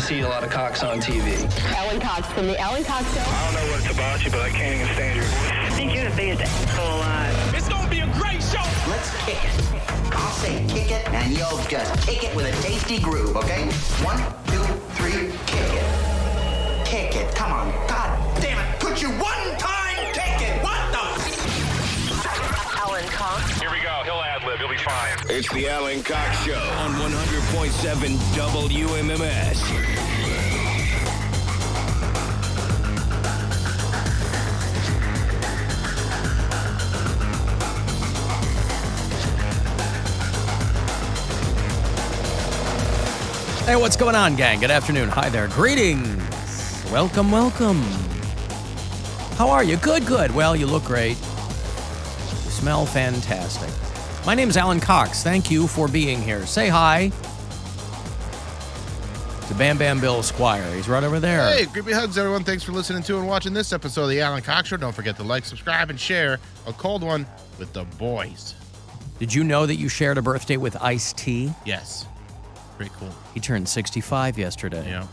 see a lot of cocks on TV. Alan Cox from the Alan Cox Show. I don't know what it's about you, but I can't even stand your voice. I think you're the biggest asshole alive. It's gonna be a great show. Let's kick it. I'll say kick it, and you'll just kick it with a tasty groove, okay? 1, 2, 3, kick it. Kick it. Come on. God damn it. Could you one time kick it? What the? Alan Cox. Here we go. He'll ad-lib. He'll be fine. It's the Alan Cox Show on 100.7 WMMS. Hey, what's going on, gang? Good afternoon. Hi there. Greetings. Welcome, welcome. How are you? Good, good. Well, you look great. You smell fantastic. My name's Alan Cox. Thank you for being here. Say hi to Bam Bam Bill Squire. He's right over there. Hey, creepy hugs, everyone. Thanks for listening to and watching this episode of the Alan Cox Show. Don't forget to like, subscribe, and share a cold one with the boys. Did you know that you shared a birthday with Ice-T? Yes. Pretty cool. He turned 65 yesterday. Yeah.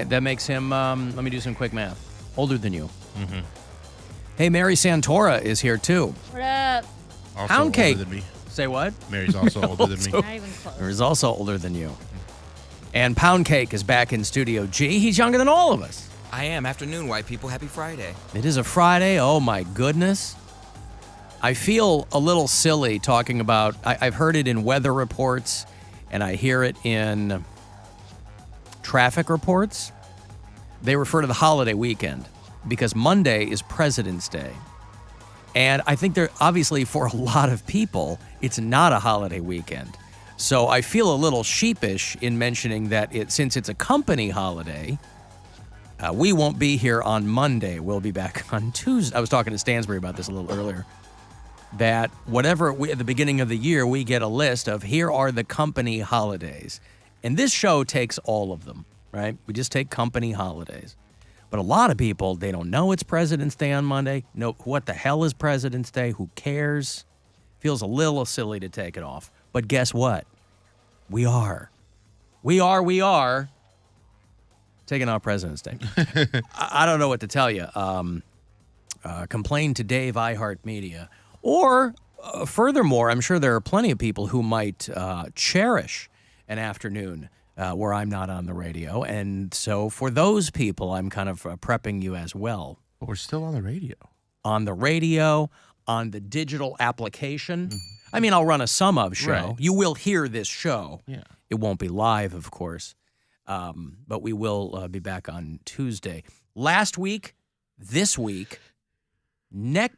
That makes him, let me do some quick math, older than you. Mm-hmm. Hey, Mary Santora is here, too. What up? Also Poundcake. older than me. Say what? Mary's also older than me. Not even close. Mary's also older than you. And Poundcake is back in Studio G. He's younger than all of us. I am. Afternoon, white people. Happy Friday. It is a Friday. Oh, my goodness. I feel a little silly talking about, I've heard it in weather reports, and I hear it in traffic reports. They refer to the holiday weekend because Monday is President's Day. And I think obviously for a lot of people, it's not a holiday weekend. So I feel a little sheepish in mentioning that since it's a company holiday, we won't be here on Monday. We'll be back on Tuesday. I was talking to Stansbury about this a little earlier. That whatever at the beginning of the year, we get a list of here are the company holidays. And this show takes all of them, right? We just take company holidays. But a lot of people, they don't know it's President's Day on Monday. No, what the hell is President's Day? Who cares? Feels a little silly to take it off. But guess what? We are taking off President's Day. I don't know what to tell you. Complain to Dave iHeartMedia. Or, furthermore, I'm sure there are plenty of people who might cherish an afternoon where I'm not on the radio. And so for those people, I'm kind of prepping you as well. But we're still on the radio. On the radio, on the digital application. Mm-hmm. I mean, I'll run a sum of show. Right. You will hear this show. Yeah. It won't be live, of course. But we will be back on Tuesday. Last week, this week, last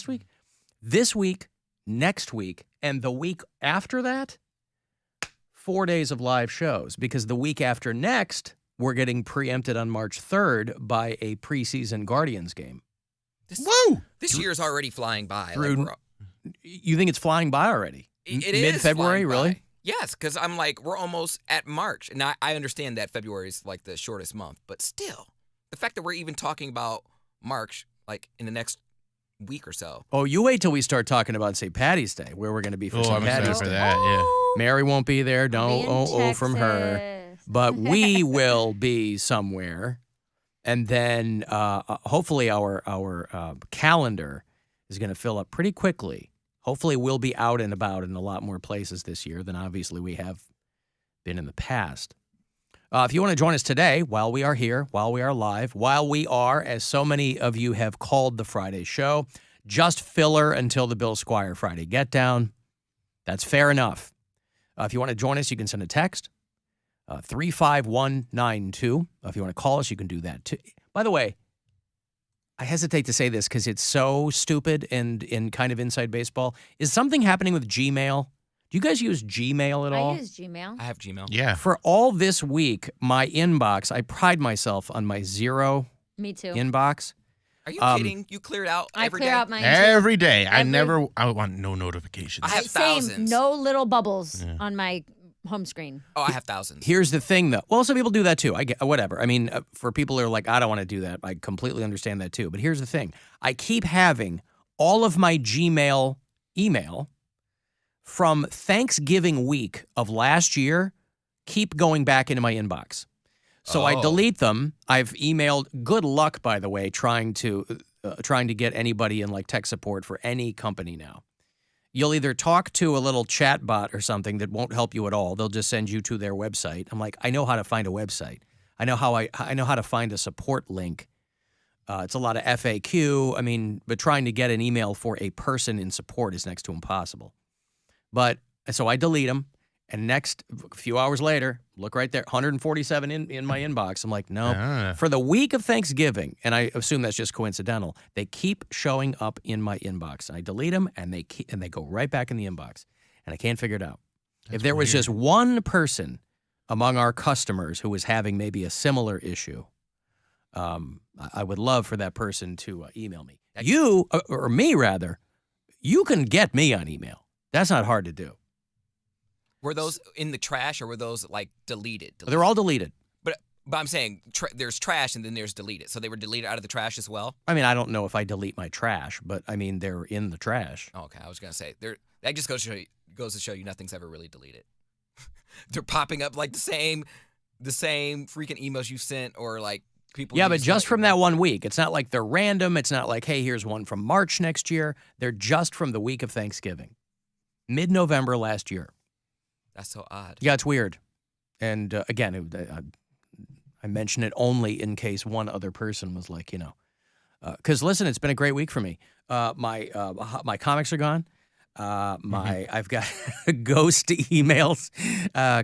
week, this week, next week, and the week after that, 4 days of live shows. Because the week after next, we're getting preempted on March 3rd by a preseason Guardians game. This year's already flying by. You think it's flying by already? It is Mid-February, really? By. Yes, because I'm like, we're almost at March. And I understand that February is like the shortest month. But still, the fact that we're even talking about March, like in the next week or so. Oh, you wait till we start talking about St. Patty's Day, where we're going to be for St. I'm Patty's excited Day. for that, yeah. Mary won't be there. Don't from her. Texas. But we will be somewhere. And then hopefully our calendar is going to fill up pretty quickly. Hopefully we'll be out and about in a lot more places this year than obviously we have been in the past. If you want to join us today, while we are here, while we are live, while we are, as so many of you have called the Friday show, just filler until the Bill Squire Friday Get Down. That's fair enough. If you want to join us, you can send a text, 35192. If you want to call us, you can do that too. By the way, I hesitate to say this because it's so stupid and in kind of inside baseball. Is something happening with Gmail? Do you guys use Gmail at all? I use Gmail. I have Gmail. Yeah. For all this week, my inbox, I pride myself on my zero Me too. inbox. Are you kidding? You cleared out I every clear day? out mine too. Every day. I want no notifications. I have Same. thousands. No little bubbles on my home screen. Oh, I have thousands. Here's the thing, though. Well, some people do that, too. I get whatever. I mean, for people who are like, I don't want to do that, I completely understand that, too. But here's the thing. I keep having all of my Gmail email from Thanksgiving week of last year keep going back into my inbox. So I delete them. I've emailed. Good luck, by the way, trying to get anybody in like tech support for any company now. You'll either talk to a little chat bot or something that won't help you at all. They'll just send you to their website. I'm like, I know how to find a website. I know how to find a support link. It's a lot of FAQ. I mean, but trying to get an email for a person in support is next to impossible. But so I delete them. And next, a few hours later, look right there, 147 in my inbox. I'm like, no. For the week of Thanksgiving, and I assume that's just coincidental, they keep showing up in my inbox. And I delete them, and they go right back in the inbox. And I can't figure it out. If there was just one person among our customers who was having maybe a similar issue, I would love for that person to email me. You, or me rather, you can get me on email. That's not hard to do. Were those in the trash or were those like deleted? They're all deleted. But I'm saying there's trash and then there's deleted. So they were deleted out of the trash as well? I mean, I don't know if I delete my trash, but I mean, they're in the trash. Okay, I was going to say, that just goes to show you nothing's ever really deleted. They're popping up like the same freaking emails you sent or like people. Yeah, but just from that 1 week. It's not like they're random. It's not like, hey, here's one from March next year. They're just from the week of Thanksgiving. Mid-November last year. That's so odd. Yeah, it's weird. And again, I mention it only in case one other person was like, because listen, it's been a great week for me. My comics are gone. I've got ghost emails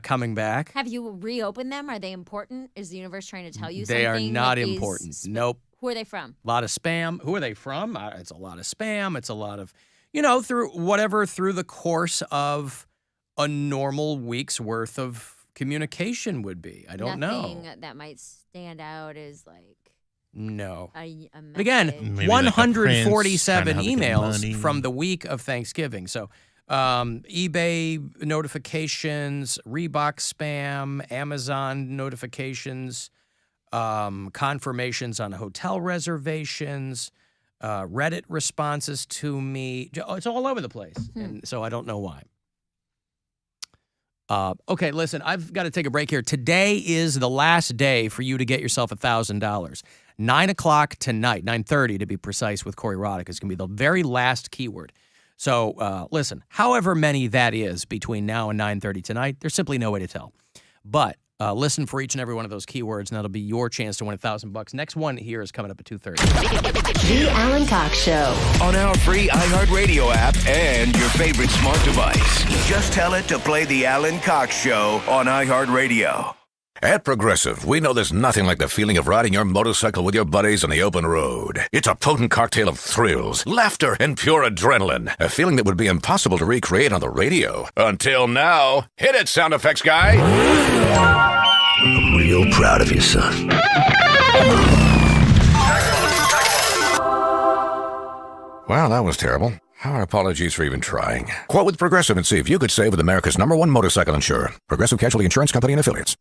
coming back. Have you reopened them? Are they important? Is the universe trying to tell you they something? They are not important. Nope. Who are they from? A lot of spam. Who are they from? It's a lot of spam. It's a lot of, through the course of a normal week's worth of communication would be. I don't know. Nothing that might stand out is like. No. A but again, maybe 147 like emails from the week of Thanksgiving. So eBay notifications, Reebok spam, Amazon notifications, confirmations on hotel reservations, Reddit responses to me. It's all over the place. And so I don't know why. Okay, listen, I've got to take a break here. Today is the last day for you to get yourself $1,000. 9 o'clock tonight, 9:30 to be precise, with Corey Roddick is going to be the very last keyword. So listen, however many that is between now and 9:30 tonight, there's simply no way to tell. But listen for each and every one of those keywords, and that'll be your chance to win $1,000. Next one here is coming up at 2:30. The Alan Cox Show. On our free iHeartRadio app and your favorite smart device. Just tell it to play the Alan Cox Show on iHeartRadio. At Progressive, we know there's nothing like the feeling of riding your motorcycle with your buddies on the open road. It's a potent cocktail of thrills, laughter, and pure adrenaline. A feeling that would be impossible to recreate on the radio. Until now. Hit it, sound effects guy. I'm real proud of you, son. Wow, that was terrible. Our apologies for even trying. Quote with Progressive and see if you could save with America's #1 motorcycle insurer. Progressive Casualty Insurance Company and Affiliates.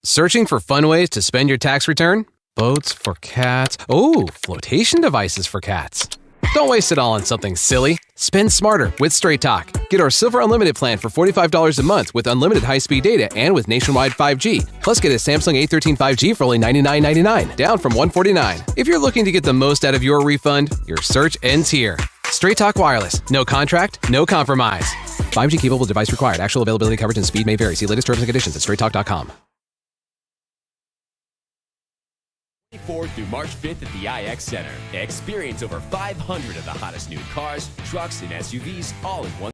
Searching for fun ways to spend your tax return? Boats for cats. Oh, flotation devices for cats. Don't waste it all on something silly. Spend smarter with Straight Talk. Get our Silver Unlimited plan for $45 a month with unlimited high-speed data and with nationwide 5G. Plus, get a Samsung A13 5G for only $99.99, down from $149. If you're looking to get the most out of your refund, your search ends here. Straight Talk Wireless. No contract, no compromise. 5G capable device required. Actual availability, coverage, and speed may vary. See latest terms and conditions at straighttalk.com. 4th through March 5th at the IX Center. Experience over 500 of the hottest new cars, trucks, and SUVs all in one.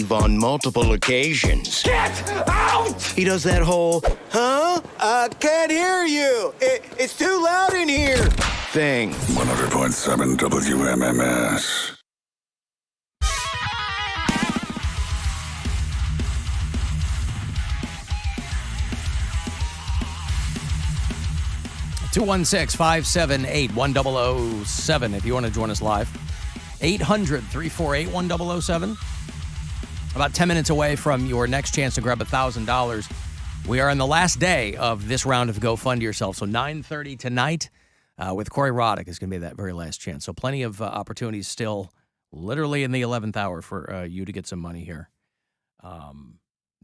leave on multiple occasions. Get out! He does that whole, huh? I can't hear you. It's too loud in here thing. 100.7 WMMS. (216-578-1007) if you want to join us live. 800-348-1007. About 10 minutes away from your next chance to grab $1,000. We are in the last day of this round of Go Fund Yourself. So 9:30 tonight with Corey Roddick is going to be that very last chance. So plenty of opportunities still, literally in the 11th hour for you to get some money here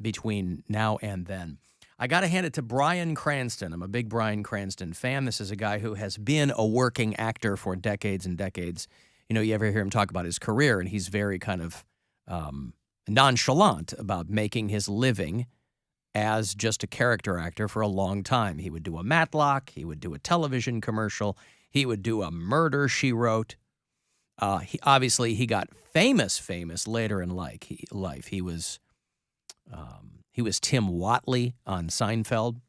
between now and then. I got to hand it to Bryan Cranston. I'm a big Bryan Cranston fan. This is a guy who has been a working actor for decades and decades. You know, you ever hear him talk about his career, and he's very kind of nonchalant about making his living as just a character actor for a long time. He would do a Matlock. He would do a television commercial. He would do a Murder, She Wrote. Obviously, he got famous later in life. He was Tim Whatley on Seinfeld.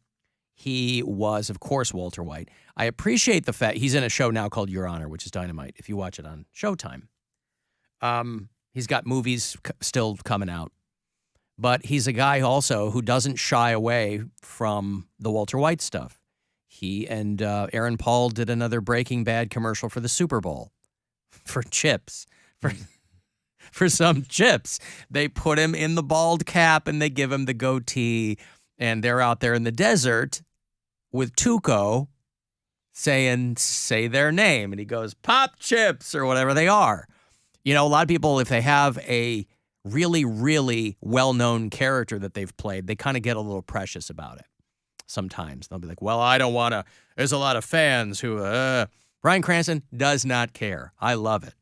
He was, of course, Walter White. I appreciate the fact he's in a show now called Your Honor, which is dynamite if you watch it on Showtime. He's got movies still coming out. But he's a guy also who doesn't shy away from the Walter White stuff. He and Aaron Paul did another Breaking Bad commercial for the Super Bowl for chips. For some chips. They put him in the bald cap and they give him the goatee. And they're out there in the desert with Tuco saying, say their name. And he goes, Pop Chips, or whatever they are. You know, a lot of people, if they have a really, really well-known character that they've played, they kind of get a little precious about it. Sometimes they'll be like, well, I don't want to. There's a lot of fans who, Bryan Cranston does not care. I love it.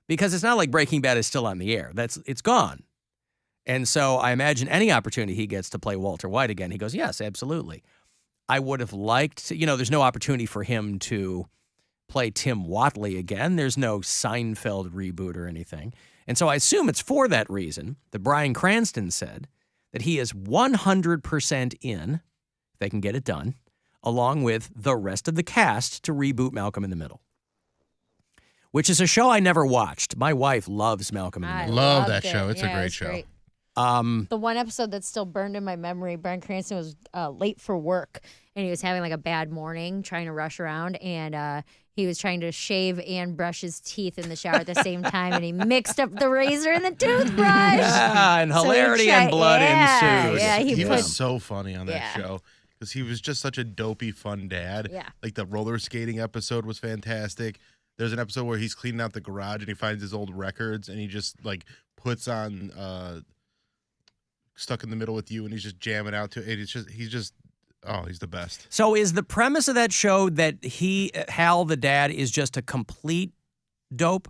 Because it's not like Breaking Bad is still on the air. It's gone. And so I imagine any opportunity he gets to play Walter White again, he goes, yes, absolutely. I would have liked to, there's no opportunity for him to play Tim Whatley again. There's no Seinfeld reboot or anything. And so I assume it's for that reason that Bryan Cranston said that he is 100% in, if they can get it done, along with the rest of the cast to reboot Malcolm in the Middle. Which is a show I never watched. My wife loves Malcolm in the Middle. Love that show. It's a great show. Great. The one episode that's still burned in my memory, Bryan Cranston was late for work, and he was having like a bad morning, trying to rush around, and he was trying to shave and brush his teeth in the shower at the same time, and he mixed up the razor and the toothbrush. Yeah, and hilarity and blood ensued. Yeah, he was so funny on that show. Because he was just such a dopey, fun dad. Yeah. Like the roller skating episode was fantastic. There's an episode where he's cleaning out the garage and he finds his old records and he just like puts on Stuck in the Middle with You and he's just jamming out to it. He's just he's the best. So is the premise of that show that Hal the dad is just a complete dope?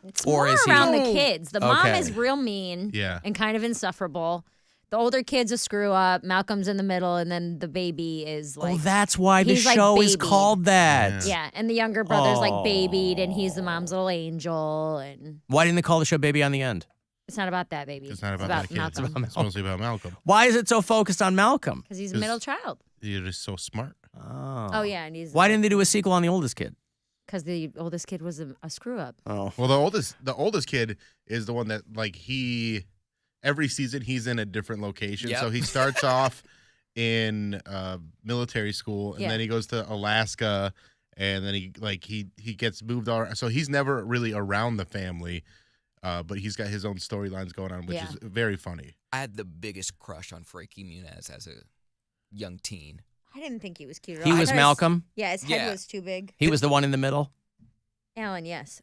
It's more around the kids. The mom is real mean and kind of insufferable. The older kid's a screw up. Malcolm's in the middle, and then the baby is like. Oh, that's why the show is called that. Yeah, and the younger brother's like babied, and he's the mom's little angel. And why didn't they call the show Baby on the End? It's not about that baby. It's not about that kid. Malcolm. It's mostly about Malcolm. Why is it so focused on Malcolm? Because he's a middle child. You're just so smart. Oh yeah, and he's. Why didn't they do a sequel on the oldest kid? Because the oldest kid was a screw up. Oh well, the oldest kid is the one that like he. Every season, he's in a different location. Yep. So he starts off in military school, and then he goes to Alaska, and then he gets moved on. So he's never really around the family, but he's got his own storylines going on, which is very funny. I had the biggest crush on Frankie Muniz as a young teen. I didn't think he was cute at all. He was Malcolm? His head was too big. He was the one in the middle? Alan, yes.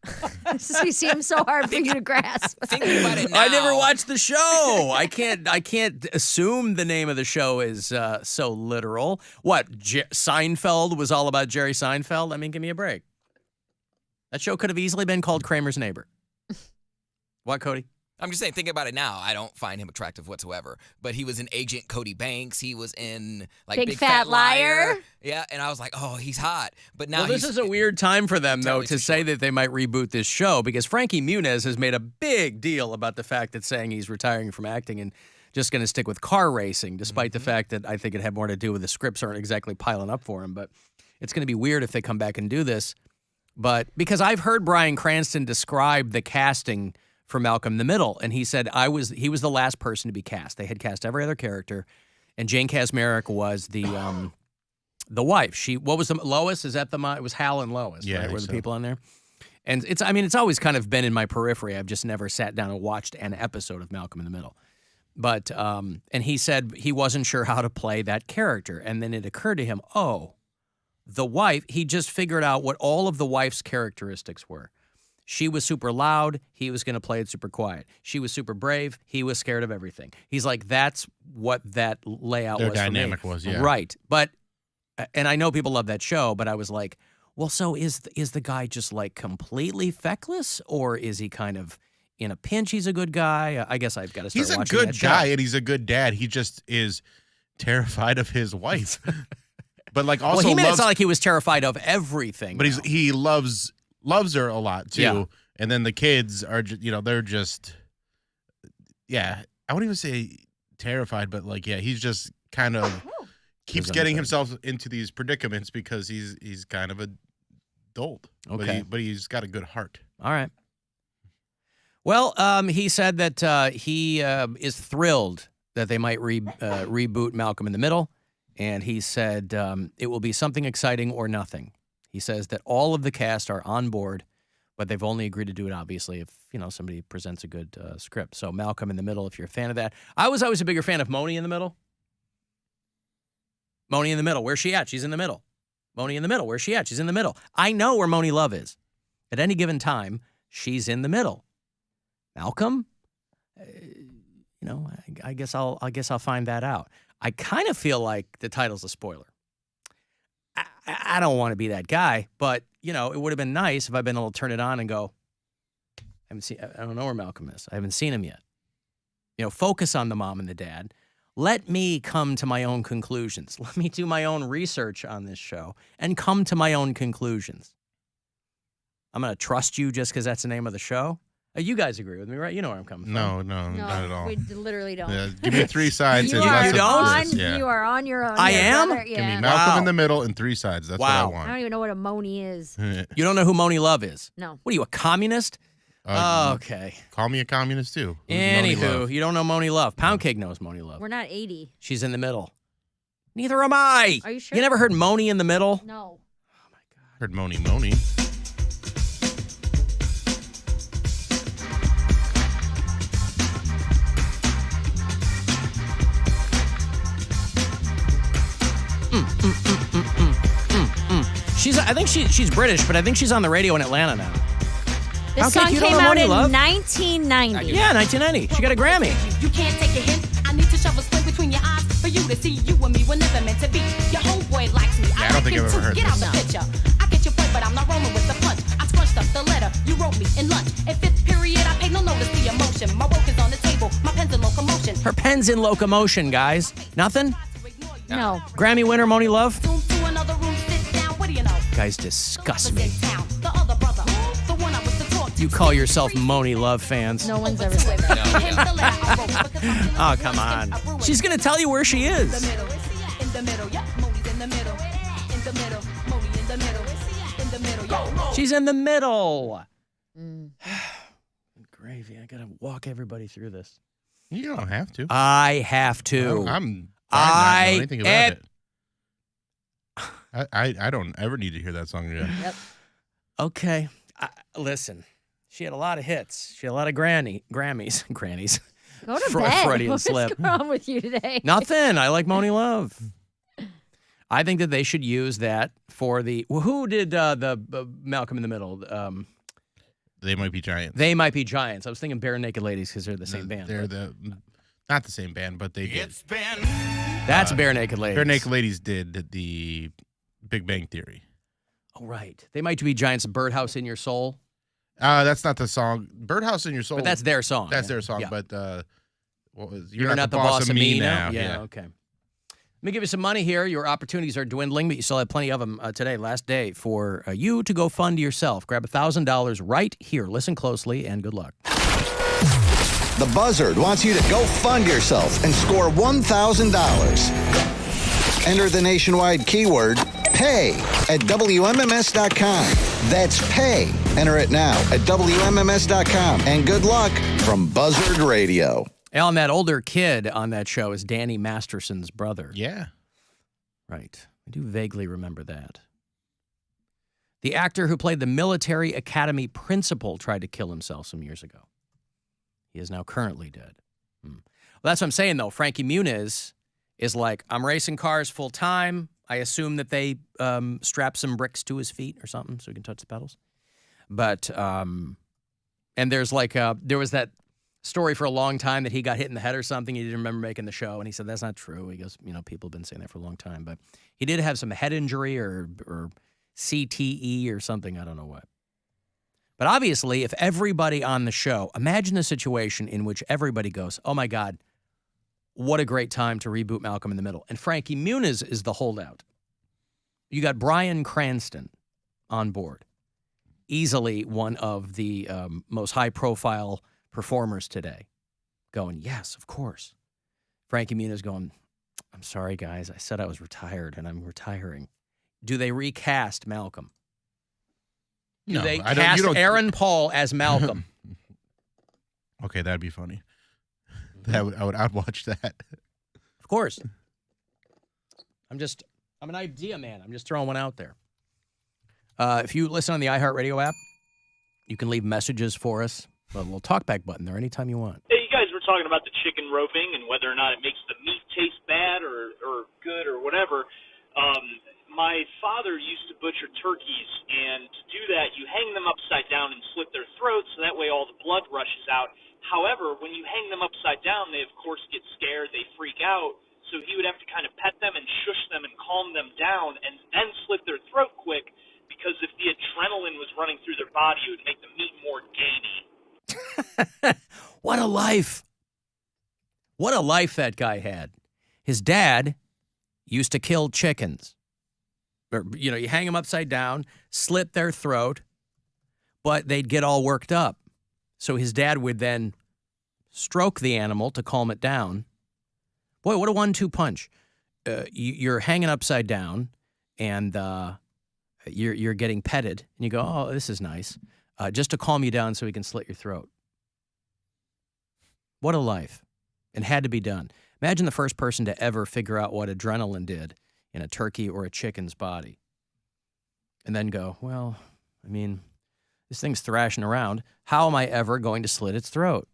You seem so hard for you to grasp. Thinking about it now. I never watched the show. I can't assume the name of the show is so literal. What, Seinfeld was all about Jerry Seinfeld? I mean, give me a break. That show could have easily been called Kramer's Neighbor. What, Cody? I'm just saying, thinking about it now, I don't find him attractive whatsoever. But he was in Agent Cody Banks. He was in Big Fat Liar. Yeah, and I was like, oh, he's hot. But now this is a weird time for them, though, to say that they might reboot this show because Frankie Muniz has made a big deal about the fact that saying he's retiring from acting and just going to stick with car racing, despite the fact that I think it had more to do with the scripts aren't exactly piling up for him. But it's going to be weird if they come back and do this. But because I've heard Bryan Cranston describe the casting for Malcolm in the Middle, and he said he was the last person to be cast. They had cast every other character, and Jane Kasmerick was the wife. What was the Lois? Is that it was Hal and Lois? Yeah, right? Were the people on there? And it's always kind of been in my periphery. I've just never sat down and watched an episode of Malcolm in the Middle. But and he said he wasn't sure how to play that character, and then it occurred to him, the wife. He just figured out what all of the wife's characteristics were. She was super loud. He was going to play it super quiet. She was super brave. He was scared of everything. He's like, that's what that layout was. Their dynamic was, yeah. Right. But, and I know people love that show, but I was like, well, so is the guy just like completely feckless, or is he kind of in a pinch? He's a good guy. I guess I've got to start watching that show. He's a good guy, and he's a good dad. He just is terrified of his wife. But like also, well, he made it sound like he was terrified of everything. But he loves her a lot too. Yeah. And then the kids are, they're just, I wouldn't even say terrified, but like, he's just kind of keeps getting himself into these predicaments because he's kind of a dolt. Okay. But he's got a good heart. All right. Well, he said that he is thrilled that they might reboot Malcolm in the Middle. And he said it will be something exciting or nothing. He says that all of the cast are on board, but they've only agreed to do it, obviously, if somebody presents a good script. So Malcolm in the Middle, if you're a fan of that. I was always a bigger fan of Moni in the Middle. Moni in the Middle. Where's she at? She's in the middle. Moni in the Middle. Where's she at? She's in the middle. I know where Moni Love is. At any given time, she's in the middle. Malcolm, I guess I'll find that out. I kind of feel like the title's a spoiler. I don't want to be that guy, but, it would have been nice if I'd been able to turn it on and go, I don't know where Malcolm is. I haven't seen him yet. Focus on the mom and the dad. Let me come to my own conclusions. Let me do my own research on this show and come to my own conclusions. I'm going to trust you just because that's the name of the show. You guys agree with me, right? You know where I'm coming from. No, not at all. We literally don't. Yeah, give me 3 sides. You are on your own. I am? Brother. Yeah. Give me Malcolm in the Middle and 3 sides. That's what I want. I don't even know what a Moni is. You don't know who Moni Love is? No. What are you, a communist? Okay. Call me a communist, too. Anywho, you don't know Moni Love. Poundcake knows Moni Love. We're not 80. She's in the middle. Neither am I. Are you sure? You never heard Moni in the Middle? No. Oh, my God. Heard Moni. I think she's British, but I think she's on the radio in Atlanta now. This song came out in 1990. Yeah, 1990. She got a Grammy. You can't take a hint. I need to shove a squint between your eyes for you to see you and me were never meant to be. Your homeboy likes me. I don't think I've ever heard Get out the picture. I get your point, but I'm not rolling with the punch. I scrunched up the letter you wrote me in lunch. In 5th period, I paid no notice to the emotion. My woke is on the table. My pen's in locomotion. Her pen's in locomotion, guys. Nothing? No. Grammy winner, Moni Love? Zoom to another room, sit down. What do you know? Guys disgust me. The other brother, the one I was to talk to. You call yourself Moni Love fans. No one's ever said that. Oh, come on. She's going to tell you where she is. In the middle, yeah. Moni's in the middle. In the middle. Moni in the middle. In the middle, yeah. She's in the middle. Gravy. I got to walk everybody through this. You don't have to. I have to. I'm fine not know anything about it. I don't ever need to hear that song again. Yep. Okay. Listen, she had a lot of hits. She had a lot of Grammys. Grannies. Go to bed. Freudian What's slip. wrong with you today? Nothing. I like Moni Love. I think that they should use that for the... Who did the Malcolm in the Middle? They Might Be Giants. They Might Be Giants. I was thinking Bare Naked Ladies because they're the same band. They're not the same band, but they did. That's Bare Naked Ladies. Bare Naked Ladies did the Big Bang Theory. Oh, right. They Might Be Giants, Birdhouse in Your Soul. That's not the song. Birdhouse in Your Soul. But that's their song. That's yeah. their song. Yeah. But You're not the boss of me now. Yeah. Okay. Let me give you some money here. Your opportunities are dwindling, but you still have plenty of them today, last day, for you to go fund yourself. Grab $1,000 right here. Listen closely, and good luck. The Buzzard wants you to go fund yourself and score $1,000. Enter the nationwide keyword PAY at WMMS.com. That's PAY. Enter it now at WMMS.com. And good luck from Buzzard Radio. Alan, that older kid on that show is Danny Masterson's brother. Yeah. Right. I do vaguely remember that. The actor who played the military academy principal tried to kill himself some years ago. He is now currently dead. Well, that's what I'm saying, though. Frankie Muniz is like, I'm racing cars full time. I assume that they strap some bricks to his feet or something so he can touch the pedals. But, and there's like, there was that story for a long time that he got hit in the head or something. He didn't remember making the show, and he said, that's not true. He goes, people have been saying that for a long time. But he did have some head injury or CTE or something. I don't know what. But obviously, if everybody on the show, imagine a situation in which everybody goes, oh my God, what a great time to reboot Malcolm in the Middle. And Frankie Muniz is the holdout. You got Bryan Cranston on board. Easily one of the most high-profile performers today. Going, yes, of course. Frankie Muniz going, I'm sorry, guys. I said I was retired, and I'm retiring. Do they recast Malcolm? Do they cast Aaron Paul as Malcolm? Okay, that'd be funny. I'd watch that. Of course. I'm an idea man. I'm just throwing one out there. If you listen on the iHeartRadio app, you can leave messages for us. A little talkback button there anytime you want. Hey, you guys were talking about the chicken roping and whether or not it makes the meat taste bad or good or whatever. My father used to butcher turkeys, and to do that, you hang them upside down and slit their throats, so that way all the blood rushes out. However, when you hang them upside down, they, of course, get scared, they freak out, so he would have to kind of pet them and shush them and calm them down and then slit their throat quick, because if the adrenaline was running through their body, it would make the meat more gamey. What a life. What a life that guy had. His dad used to kill chickens. Or, you hang them upside down, slit their throat, but they'd get all worked up. So his dad would then stroke the animal to calm it down. Boy, what a 1-2 punch. You're hanging upside down, and you're getting petted, and you go, oh, this is nice, just to calm you down so he can slit your throat. What a life. It had to be done. Imagine the first person to ever figure out what adrenaline did in a turkey or a chicken's body. And then go, well, this thing's thrashing around. How am I ever going to slit its throat?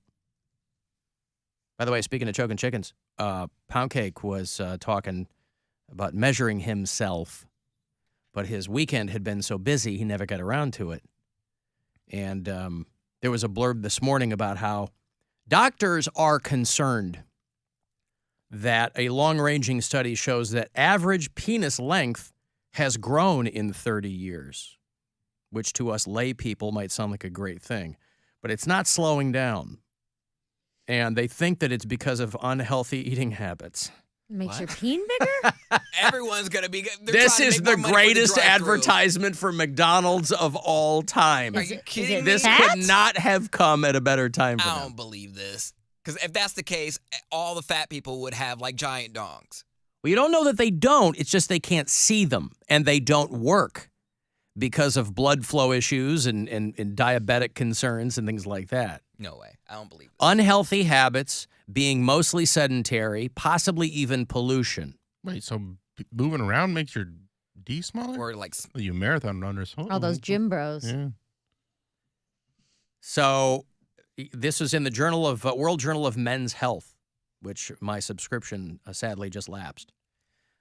By the way, speaking of choking chickens, Poundcake was talking about measuring himself, but his weekend had been so busy he never got around to it. And there was a blurb this morning about how doctors are concerned that a long-ranging study shows that average penis length has grown in 30 years, which to us lay people might sound like a great thing, but it's not slowing down. And they think that it's because of unhealthy eating habits. Makes your peen bigger? Everyone's going to be... This is the greatest advertisement for McDonald's of all time. Are you kidding me? This could not have come at a better time for them. I don't believe this. Because if that's the case, all the fat people would have, like, giant dongs. Well, you don't know that they don't. It's just they can't see them, and they don't work because of blood flow issues and diabetic concerns and things like that. No way. I don't believe this. Unhealthy habits, being mostly sedentary, possibly even pollution. Wait, so moving around makes your D smaller? Or like... You marathon runners. All those gym bros. Yeah. So... This was in the World Journal of Men's Health, which my subscription sadly just lapsed.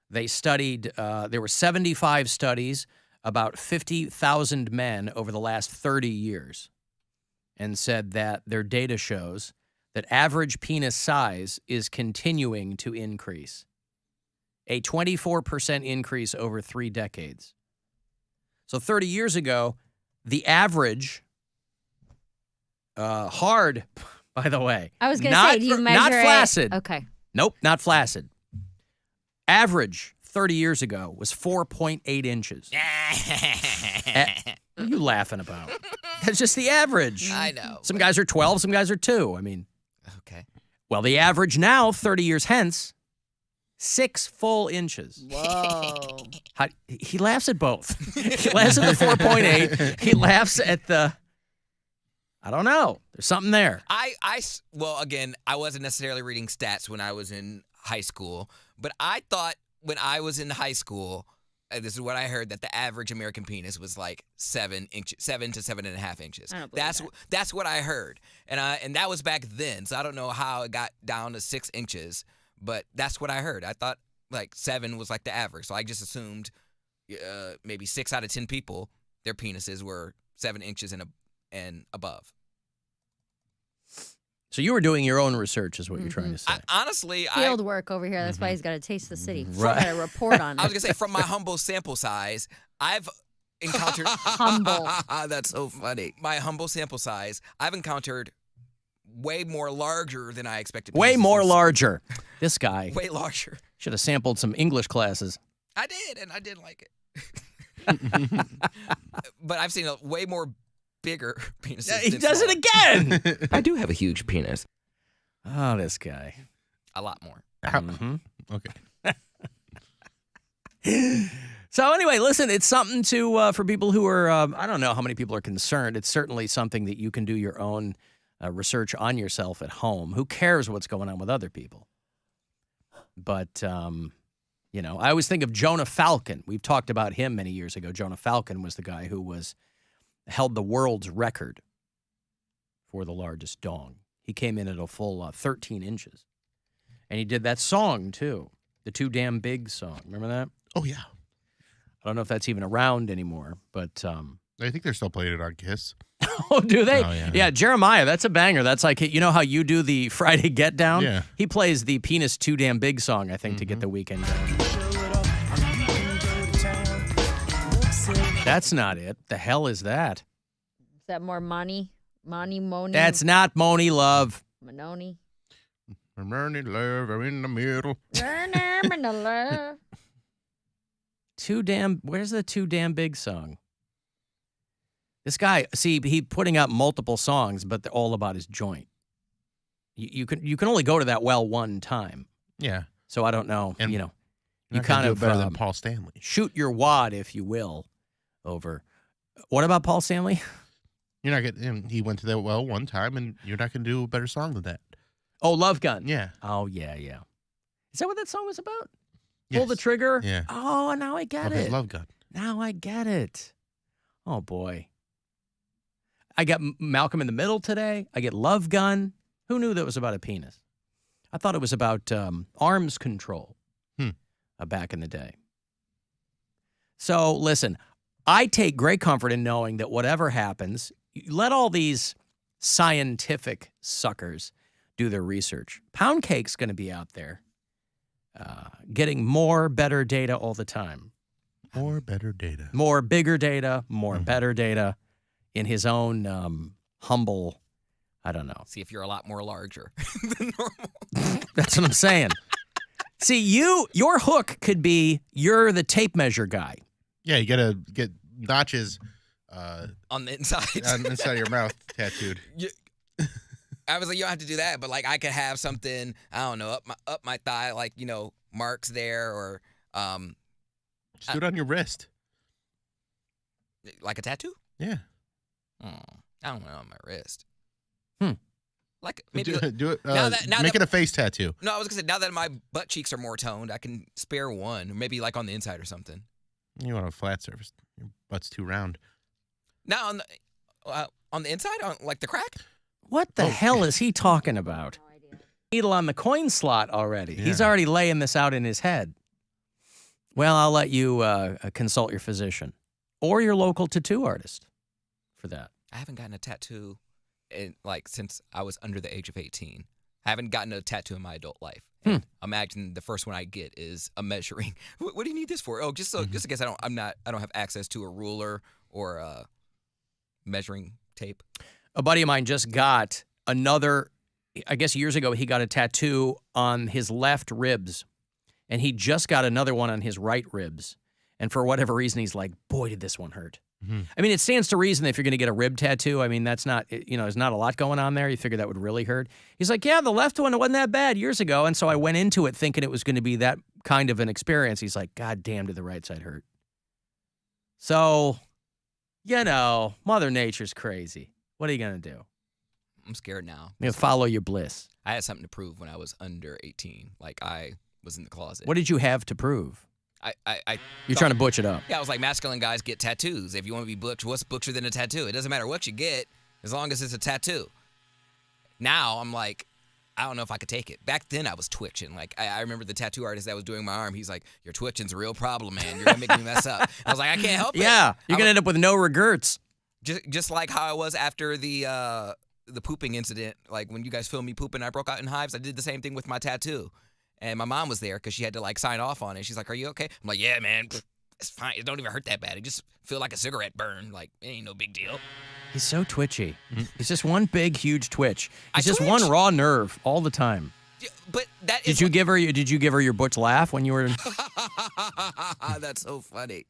They studied, there were 75 studies, about 50,000 men over the last 30 years, and said that their data shows that average penis size is continuing to increase. A 24% increase over 3 decades. So 30 years ago, the average Hard, by the way. I was going to say, do you measure not it? flaccid. Okay. Nope, not flaccid. Average 30 years ago was 4.8 inches. What are you laughing about? That's just the average. I know. Some guys are 12, some guys are 2. I mean, okay. Well, the average now, 30 years hence, 6 full inches. Whoa. He laughs at both. He laughs at the 4.8. He laughs at the, I don't know. There's something there. Well, again, I wasn't necessarily reading stats when I was in high school, but I thought when I was in high school, this is what I heard, that the average American penis was like 7 to 7.5 inches. I don't believe That's what I heard, and that was back then. So I don't know how it got down to 6 inches, but that's what I heard. I thought like 7 was like the average, so I just assumed maybe 6 out of 10 people, their penises were 7 inches and above. So you were doing your own research, is what you're trying to say. Honestly, Field work over here. That's why he's got to taste the city. Right. Got to report on it. I was going to say, from my humble sample size, I've encountered... Humble. That's so funny. My humble sample size, I've encountered way more larger than I expected. Way more larger. This guy. Way larger. Should have sampled some English classes. I did, and I didn't like it. But I've seen a way more bigger penises. Yeah, he does it again. I do have a huge penis. Oh, this guy. A lot more. Mm-hmm. Okay. So anyway, listen, it's something to for people who are, I don't know how many people are concerned. It's certainly something that you can do your own research on yourself at home. Who cares what's going on with other people? But, you know, I always think of Jonah Falcon. We've talked about him many years ago. Jonah Falcon was the guy who held the world's record for the largest dong. He came in at a full 13 inches. And he did that song, too. The Too Damn Big song. Remember that? Oh, yeah. I don't know if that's even around anymore, but... I think they're still playing it on Kiss. Oh, do they? Oh, yeah. Yeah, Jeremiah, that's a banger. That's like, you know how you do the Friday Get Down? Yeah. He plays the Penis Too Damn Big song, I think, to get the weekend going. That's not it. The hell is that? Is that more Money? Moni? That's not Moni Love. Manoni? Moni Love are in the middle. Where's the Too Damn Big song? This guy, see, he putting out multiple songs, but they're all about his joint. You can only go to that well one time. Yeah. So I don't know, And you know. You're You not gonna kind do of it better than Paul Stanley. shoot your wad, if you will, over. What about Paul Stanley? You're not getting. He went to that well one time, and you're not going to do a better song than that. Oh, Love Gun. Yeah. Oh, yeah. Is that what that song was about? Yes. Pull the trigger? Yeah. Oh, now I get Of his it. Love Gun. Now I get it. Oh, boy. I got Malcolm in the Middle today. I get Love Gun. Who knew that was about a penis? I thought it was about arms control back in the day. So, listen, I take great comfort in knowing that whatever happens, let all these scientific suckers do their research. Poundcake's going to be out there getting more, better data all the time. More, better data. More, bigger data, more, better data in his own humble, I don't know. See if you're a lot more larger than normal. That's what I'm saying. See, your hook could be you're the tape measure guy. Yeah, you got to get notches on the inside. on the inside of your mouth tattooed. I was like, you don't have to do that, but like I could have something, I don't know, up my thigh, like, you know, marks there, or just do it on your wrist. Like a tattoo? Yeah. I don't know, on my wrist. Like maybe maybe do it. now Make it a face tattoo. No, I was gonna say, now that my butt cheeks are more toned, I can spare one, or maybe like on the inside or something. You want a flat surface. Your butt's too round. Now on the inside, on like the crack. What the hell is he talking about? Needle on the coin slot already. Yeah. He's already laying this out in his head. Well, I'll let you consult your physician or your local tattoo artist for that. I haven't gotten a tattoo since I was under the age of 18. I haven't gotten a tattoo in my adult life. Imagine the first one I get is a measuring. What do you need this for? Oh, just in case I don't have access to a ruler or a measuring tape. A buddy of mine just got another, I guess years ago, he got a tattoo on his left ribs. And he just got another one on his right ribs. And for whatever reason, he's like, boy, did this one hurt. Mm-hmm. I mean, it stands to reason that if you're going to get a rib tattoo, I mean, that's not, there's not a lot going on there. You figure that would really hurt. He's like, yeah, the left one wasn't that bad years ago. And so I went into it thinking it was going to be that kind of an experience. He's like, God damn, did the right side hurt? So, Mother Nature's crazy. What are you going to do? I'm scared now. Follow your bliss. I had something to prove when I was under 18. Like, I was in the closet. What did you have to prove? You're trying to butch it up. Yeah, I was like, masculine guys get tattoos. If you want to be butch, what's butcher than a tattoo? It doesn't matter what you get, as long as it's a tattoo. Now, I'm like, I don't know if I could take it. Back then, I was twitching. Like, I remember the tattoo artist that was doing my arm. He's like, your twitching's a real problem, man. You're going to make me mess up. I was like, I can't help it. Yeah, you're going to end up with no regrets. Just like how I was after the pooping incident. Like, when you guys filmed me pooping, I broke out in hives. I did the same thing with my tattoo. And my mom was there because she had to, sign off on it. She's like, are you okay? I'm like, yeah, man. It's fine. It don't even hurt that bad. It just feel like a cigarette burn. Like, it ain't no big deal. He's so twitchy. He's just one big, huge twitch. He's just one raw nerve all the time. Yeah, but that Did you give her your butch laugh when you were? That's so funny.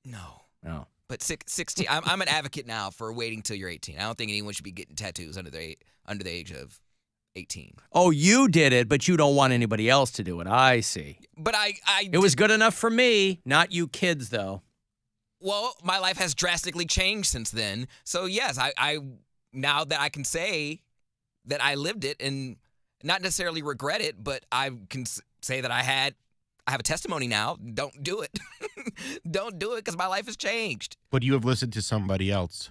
No. But 16. I'm an advocate now for waiting till you're 18. I don't think anyone should be getting tattoos under the age of 18. Oh, you did it, but you don't want anybody else to do it. I see. But it was good enough for me, not you kids, though. Well, my life has drastically changed since then. So yes, I now that I can say that I lived it and not necessarily regret it, but I can say that I have a testimony now. Don't do it. Don't do it because my life has changed. But you have listened to somebody else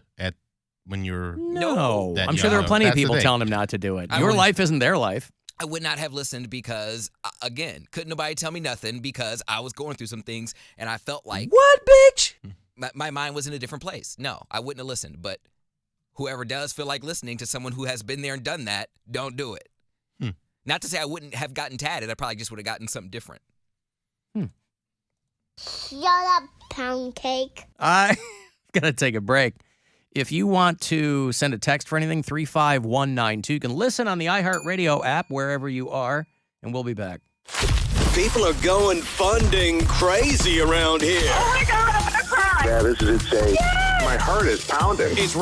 when you're No. I'm sure there are plenty of people telling him not to do it. Your life isn't their life. I would not have listened because, again, couldn't nobody tell me nothing because I was going through some things and I felt like... What, bitch? My mind was in a different place. No, I wouldn't have listened. But whoever does feel like listening to someone who has been there and done that, don't do it. Not to say I wouldn't have gotten tatted. I probably just would have gotten something different. Shut up, Poundcake. I'm going to take a break. If you want to send a text for anything, 35192. You can listen on the iHeartRadio app wherever you are, and we'll be back. People are going funding crazy around here. Oh my God, I'm gonna cry. Yeah, this is insane. My heart is pounding. It's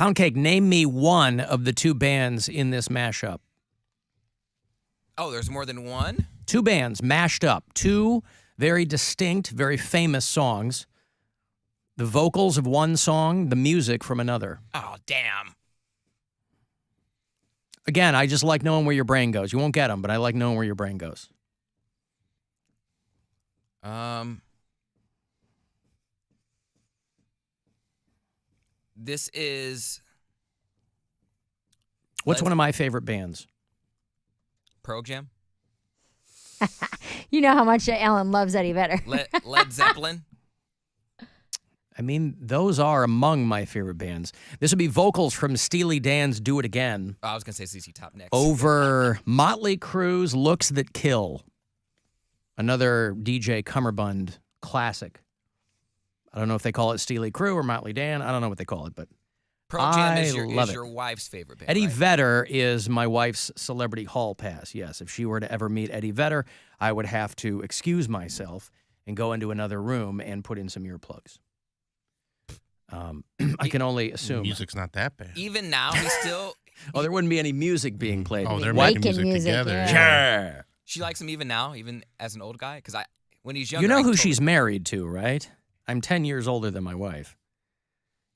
Poundcake, name me one of the two bands in this mashup. Oh, there's more than one? Two bands mashed up. Two very distinct, very famous songs. The vocals of one song, the music from another. Oh, damn. Again, I just like knowing where your brain goes. You won't get them, but I like knowing where your brain goes. This is... What's one of my favorite bands? Pearl Jam? You know how much Alan loves Eddie Vedder. Led Zeppelin? I mean, those are among my favorite bands. This would be vocals from Steely Dan's Do It Again. Oh, I was going to say ZZ Top next. Over Motley Crue's Looks That Kill. Another DJ Cummerbund classic. I don't know if they call it Steely Crew or Motley Dan. I don't know what they call it, but Pearl Jam is love it. your wife's favorite band, Eddie right? Vedder is my wife's celebrity hall pass. Yes, if she were to ever meet Eddie Vedder, I would have to excuse myself and go into another room and put in some earplugs. I can only assume. Music's not that bad. Even now, he's still... Oh, there wouldn't be any music being played. Oh, they're making music together. Yeah. Sure. She likes him even now, even as an old guy? Because when he's younger... You know I who totally- she's married to, right? I'm 10 years older than my wife.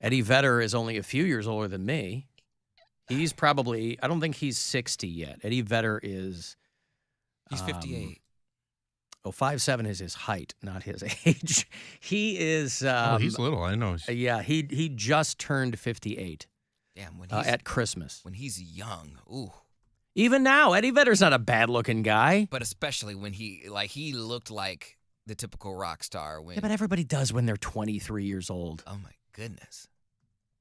Eddie Vedder is only a few years older than me. He's probably... I don't think he's 60 yet. Eddie Vedder is... He's 58. 5'7" is his height, not his age. He is... he's little. I know. Yeah, he just turned 58. Damn, when he's... At Christmas. When he's young. Ooh. Even now, Eddie Vedder's not a bad-looking guy. But especially when he looked like the typical rock star. When... Yeah, but everybody does when they're 23 years old. Oh, my goodness.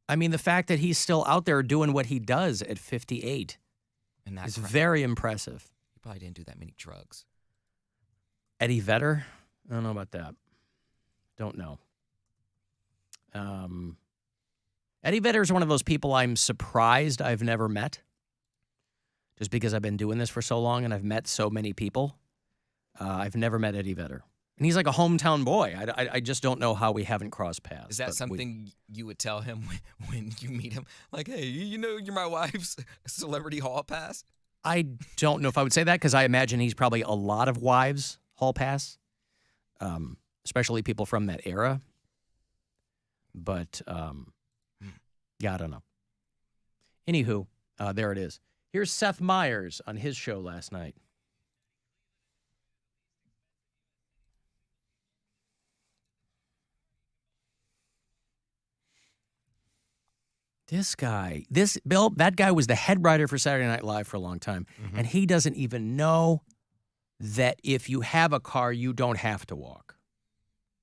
I mean, the fact that he's still out there doing what he does at 58 is very impressive. He probably didn't do that many drugs. Eddie Vedder? I don't know about that. Don't know. Eddie Vedder is one of those people I'm surprised I've never met. Just because I've been doing this for so long and I've met so many people. I've never met Eddie Vedder. And he's like a hometown boy. I just don't know how we haven't crossed paths. Is that something you would tell him when you meet him? Like, hey, you know you're my wife's celebrity hall pass? I don't know if I would say that because I imagine he's probably a lot of wives' hall pass, especially people from that era. But, yeah, I don't know. Anywho, there it is. Here's Seth Meyers on his show last night. Bill, that guy was the head writer for Saturday Night Live for a long time, and he doesn't even know that if you have a car, you don't have to walk.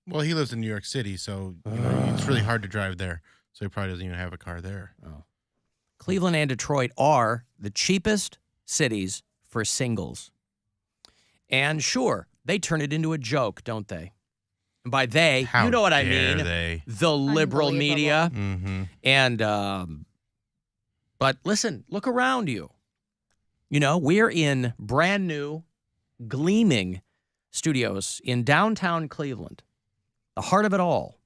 Well, he lives in New York City, so it's really hard to drive there. So he probably doesn't even have a car there. Oh. Cleveland and Detroit are the cheapest cities for singles. And sure, they turn it into a joke, don't they? And by they, How you know what I dare mean. they. The liberal media. Mm-hmm. And, but listen, look around you. You know, we're in brand new, gleaming studios in downtown Cleveland, the heart of it all.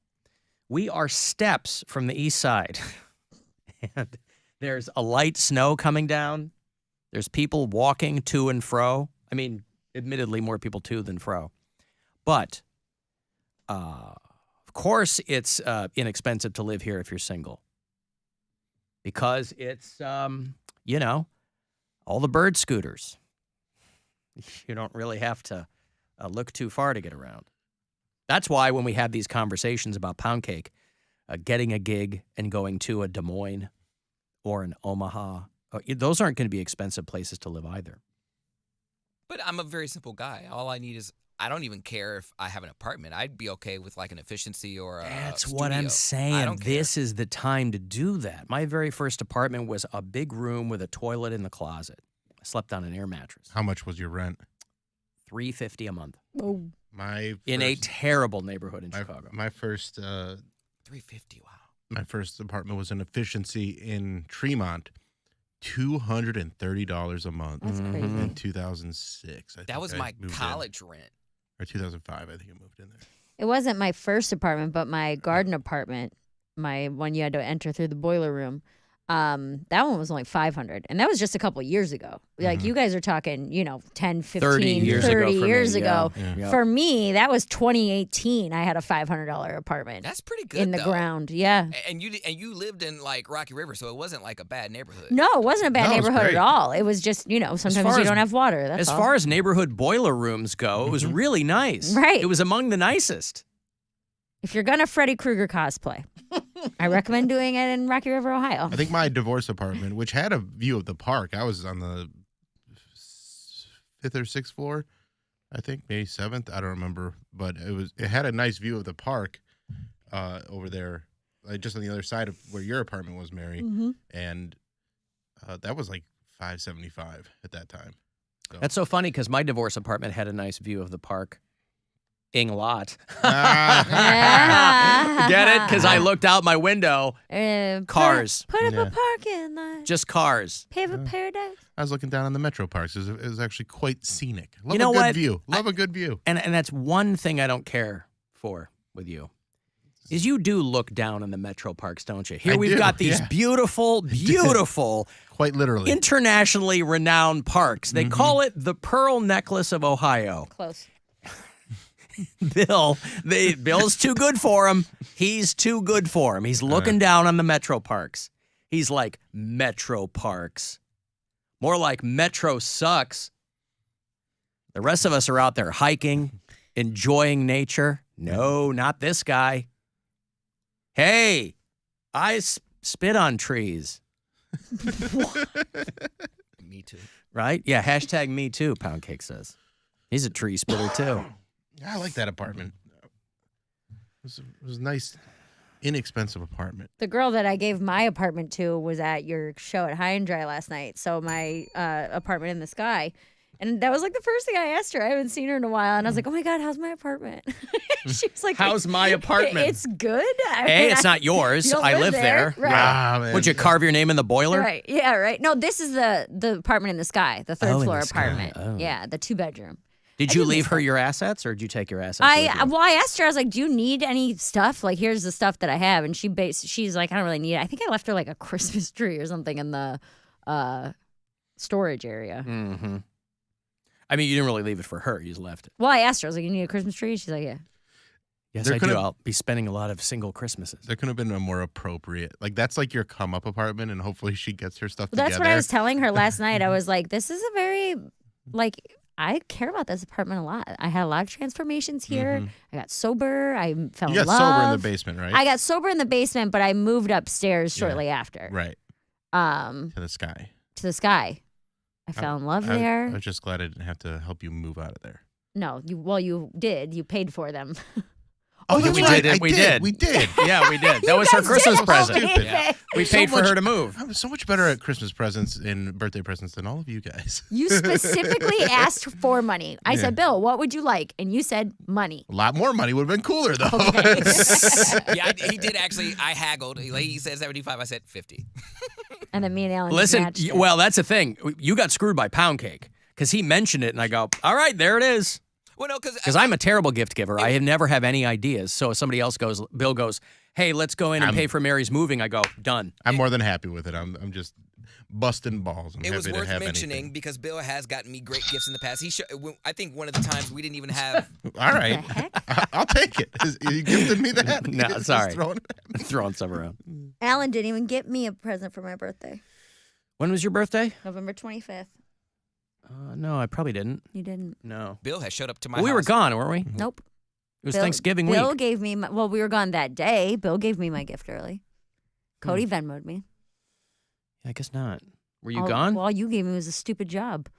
We are steps from the east side. And there's a light snow coming down. There's people walking to and fro. I mean, admittedly, more people to than fro. But, of course, it's inexpensive to live here if you're single. Because it's, you know, all the bird scooters. You don't really have to look too far to get around. That's why when we have these conversations about Poundcake, getting a gig and going to a Des Moines or an Omaha, those aren't going to be expensive places to live either. But I'm a very simple guy. All I need is, I don't even care if I have an apartment. I'd be okay with like an efficiency or a That's studio. what I'm saying. I don't care. This is the time to do that. My very first apartment was a big room with a toilet in the closet. I slept on an air mattress. How much was your rent? $350 a month. Oh. In a terrible neighborhood in Chicago. My first $350. Wow. My first apartment was an efficiency in Tremont, $230 a month. That's crazy. In 2006. That was my college rent. Or 2005, I think I moved in there. It wasn't my first apartment, but my garden apartment, my one you had to enter through the boiler room. That one was only $500, and that was just a couple years ago. Like you guys are talking, 10, 15, 30 years ago. Yeah. For me, that was 2018. I had a $500 apartment. That's pretty good in the ground. Yeah. And you lived in like Rocky River, so it wasn't like a bad neighborhood. No, it wasn't a bad neighborhood at all. It was just, sometimes you don't have water. That's as all. far as neighborhood boiler rooms go, it was really nice. Right. It was among the nicest. If you're gonna Freddy Krueger cosplay, I recommend doing it in Rocky River, Ohio. I think my divorce apartment, which had a view of the park, I was on the 5th or 6th floor, I think, maybe 7th. I don't remember, but it had a nice view of the park over there, just on the other side of where your apartment was, Mary, and that was like $575 at that time. So. That's so funny because my divorce apartment had a nice view of the park. Lot. Get it? Because I looked out my window. Cars. Put up a parking lot. Just cars. Pave a paradise. I was looking down on the metro parks. It was actually quite scenic. Love a good view. Love a good view. And that's one thing I don't care for with you. Is you do look down on the metro parks, don't you? Here we've got these beautiful, quite literally, internationally renowned parks. They call it the Pearl Necklace of Ohio. Close. Bill's too good for him. He's too good for him. He's looking down on the metro parks. He's like, metro parks. More like metro sucks. The rest of us are out there hiking, enjoying nature. No, not this guy. Hey, I spit on trees. Me too. Right? Yeah, hashtag me too, Poundcake says. He's a tree spitter too. I like that apartment. It was a nice, inexpensive apartment. The girl that I gave my apartment to was at your show at High and Dry last night. So my apartment in the sky. And that was like the first thing I asked her. I haven't seen her in a while. And I was like, oh my God, how's my apartment? She was like, how's my apartment? It's good. It's not yours. I live there. Right. Would you carve your name in the boiler? Right. Yeah, right. No, this is the apartment in the sky, the third floor apartment. Oh. Yeah, the 2-bedroom. Did you leave her your assets, or did you take your assets with you? I asked her, I was like, do you need any stuff? Like, here's the stuff that I have. And she's like, I don't really need it. I think I left her like a Christmas tree or something in the storage area. Mm-hmm. I mean, you didn't really leave it for her. You just left it. Well, I asked her, I was like, you need a Christmas tree? She's like, yeah. Yes, I do. I'll be spending a lot of single Christmases. There could have been a more appropriate, that's like your come-up apartment, and hopefully she gets her stuff together. That's what I was telling her last night. I was like, this is a very, I care about this apartment a lot. I had a lot of transformations here. Mm-hmm. I got sober. I fell in love. You got sober in the basement, right? I got sober in the basement, but I moved upstairs shortly after. Right. To the sky. To the sky. I fell in love there. I was just glad I didn't have to help you move out of there. No, you did. You paid for them. Oh, yeah, we did. We did. Yeah, we did. That was her Christmas present. Yeah. We paid for her to move. I'm so much better at Christmas presents and birthday presents than all of you guys. You specifically asked for money. I said, Bill, what would you like? And you said money. A lot more money would have been cooler, though. Okay. Yeah, he did actually. I haggled. He said 75. I said 50. And then me and Alan Listen, well, that's the thing. You got screwed by Poundcake because he mentioned it, and I go, all right, there it is. Well, no, because I'm a terrible gift giver. I never have any ideas. So if somebody else goes, Bill goes, hey, let's go in and pay for Mary's moving. I go, done. I'm more than happy with it. I'm just busting balls. It was worth mentioning because Bill has gotten me great gifts in the past. I think one of the times we didn't even have. All right, I'll take it. You gifted me that? No, sorry. Throwing stuff around. Alan didn't even get me a present for my birthday. When was your birthday? November 25th. No, I probably didn't. You didn't? No. Bill has showed up to my house. We were gone, weren't we? Nope. It was Thanksgiving week. Bill gave me we were gone that day. Bill gave me my gift early. Cody Venmo'd me. I guess not. Were you gone? Well, all you gave me was a stupid job.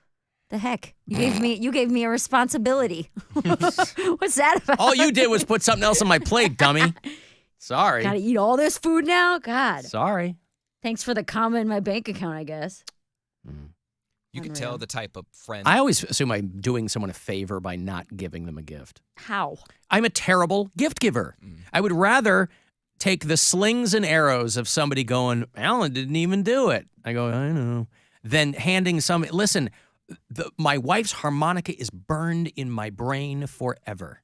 The heck? You gave me a responsibility. What's that about? All you did was put something else on my plate, dummy. Sorry. Gotta eat all this food now? God. Sorry. Thanks for the comma in my bank account, I guess. You can tell the type of friend. I always assume I'm doing someone a favor by not giving them a gift. How? I'm a terrible gift giver. I would rather take the slings and arrows of somebody going, Alan didn't even do it. I go, I know. Than handing listen, my wife's harmonica is burned in my brain forever.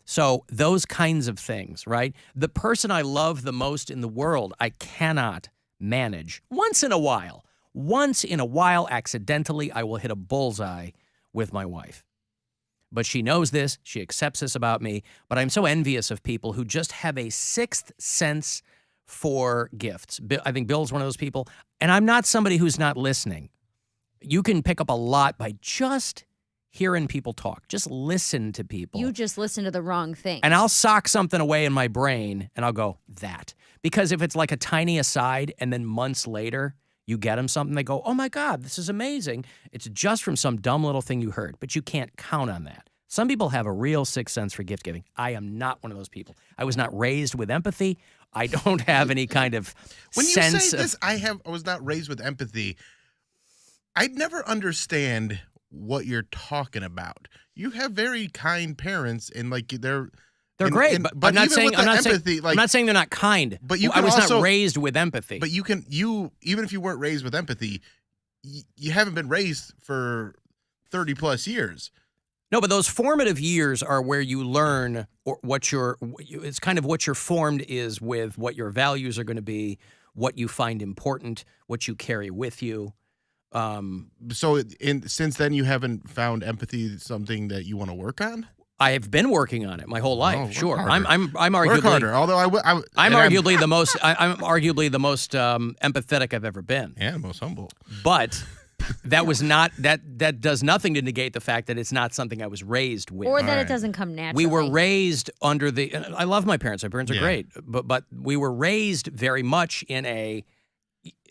So those kinds of things, right? The person I love the most in the world, I cannot manage. Once in a while, accidentally, I will hit a bullseye with my wife. But she knows this. She accepts this about me. But I'm so envious of people who just have a sixth sense for gifts. I think Bill's one of those people. And I'm not somebody who's not listening. You can pick up a lot by just hearing people talk. Just listen to people. You just listen to the wrong thing. And I'll sock something away in my brain and I'll go, that. Because if it's like a tiny aside and then months later you get them something, they go, oh my God, this is amazing. It's just from some dumb little thing you heard, but you can't count on that. Some people have a real sixth sense for gift giving. I am not one of those people. I was not raised with empathy. I don't have any kind of when you sense say of... this, I was not raised with empathy. I'd never understand what you're talking about. You have very kind parents, and like they're great, but I'm not saying empathy. I'm not saying they're not kind. But you I was also, not raised with empathy. But even if you weren't raised with empathy, you haven't been raised for 30 plus years. No, but those formative years are where you learn it's kind of what your formed is with what your values are going to be, what you find important, what you carry with you. So since then, you haven't found empathy something that you want to work on? I have been working on it my whole life. Sure, harder. I'm arguably work harder. Although I'm arguably the most empathetic I've ever been. Yeah, most humble. But that was not that does nothing to negate the fact that it's not something I was raised with, or that it doesn't come naturally. We were raised under the. I love my parents. My parents are great, but we were raised very much in a.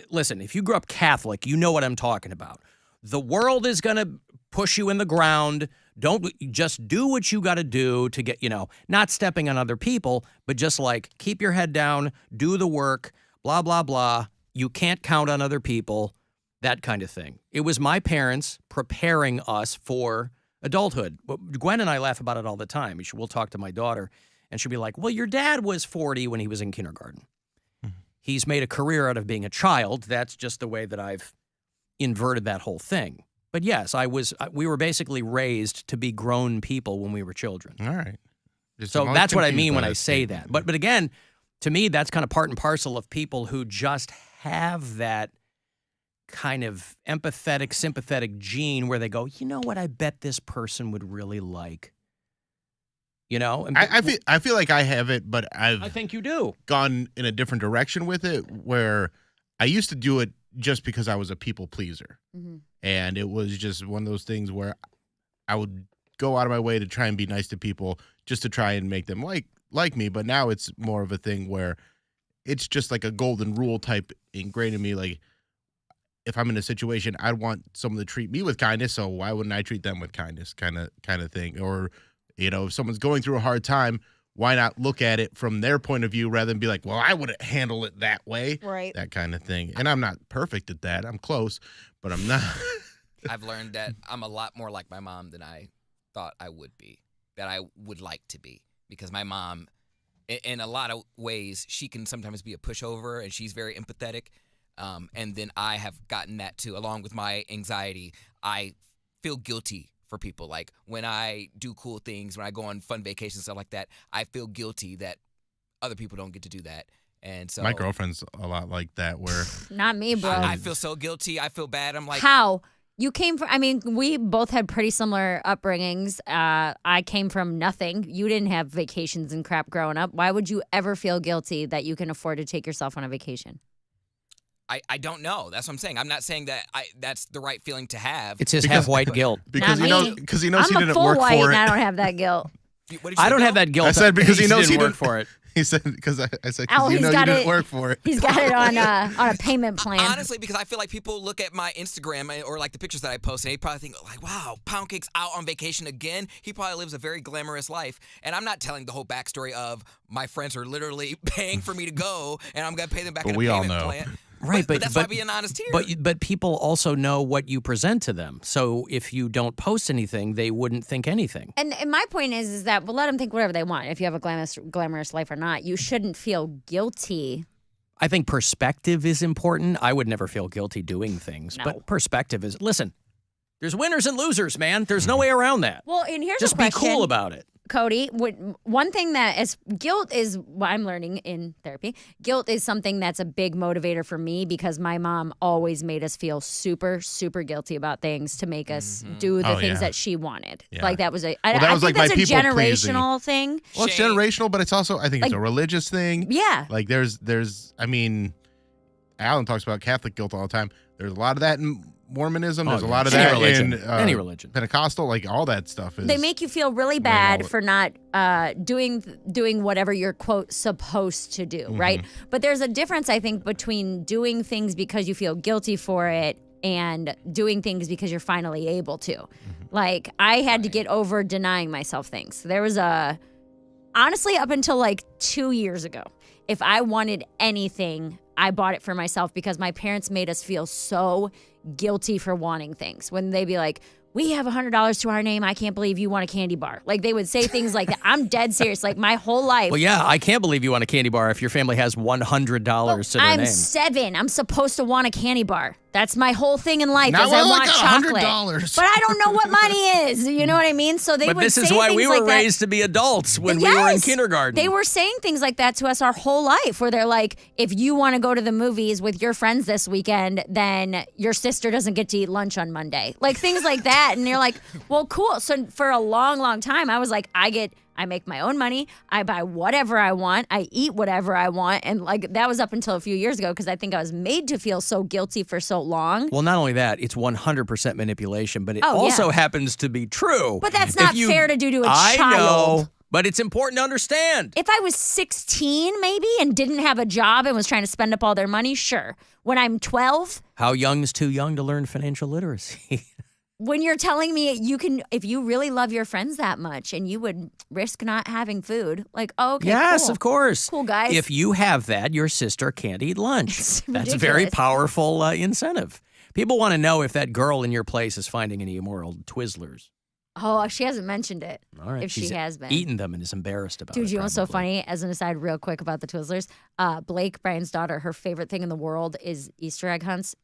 Listen, if you grew up Catholic, you know what I'm talking about. The world is going to push you in the ground. Don't just do what you got to do to get, not stepping on other people, but just like keep your head down, do the work, blah, blah, blah. You can't count on other people, that kind of thing. It was my parents preparing us for adulthood. Gwen and I laugh about it all the time. We'll talk to my daughter, and she'll be like, well, your dad was 40 when he was in kindergarten. He's made a career out of being a child. That's just the way that I've inverted that whole thing. But yes, we were basically raised to be grown people when we were children. All right. So that's what I mean when I say that. But again, to me, that's kind of part and parcel of people who just have that kind of empathetic, sympathetic gene where they go, you know what, I bet this person would really like. I feel like I have it, but I think you do. Gone in a different direction with it, where I used to do it just because I was a people pleaser. Mm-hmm. And it was just one of those things where I would go out of my way to try and be nice to people just to try and make them like me. But now it's more of a thing where it's just like a golden rule type ingrained in me. Like if I'm in a situation, I'd want someone to treat me with kindness. So why wouldn't I treat them with kindness kind of thing? Or, if someone's going through a hard time, why not look at it from their point of view rather than be like, well, I wouldn't handle it that way. Right. That kind of thing. And I'm not perfect at that. I'm close, but I'm not. I've learned that I'm a lot more like my mom than I thought I would be, that I would like to be. Because my mom, in a lot of ways, she can sometimes be a pushover, and she's very empathetic. And then I have gotten that too. Along with my anxiety, I feel guilty for people. Like when I do cool things, when I go on fun vacations, stuff like that, I feel guilty that other people don't get to do that. And so my girlfriend's a lot like that, where not me, bro. I feel so guilty. I feel bad. I'm like, how? You came from, we both had pretty similar upbringings. I came from nothing. You didn't have vacations and crap growing up. Why would you ever feel guilty that you can afford to take yourself on a vacation? I don't know. That's what I'm saying. I'm not saying that that's the right feeling to have. It's his half-white guilt. Because he knows he didn't work for it. I'm a full white and I don't have that guilt. I don't have that guilt. I said because he knows he didn't work for it. He said because I said Oh, you he's know got you it. didn't work for it. He's got it on a payment plan. Honestly, because I feel like people look at my Instagram or like the pictures that I post, and they probably think like, "Wow, Poundcake's out on vacation again." He probably lives a very glamorous life, and I'm not telling the whole backstory of my friends are literally paying for me to go, and I'm gonna pay them back in a payment plan. Right, but that's why I'm being honest here. But people also know what you present to them. So if you don't post anything, they wouldn't think anything. And my point is that let them think whatever they want. If you have a glamorous life or not, you shouldn't feel guilty. I think perspective is important. I would never feel guilty doing things. No. But perspective is, listen, there's winners and losers, man. There's no way around that. Well, and here's Just a question. be cool about it. Cody, one thing that is guilt is what I'm learning in therapy. Guilt is something that's a big motivator for me because my mom always made us feel super, super guilty about things to make us do the things that she wanted. Yeah. Like that was I was think like that's my a people generational thing. Well, it's generational, but it's also, I think it's a religious thing. Yeah. Like there's, I mean, Alan talks about Catholic guilt all the time. There's a lot of that in Mormonism. There's a lot of that in any religion. Pentecostal, like all that stuff is. They make you feel really bad for not doing whatever you're, quote, supposed to do, right? But there's a difference, I think, between doing things because you feel guilty for it and doing things because you're finally able to. Like, I had to get over denying myself things. There was honestly, up until like 2 years ago, if I wanted anything, I bought it for myself because my parents made us feel so guilty for wanting things. When they'd be like, we have $100 to our name. I can't believe you want a candy bar. Like, they would say things like that. I'm dead serious. Like, my whole life. Well, yeah, I can't believe you want a candy bar if your family has $100 to their name. I'm 7. I'm supposed to want a candy bar. That's my whole thing in life. Now is I we're want like chocolate. $100. But I don't know what money is. You know what I mean? So they But would this say is why things we were like that. raised to be adults when we were in kindergarten. They were saying things like that to us our whole life, where they're like, if you want to go to the movies with your friends this weekend, then your sister doesn't get to eat lunch on Monday. Like, things like that. And you're like, well, cool. So for a long, long time, I was like, I make my own money. I buy whatever I want. I eat whatever I want. And like, that was up until a few years ago because I think I was made to feel so guilty for so long. Well, not only that, it's 100% manipulation, but it Oh, also yeah. happens to be true. But that's not fair to do to a I child. know, but it's important to understand. If I was 16 maybe and didn't have a job and was trying to spend up all their money, sure. When I'm 12, How young is too young to learn financial literacy? when you're telling me you can, if you really love your friends that much and you would risk not having food, like, oh, okay, Yes, cool. of course. Cool, guys. If you have that, your sister can't eat lunch. That's a very ridiculous. powerful incentive. People want to know if that girl in your place is finding any immoral Twizzlers. Oh, she hasn't mentioned it. All right, If she she's has been. eaten them and is embarrassed about it. Dude, you know what's so probably. funny? As an aside, real quick about the Twizzlers, Blake, Brian's daughter, her favorite thing in the world is Easter egg hunts.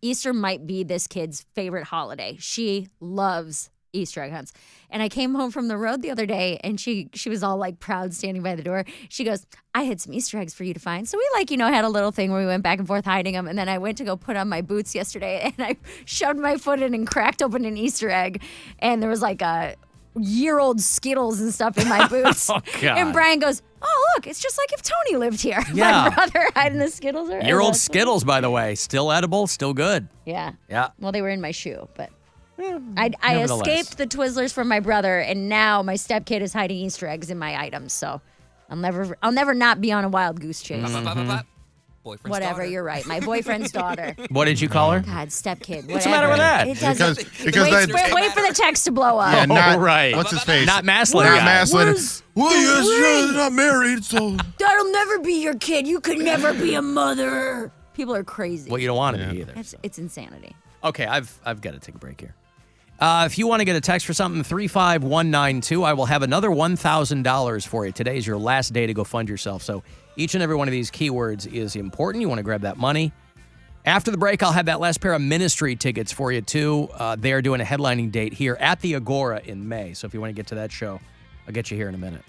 Easter might be this kid's favorite holiday. She loves Easter egg hunts. And I came home from the road the other day, and she was all like proud standing by the door. She goes, I had some Easter eggs for you to find. So we had a little thing where we went back and forth hiding them. And then I went to go put on my boots yesterday, and I shoved my foot in and cracked open an Easter egg. And there was like a year-old Skittles and stuff in my boots. Oh, God. And Brian goes, oh, look, it's just like if Tony lived here. Yeah. My brother hiding the Skittles. Year-old Skittles, by the way, still edible, still good. Yeah. Yeah. Well, they were in my shoe, but I nevertheless. escaped the Twizzlers from my brother, and now my stepkid is hiding Easter eggs in my items. So I'll never not be on a wild goose chase. Boyfriend's Whatever, daughter. you're right. My boyfriend's daughter. What did you call her? God, stepkid. What's the matter with that? It doesn't. Because wait for the text to blow up. Yeah, not, right. What's his face? Not Maslin. Not guy. Maslin. Well, yes, you're not married, so. That'll never be your kid. You could never be a mother. People are crazy. Well, you don't want to be either. It's insanity. Okay, I've got to take a break here. If you want to get a text for something, 35192, I will have another $1,000 for you. Today is your last day to go fund yourself. So each and every one of these keywords is important. You want to grab that money. After the break, I'll have that last pair of ministry tickets for you, too. They are doing a headlining date here at the Agora in May. So if you want to get to that show, I'll get you here in a minute.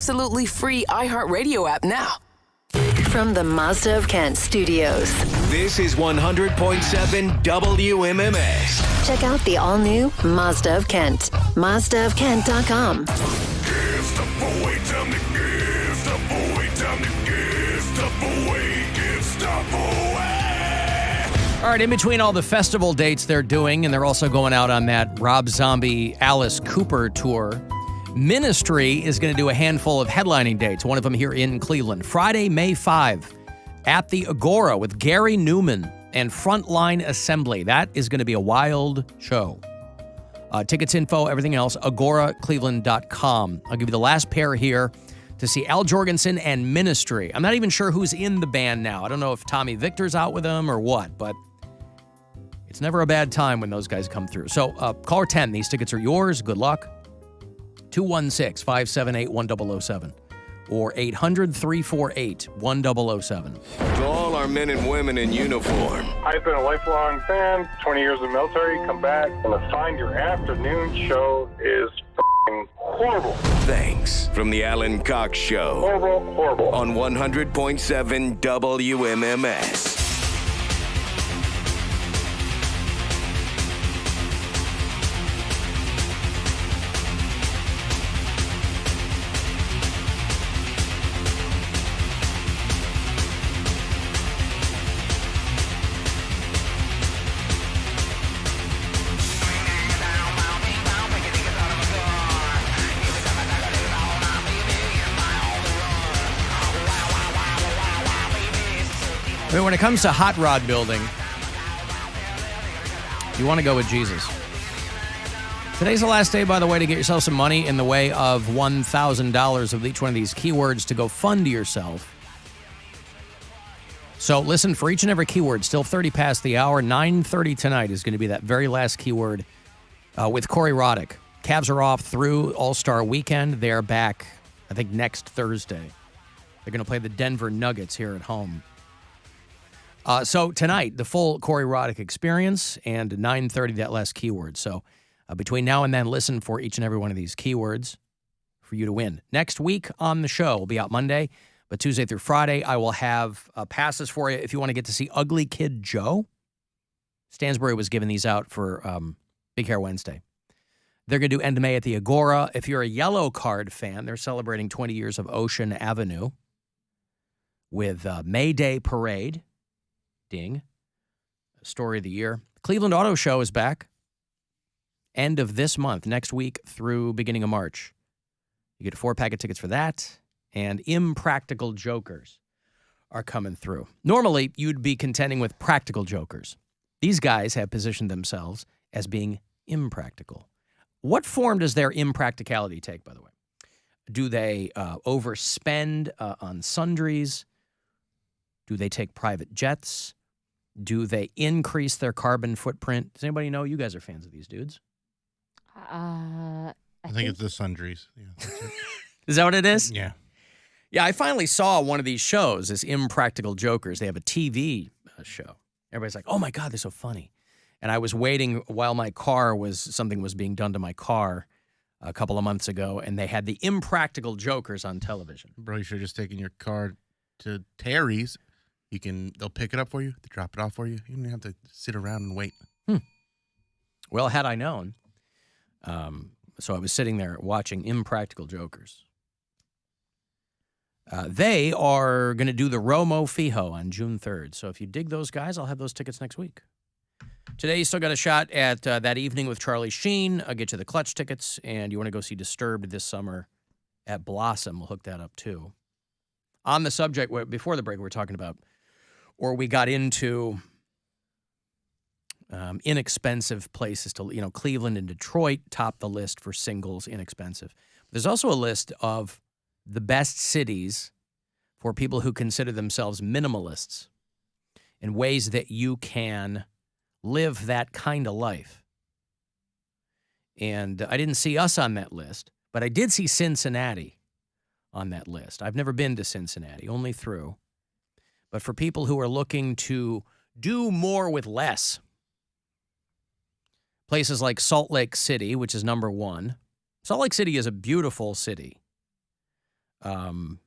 absolutely free iHeartRadio app now. From the Mazda of Kent studios. This is 100.7 WMMS. Check out the all-new Mazda of Kent. MazdaofKent.com. All right, in between all the festival dates they're doing, and they're also going out on that Rob Zombie, Alice Cooper tour, Ministry is going to do a handful of headlining dates, one of them here in Cleveland. Friday, May 5, at the Agora with Gary Newman and Frontline Assembly. That is going to be a wild show. Tickets, info, everything else, agoracleveland.com. I'll give you the last pair here to see Al Jorgensen and Ministry. I'm not even sure who's in the band now. I don't know if Tommy Victor's out with them or what, but it's never a bad time when those guys come through. So caller 10, these tickets are yours. Good luck. 216-578-1007 or 800-348-1007. To all our men and women in uniform, I've been a lifelong fan, 20 years in the military, come back, and I find your afternoon show is f***ing horrible. thanks from the Alan Cox Show. Horrible. On 100.7 WMMS. I mean, when it comes to hot rod building, you want to go with Jesus. Today's the last day, by the way, to get yourself some money in the way of $1,000 of each one of these keywords to go fund yourself. So listen for each and every keyword. Still 30 past the hour. 9:30 tonight is going to be that very last keyword with Corey Roddick. Cavs are off through All-Star Weekend. They're back, I think, next Thursday. They're going to play the Denver Nuggets here at home. So tonight, the full Corey Roddick experience, and 9:30, that last keyword. So between now and then, listen for each and every one of these keywords for you to win. Next week on the show, will be out Monday, but Tuesday through Friday, I will have passes for you if you want to get to see Ugly Kid Joe. Stansbury was giving these out for Big Hair Wednesday. They're going to do End of May at the Agora. If you're a Yellow Card fan, they're celebrating 20 years of Ocean Avenue with May Day Parade. Ding. Story of the year. Cleveland Auto Show is back. End of this month, next week through beginning of March. You get a 4-pack of tickets for that. And Impractical Jokers are coming through. Normally, you'd be contending with Practical Jokers. These guys have positioned themselves as being impractical. What form does their impracticality take, by the way? Do they overspend on sundries? Do they take private jets? Do they increase their carbon footprint? Does anybody know? You guys are fans of these dudes. I think it's the sundries. Yeah, that's it. Is that what it is? Yeah. Yeah, I finally saw one of these shows, this Impractical Jokers. They have a TV show. Everybody's like, oh my God, they're so funny. And I was waiting while something was being done to my car a couple of months ago, and they had the Impractical Jokers on television. Bro, you should have just taken your car to Terry's. They'll pick it up for you, they drop it off for you. You don't have to sit around and wait. Well, had I known. So I was sitting there watching Impractical Jokers. They are going to do the Romo Fijo on June 3rd. So if you dig those guys, I'll have those tickets next week. Today, you still got a shot at that evening with Charlie Sheen. I'll get you the clutch tickets. And you want to go see Disturbed this summer at Blossom. We'll hook that up, too. On the subject, before the break, we were talking about, or we got into inexpensive places to, Cleveland and Detroit top the list for singles, inexpensive. There's also a list of the best cities for people who consider themselves minimalists and ways that you can live that kind of life. And I didn't see us on that list, but I did see Cincinnati on that list. I've never been to Cincinnati, only through. But for people who are looking to do more with less, places like Salt Lake City, which is number one. Salt Lake City is a beautiful city. But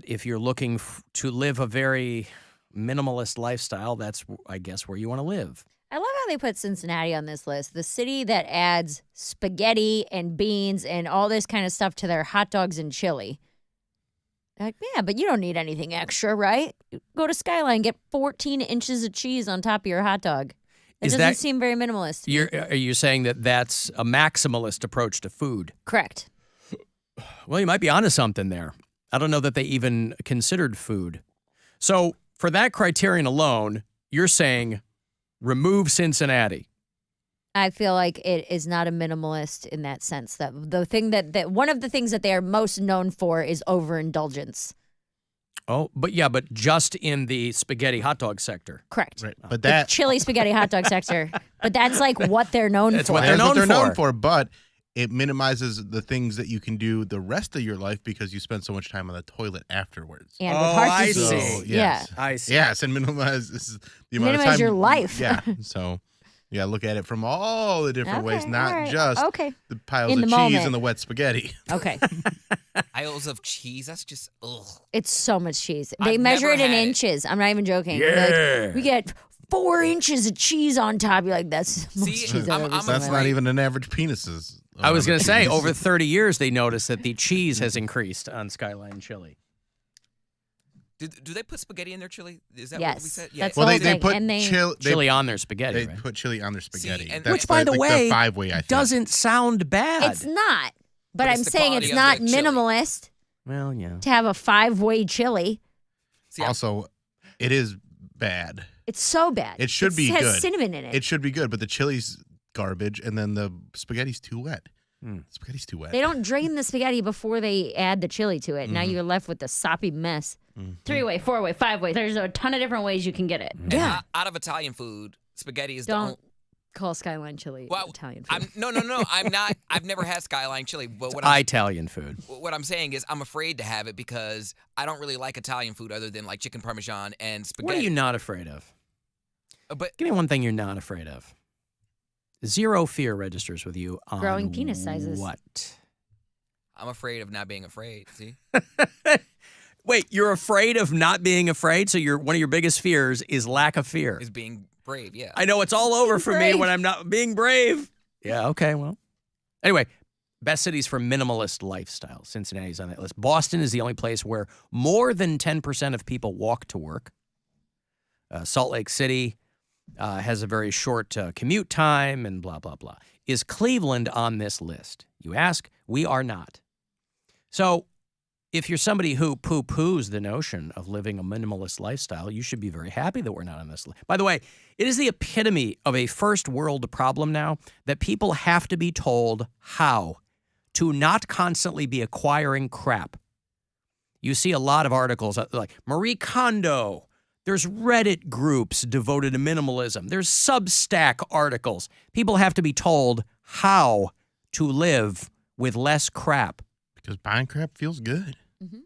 if you're looking to live a very minimalist lifestyle, that's, I guess, where you want to live. I love how they put Cincinnati on this list, the city that adds spaghetti and beans and all this kind of stuff to their hot dogs and chili. Like, yeah, but you don't need anything extra, right? Go to Skyline, get 14 inches of cheese on top of your hot dog. It doesn't seem very minimalist. Are you saying that that's a maximalist approach to food? Correct. Well, you might be onto something there. I don't know that they even considered food. So for that criterion alone, you're saying remove Cincinnati. I feel like it is not a minimalist in that sense. That the thing that one of the things that they are most known for is overindulgence. Oh, but just in the spaghetti hot dog sector. Correct. Right. But The chili spaghetti hot dog sector. But that's like what they're known for. What they're known for. But it minimizes the things that you can do the rest of your life because you spend so much time on the toilet afterwards. And with heart disease. So, yes. I see. Yes, and minimize the amount of time. Minimize your life. Yeah. So you gotta look at it from all the different ways, not just the piles In of the cheese moment. and the wet spaghetti. Okay. Piles of cheese. That's just ugh. It's so much cheese. They I've measure never it in had it. inches. I'm not even joking. Yeah. Like, we get 4 inches of cheese on top. You're like, that's the most cheese I've ever seen. That's not even an average penises. I was going to say, over 30 years, they noticed that the cheese has increased on Skyline Chili. Do they put spaghetti in their chili? Is that Yes, what we said? that's Well, the they whole put thing. And they- Chili on their spaghetti, They right? put chili on their spaghetti. and- That's Which, by the like way, the 5-way, I think. doesn't sound bad. It's not. But But I'm it's the saying quality it's of not the chili. minimalist Well, yeah. to have a 5-way chili. Also, it is bad. It's so bad. It should be has good. cinnamon in it. It should be good, but the chili's garbage, and then the spaghetti's too wet. Spaghetti's too wet. They don't drain the spaghetti before they add the chili to it. Now you're left with the soppy mess. 3-way, 4-way, 5-way. There's a ton of different ways you can get it. Yeah. Out of Italian food, spaghetti is the Don't only. call Skyline chili Italian food. No. I'm not. I've never had Skyline chili. But Italian food. What I'm saying is, I'm afraid to have it because I don't really like Italian food other than like chicken parmesan and spaghetti. What are you not afraid of? But Give me one thing you're not afraid of. Zero fear registers with you on Growing penis sizes. What? I'm afraid of not being afraid. See? Wait, you're afraid of not being afraid? So one of your biggest fears is lack of fear. Is being brave, yeah. I know it's all over for me brave. when I'm not being brave. Yeah, okay, well. Anyway, best cities for minimalist lifestyle. Cincinnati's on that list. Boston is the only place where more than 10% of people walk to work. Salt Lake City has a very short commute time and blah, blah, blah. Is Cleveland on this list? You ask, we are not. So if you're somebody who poo-poos the notion of living a minimalist lifestyle, you should be very happy that we're not on this list. By the way, it is the epitome of a first world problem now that people have to be told how to not constantly be acquiring crap. You see a lot of articles like Marie Kondo. There's Reddit groups devoted to minimalism. There's Substack articles. People have to be told how to live with less crap. Because buying crap feels good.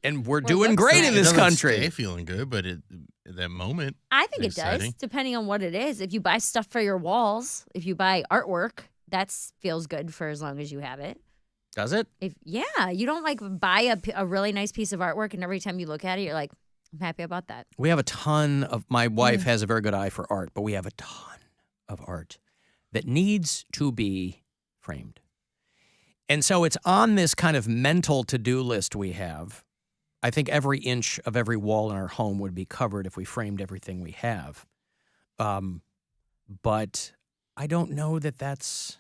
And we're doing great in this country. It doesn't stay feeling good, but at that moment. I think it does, exciting. depending on what it is. If you buy stuff for your walls, if you buy artwork, that feels good for as long as you have it. Does it? Yeah, you don't like buy a really nice piece of artwork and every time you look at it, you're like, I'm happy about that. We have a ton of, my wife has a very good eye for art, but we have a ton of art that needs to be framed. And so it's on this kind of mental to-do list we have. I think every inch of every wall in our home would be covered if we framed everything we have. But I don't know that that's,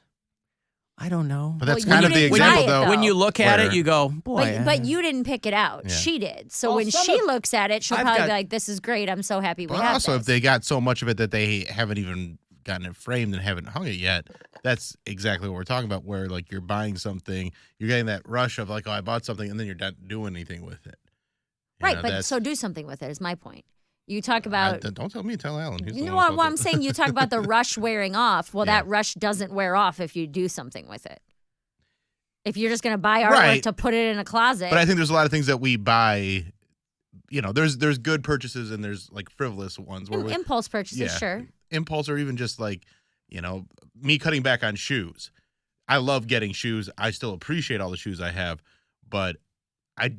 I don't know. But that's kind of the example, though. When you look at it, you go, boy. But you didn't pick it out. Yeah. She did. So Well, when some she of- looks at it, she'll I've probably got- be like, this is great. I'm so happy we But have also, this. if they got so much of it that they haven't even gotten it framed and haven't hung it yet, that's exactly what we're talking about, where like you're buying something, you're getting that rush of like, oh, I bought something, and then you're not doing anything with it. You Right, know, but that's- so do something with it is my point. You talk about... don't tell me, tell Alan. He's the You know one what who's I'm saying? You talk about the rush wearing off. Well, Yeah. that rush doesn't wear off if you do something with it. If you're just going to buy artwork Right. to put it in a closet. But I think there's a lot of things that we buy. You know, there's good purchases and there's like frivolous ones. Where we, impulse purchases, yeah, sure. Impulse, or even just like, you know, me cutting back on shoes. I love getting shoes. I still appreciate all the shoes I have, but I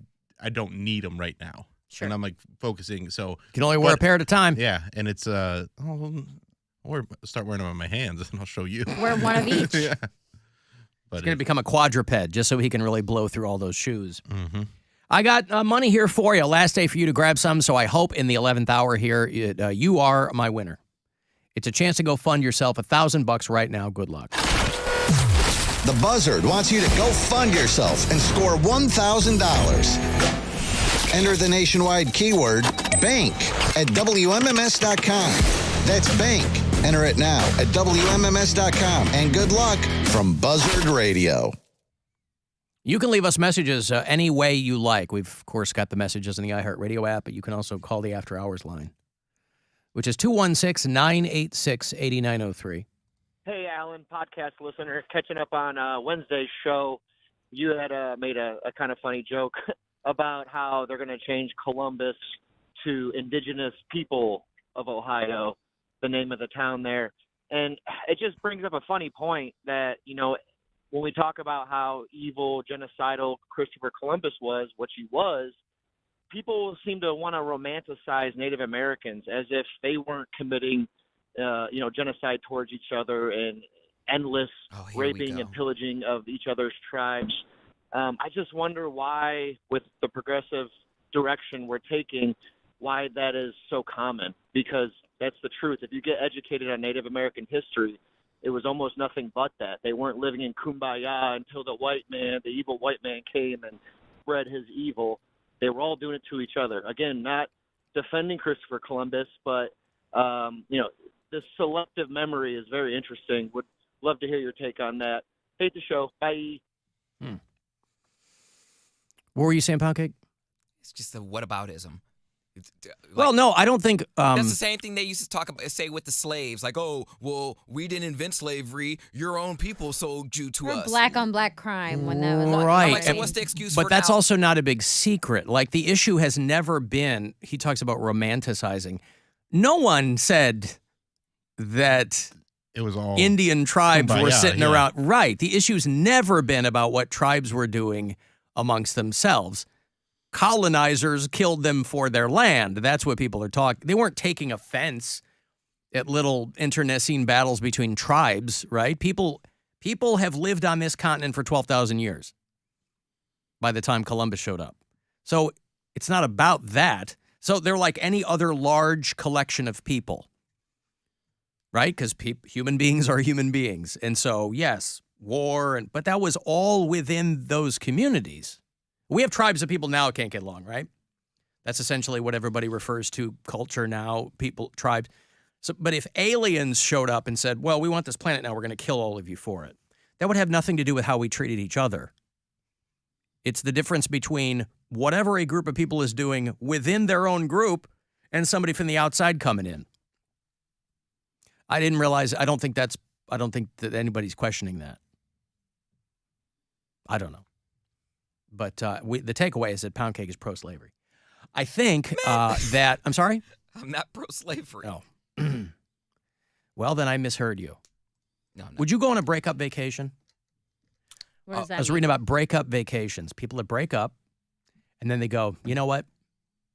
don't need them right now. Sure. And I'm like focusing. So You can only wear a pair at a time. Yeah, and it's I'll start wearing them on my hands, and I'll show you. Wear one of each. Yeah. He's going to become a quadruped just so he can really blow through all those shoes. Mm-hmm. I got money here for you. Last day for you to grab some, so I hope in the 11th hour here, you are my winner. It's a chance to go fund yourself $1,000 right now. Good luck. The Buzzard wants you to go fund yourself and score $1,000. Enter the nationwide keyword BANK at WMMS.com. That's BANK. Enter it now at WMMS.com. And good luck from Buzzard Radio. You can leave us messages any way you like. We've, of course, got the messages in the iHeartRadio app, but you can also call the After Hours line, which is 216-986-8903. Hey, Alan, podcast listener, catching up on Wednesday's show. You had made a kind of funny joke about how they're going to change Columbus to Indigenous People of Ohio, the name of the town there. And it just brings up a funny point that, when we talk about how evil, genocidal Christopher Columbus was, which he was, people seem to want to romanticize Native Americans as if they weren't committing, genocide towards each other and endless raping and pillaging of each other's tribes. I just wonder why, with the progressive direction we're taking, why that is so common, because that's the truth. If you get educated on Native American history, it was almost nothing but that. They weren't living in kumbaya until the evil white man came and spread his evil. They were all doing it to each other. Again, not defending Christopher Columbus, but, this selective memory is very interesting. Would love to hear your take on that. Hate the show. Bye. What were you saying, Poundcake? It's just a whataboutism. Well, no, I don't think... that's the same thing they used to say with the slaves. Like, oh, well, we didn't invent slavery. Your own people sold you to us. Black on black crime when that was... Right. Like, so what's the excuse but for that's now? also not a big secret. Like, the issue has never been... He talks about romanticizing. No one said that... It was all Indian tribes were sitting yeah. around. Right. The issue's never been about what tribes were doing amongst themselves. Colonizers killed them for their land. That's what people are talking. They weren't taking offense at little internecine battles between tribes, right? People have lived on this continent for 12,000 years by the time Columbus showed up. So it's not about that. So they're like any other large collection of people, right? Because human beings are human beings. And so, yes, war, but that was all within those communities. We have tribes of people now can't get along, right? That's essentially what everybody refers to culture now, people, tribes. So, but if aliens showed up and said, well, we want this planet now, we're going to kill all of you for it, that would have nothing to do with how we treated each other. It's the difference between whatever a group of people is doing within their own group and somebody from the outside coming in. I didn't realize, I don't think that anybody's questioning that. I don't know. But the takeaway is that Poundcake is pro-slavery. I think that... I'm sorry? I'm not pro-slavery. Oh. Well, then I misheard you. No. Would you go on a breakup vacation? What does that I was mean? reading about breakup vacations. People that break up, and then they go, you know what?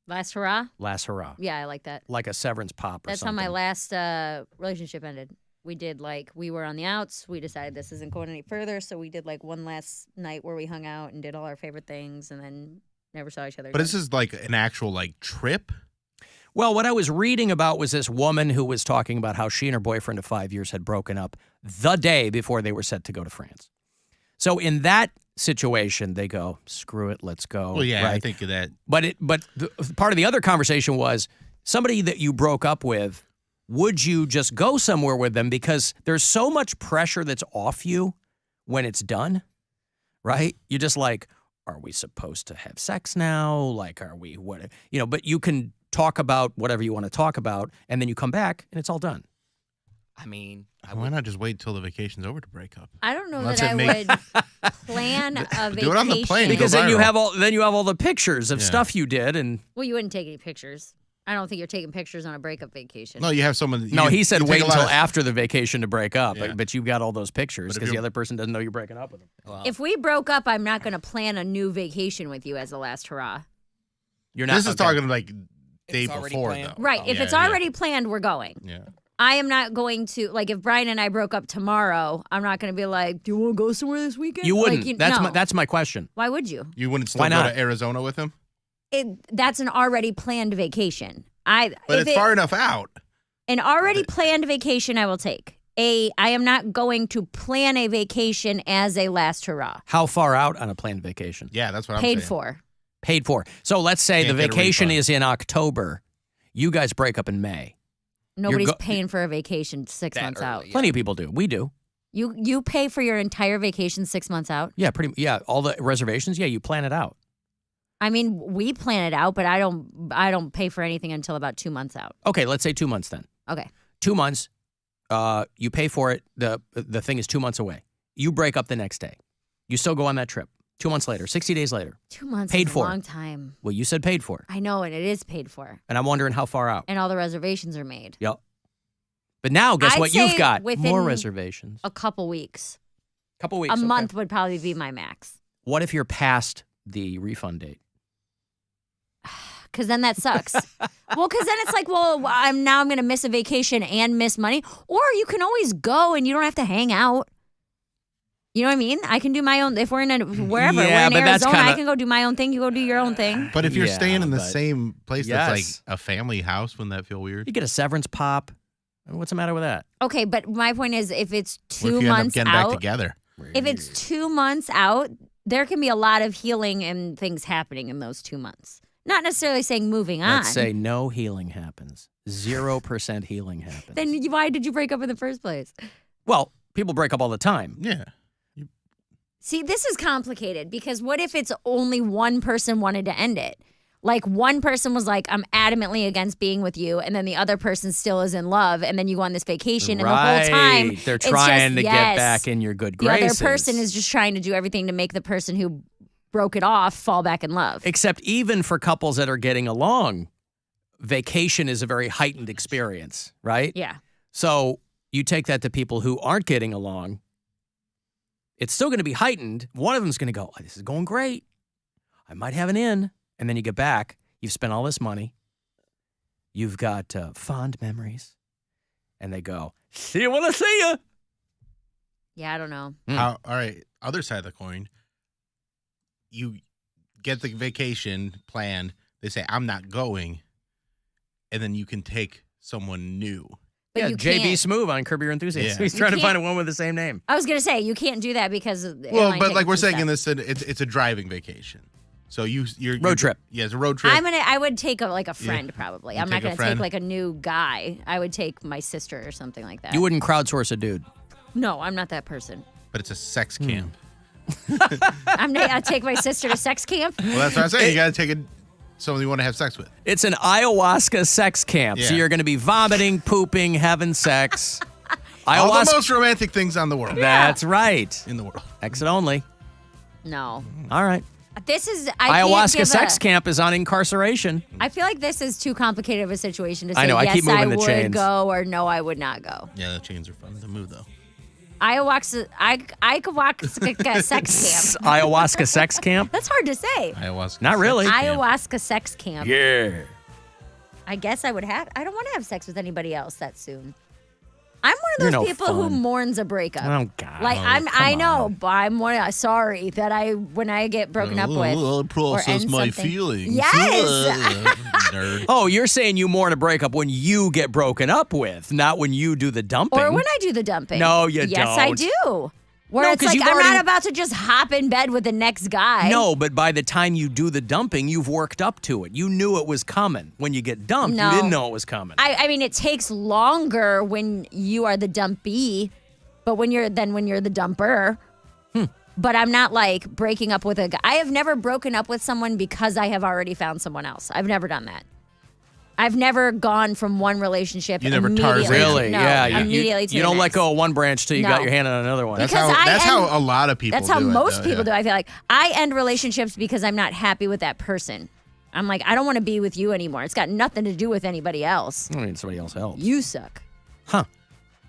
Last hurrah? Last hurrah. Yeah, I like that. Like a severance pop or That's something. how my last relationship ended. We did we were on the outs. We decided this isn't going any further, so we did one last night where we hung out and did all our favorite things, and then never saw each other. But again. this is like an actual trip. Well, what I was reading about was this woman who was talking about how she and her boyfriend of 5 years had broken up the day before they were set to go to France. So in that situation, they go, screw it, let's go. Well, yeah, right? I think of that. But part of the other conversation was somebody that you broke up with, would you just go somewhere with them? Because there's so much pressure that's off you when it's done, right? You're just like, are we supposed to have sex now? Like, are we, what, but you can talk about whatever you want to talk about, and then you come back, and it's all done. I mean, why not just wait till the vacation's over to break up? I don't know that I would plan a vacation. Do it on the plane. Because then you have all the pictures of stuff you did, and well, you wouldn't take any pictures. I don't think you're taking pictures on a breakup vacation. No, you have someone. No, he said you wait take a lot until of- after the vacation to break up, Yeah. but you've got all those pictures But if because the you're- other person doesn't know you're breaking up with them. If we broke up, I'm not going to plan a new vacation with you as the last hurrah. You're not. This is okay. talking like day it's already before, planned? though. Right. If Yeah, it's yeah. already planned, we're going. Yeah. I am not going to, like, if Brian and I broke up tomorrow, I'm not going to be like, do you want to go somewhere this weekend? You wouldn't. Like, that's no. my question. Why would you? You wouldn't still Why go not? to Arizona with him? That's an already planned vacation. But if it's far enough out. An already planned vacation I will take. I am not going to plan a vacation as a last hurrah. How far out on a planned vacation? Yeah, that's what I'm Paid saying. for. Paid for. So let's say Can't the get a vacation refund. is in October. You guys break up in May. Nobody's paying for a vacation 6 months out. Plenty of people do. We do. You pay for your entire vacation 6 months out? Yeah, all the reservations. Yeah, you plan it out. I mean, we plan it out, but I don't pay for anything until about 2 months out. Okay, let's say 2 months then. Okay. 2 months. You pay for it. The thing is 2 months away. You break up the next day. You still go on that trip. 2 months later, 60 days later. 2 months Paid is for. a long time. Well, you said paid for. I know, and it is paid for. And I'm wondering how far out. And all the reservations are made. Yep. But now, guess I'd what you've say got? within More reservations. A couple weeks. Couple weeks. A okay. month would probably be my max. What if you're past the refund date? Because then that sucks. Well, because then it's like, well, I'm going to miss a vacation and miss money. Or you can always go and you don't have to hang out. You know what I mean? I can do my own. If we're in wherever, Yeah, we're but in that's Arizona, kinda- I can go do my own thing. You go do your own thing. But if you're Yeah, staying in the but- same place that's Yes. like a family house, wouldn't that feel weird? You get a severance pop. What's the matter with that? Okay, but my point is, if it's What 2 if you end up months getting out, back together? if it's 2 months out, there can be a lot of healing and things happening in those 2 months. Not necessarily saying moving on. Let's say no healing happens. 0% healing happens. Then why did you break up in the first place? Well, people break up all the time. Yeah. See, this is complicated because what if it's only one person wanted to end it? Like one person was like, I'm adamantly against being with you, and then the other person still is in love, and then you go on this vacation, and the whole time They're it's trying just, to yes, get back in your good the graces. other person is just trying to do everything to make the person who broke it off fall back in love. Except even for couples that are getting along, vacation is a very heightened experience, right? Yeah. So you take that to people who aren't getting along, it's still going to be heightened. One of them's going to go, oh, this is going great. I might have an in. And then you get back, you've spent all this money. You've got fond memories. And they go, see you when I see you. Yeah, I don't know. All right. Other side of the coin. You get the vacation planned. They say, I'm not going. And then you can take someone new. But Yeah, you JB can't- Smoove on Curb Your Enthusiasm. Yeah. He's You trying to find a can't- one with the same name. I was going to say, you can't do that because of the Well, airline but like tickets we're and saying stuff. in this, it's a driving vacation. So you're Road trip. Yeah, it's a road trip. I would take a friend probably. You I'm not take a going to take friend? like a new guy. I would take my sister or something like that. You wouldn't crowdsource a dude. No, I'm not that person. But it's a sex camp. I take my sister to sex camp. Well, that's what I'm saying. You got to take someone you want to have sex with. It's an ayahuasca sex camp. So Yeah. you're going to be vomiting, pooping, having sex. All the most romantic things on the world. That's right. In the world. Exit only. No. All right. This is I can't Ayahuasca give sex camp is on incarceration. I feel like this is too complicated of a situation to say I know, I yes, keep moving I the would chains. go or no, I would not go. Yeah, the chains are fun to move though. Ayahuasca, I could walk sex camp. Ayahuasca sex camp? That's hard to say. Ayahuasca. Not really. Ayahuasca sex camp. Yeah. I guess I would have. I don't want to have sex with anybody else that soon. I'm one of You're those no people fun. who mourns a breakup. Oh, God. Like Oh, I come know, on. but I'm one. Sorry that when I get broken up with. I'll process or end my something. feelings. Yes. Nerd. Oh, you're saying you mourn a breakup when you get broken up with, not when you do the dumping. Or when I do the dumping. No, you Yes, I don't. do. Where No, it's 'cause like you've I'm already- not about to just hop in bed with the next guy. No, but by the time you do the dumping, you've worked up to it. You knew it was coming. When you get dumped, No. you didn't know it was coming. I mean, it takes longer when you are the dumpee, but when you're the dumper. But I'm not like breaking up with a guy. I have never broken up with someone because I have already found someone else. I've never done that. I've never gone from one relationship. You never immediately- Tarzan. Really? No, yeah. immediately to you the don't let next. go of one branch till you got No. your hand on another one. That's Because how a lot of people That's how do it, most though, people yeah. do. I feel like I end relationships because I'm not happy with that person. I'm like, I don't want to be with you anymore. It's got nothing to do with anybody else. I mean, somebody else helps. You suck. Huh.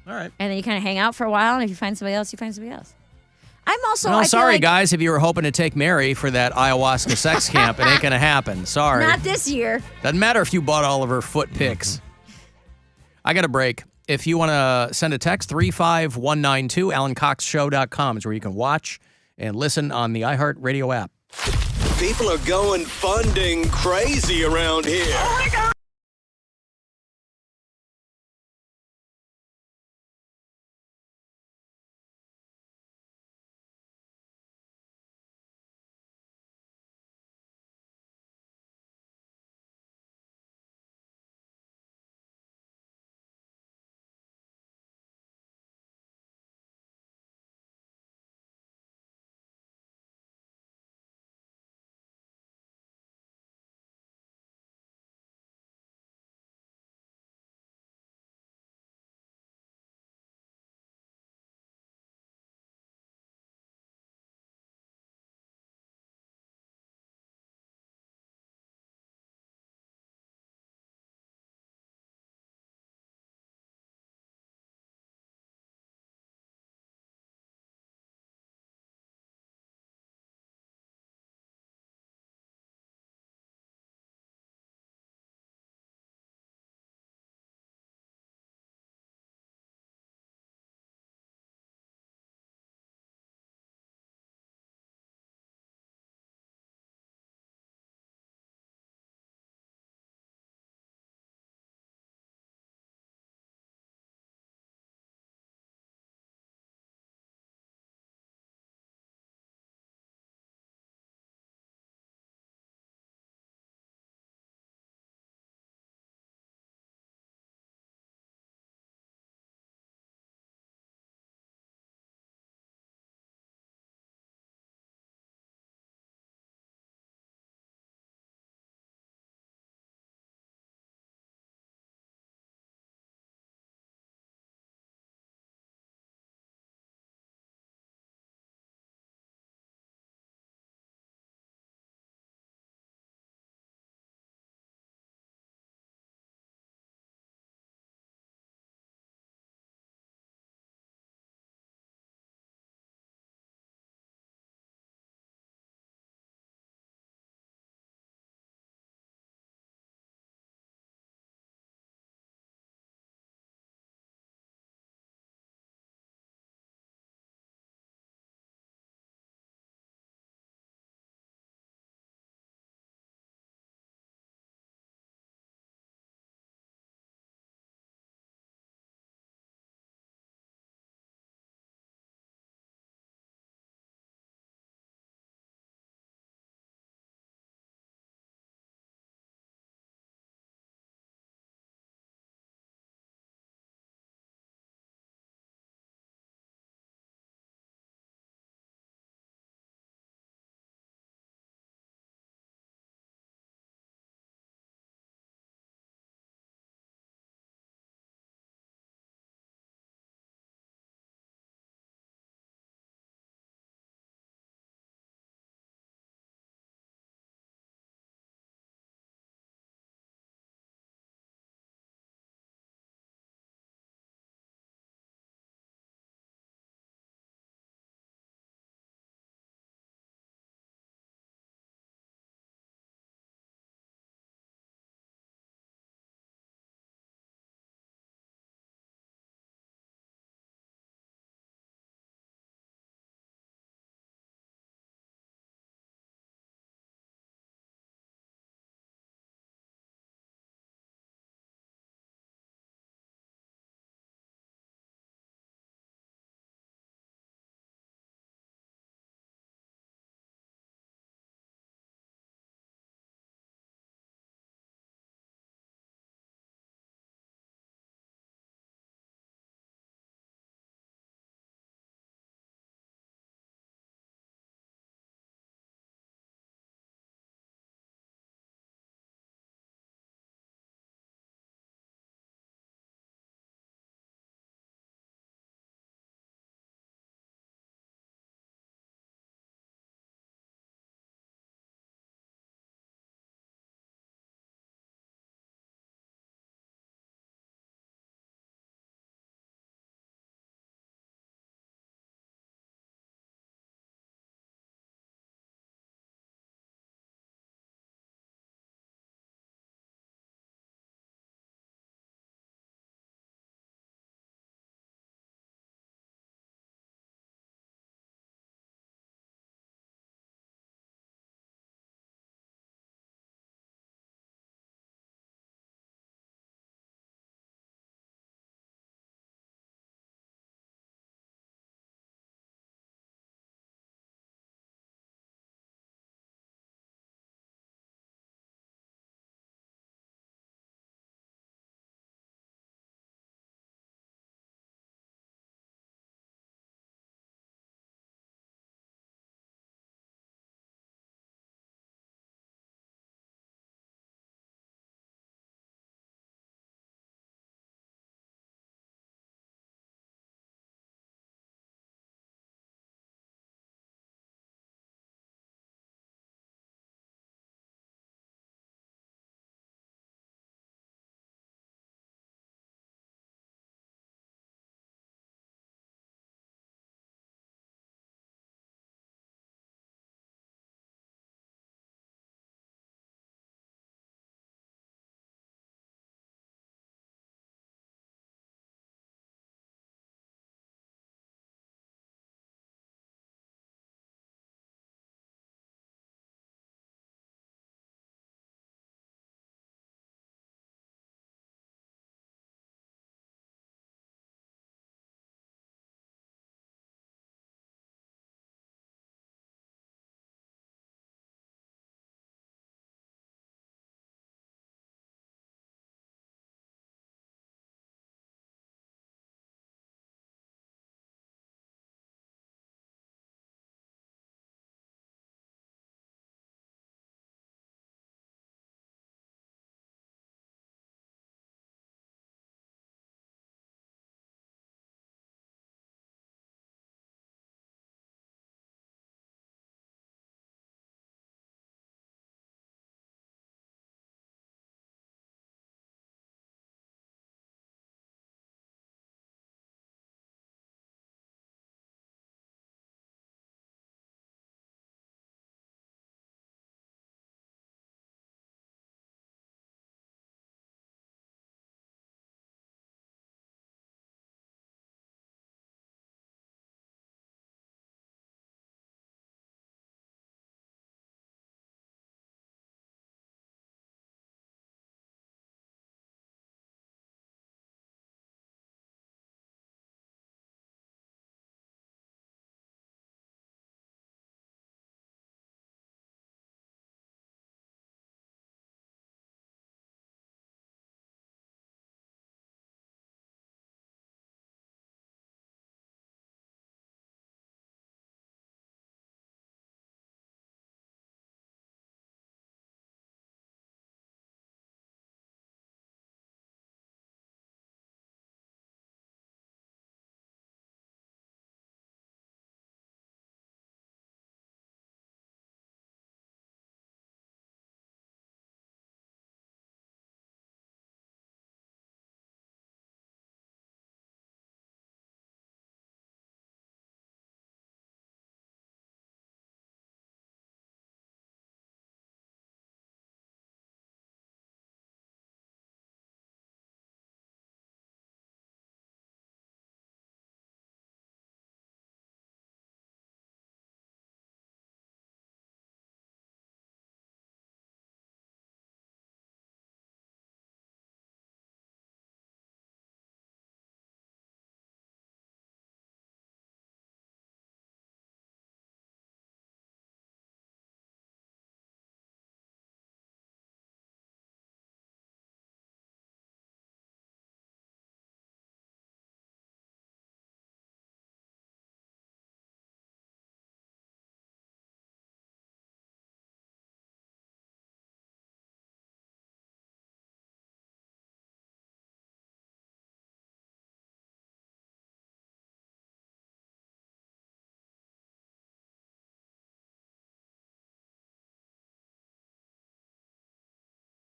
All right. And then you kind of hang out for a while, and if you find somebody else, you find somebody else. I'm also. Well, I feel sorry, like, guys. If you were hoping to take Mary for that ayahuasca sex camp, it ain't going to happen. Sorry. Not this year. Doesn't matter if you bought all of her foot pics. I got a break. If you want to send a text, 35192, AlanCoxShow.com is where you can watch and listen on the iHeartRadio app. People are going funding crazy around here. Oh my God.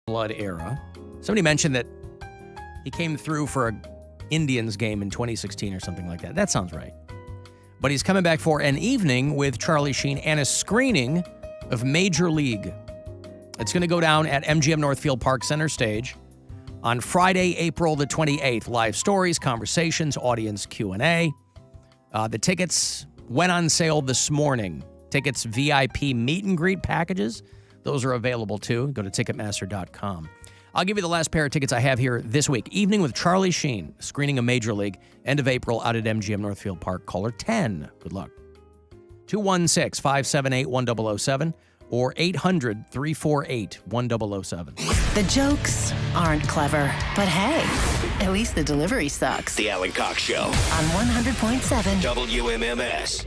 Blood era. Somebody mentioned that he came through for a Indians game in 2016 or something like that. That sounds right. But he's coming back for an evening with Charlie Sheen and a screening of Major League. It's going to go down at MGM Northfield Park Center Stage on Friday, April the 28th. Live stories, conversations, audience Q&A. The tickets went on sale this morning. Tickets VIP meet and greet packages. Those are available too. Go to Ticketmaster.com. I'll give you the last pair of tickets I have here this week. Evening with Charlie Sheen, screening of Major League, end of April out at MGM Northfield Park. Caller 10. Good luck. 216-578-1007 or 800-348-1007. The jokes aren't clever, but hey, at least the delivery sucks. The Alan Cox Show. On 100.7 WMMS.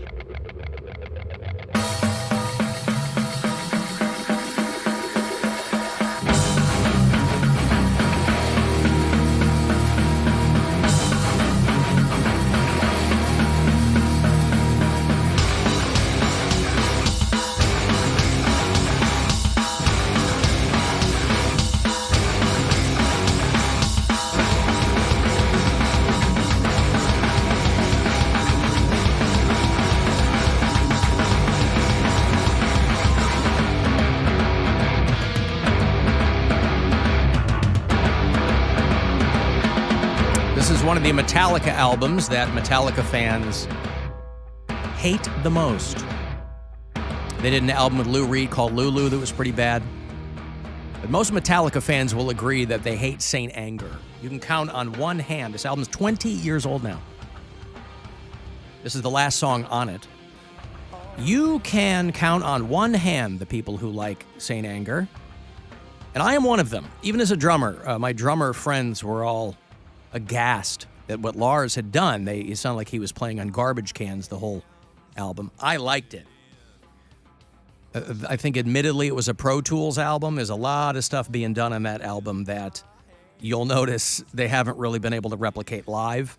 One of the Metallica albums that Metallica fans hate the most. They did an album with Lou Reed called Lulu that was pretty bad. But most Metallica fans will agree that they hate Saint Anger. You can count on one hand. This album's 20 years old now. This is the last song on it. You can count on one hand the people who like Saint Anger. And I am one of them. Even as a drummer, my drummer friends were all aghast at what Lars had done. It sounded like he was playing on garbage cans the whole album. I liked it. I think admittedly it was a Pro Tools album. There's a lot of stuff being done on that album that you'll notice they haven't really been able to replicate live.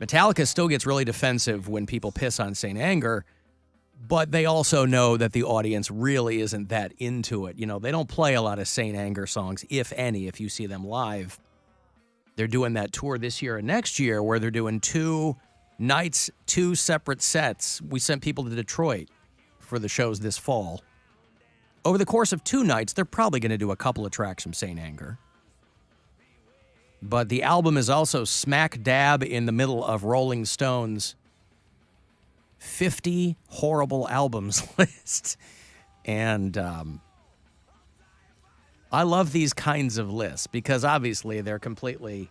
Metallica still gets really defensive when people piss on Saint Anger, but they also know that the audience really isn't that into it. You know, they don't play a lot of Saint Anger songs, if any, if you see them live. They're doing that tour this year and next year where they're doing 2 nights, 2 separate sets. We sent people to Detroit for the shows this fall. Over the course of 2 nights, they're probably going to do a couple of tracks from Saint Anger. But the album is also smack dab in the middle of Rolling Stone's 50 horrible albums list. And I love these kinds of lists because obviously they're completely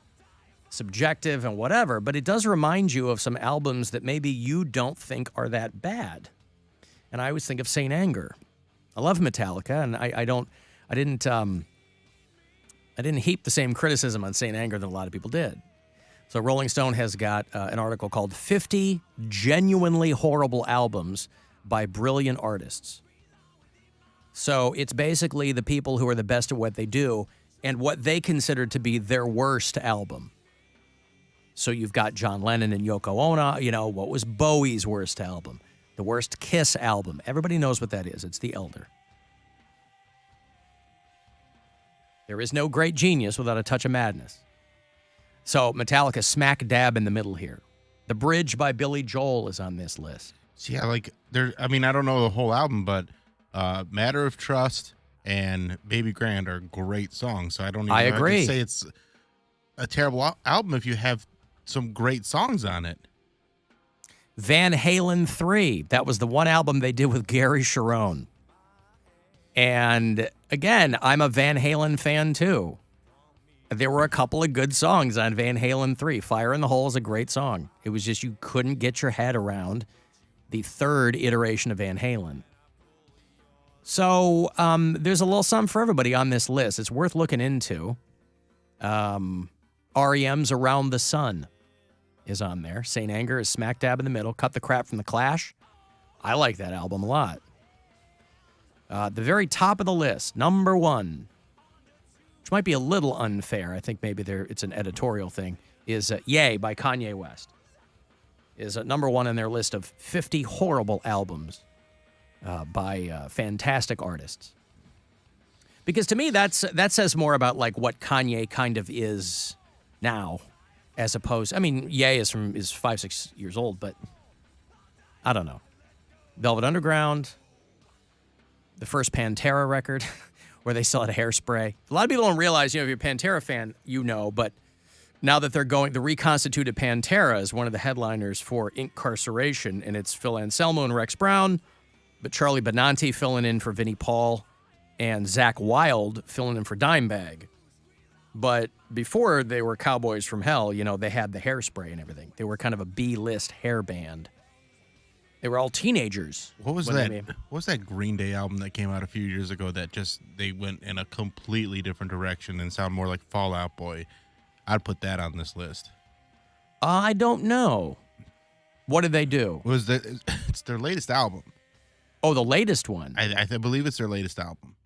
subjective and whatever, but it does remind you of some albums that maybe you don't think are that bad. And I always think of Saint Anger. I love Metallica, and I didn't heap the same criticism on Saint Anger that a lot of people did. So Rolling Stone has got an article called 50 Genuinely Horrible Albums by Brilliant Artists. So it's basically the people who are the best at what they do and what they consider to be their worst album. So you've got John Lennon and Yoko Ono. You know, what was Bowie's worst album? The worst Kiss album. Everybody knows what that is. It's The Elder. There is no great genius without a touch of madness. So Metallica smack dab in the middle here. The Bridge by Billy Joel is on this list. So yeah, like I don't know the whole album, but Matter of Trust and Baby Grand are great songs. So I don't even I agree. have to say it's a terrible album if you have some great songs on it. Van Halen 3. That was the one album they did with Gary Cherone. And again, I'm a Van Halen fan too. There were a couple of good songs on Van Halen 3. Fire in the Hole is a great song. It was just you couldn't get your head around the third iteration of Van Halen. So there's a little something for everybody on this list. It's worth looking into. REM's Around the Sun is on there. Saint Anger is smack dab in the middle. Cut the Crap from the Clash. I like that album a lot. The very top of the list, number 1, which might be a little unfair. I think maybe it's an editorial thing, is Yay by Kanye West. Is number 1 in their list of 50 horrible albums by fantastic artists. Because to me, that says more about like what Kanye kind of is now, as opposed. I mean, Ye is 5-6 years old, but I don't know. Velvet Underground, the first Pantera record, where they still had hairspray. A lot of people don't realize, if you're a Pantera fan, but now that they're the reconstituted Pantera is one of the headliners for Incarceration, and it's Phil Anselmo and Rex Brown, but Charlie Benanti filling in for Vinnie Paul, and Zach Wilde filling in for Dimebag. But before they were Cowboys from Hell, they had the hairspray and everything. They were kind of a B-list hair band. They were all teenagers. What was that Green Day album that came out a few years ago that they went in a completely different direction and sound more like Fall Out Boy? I'd put that on this list. I don't know. What did they do? It's their latest album. Oh, the latest one. I believe it's their latest album.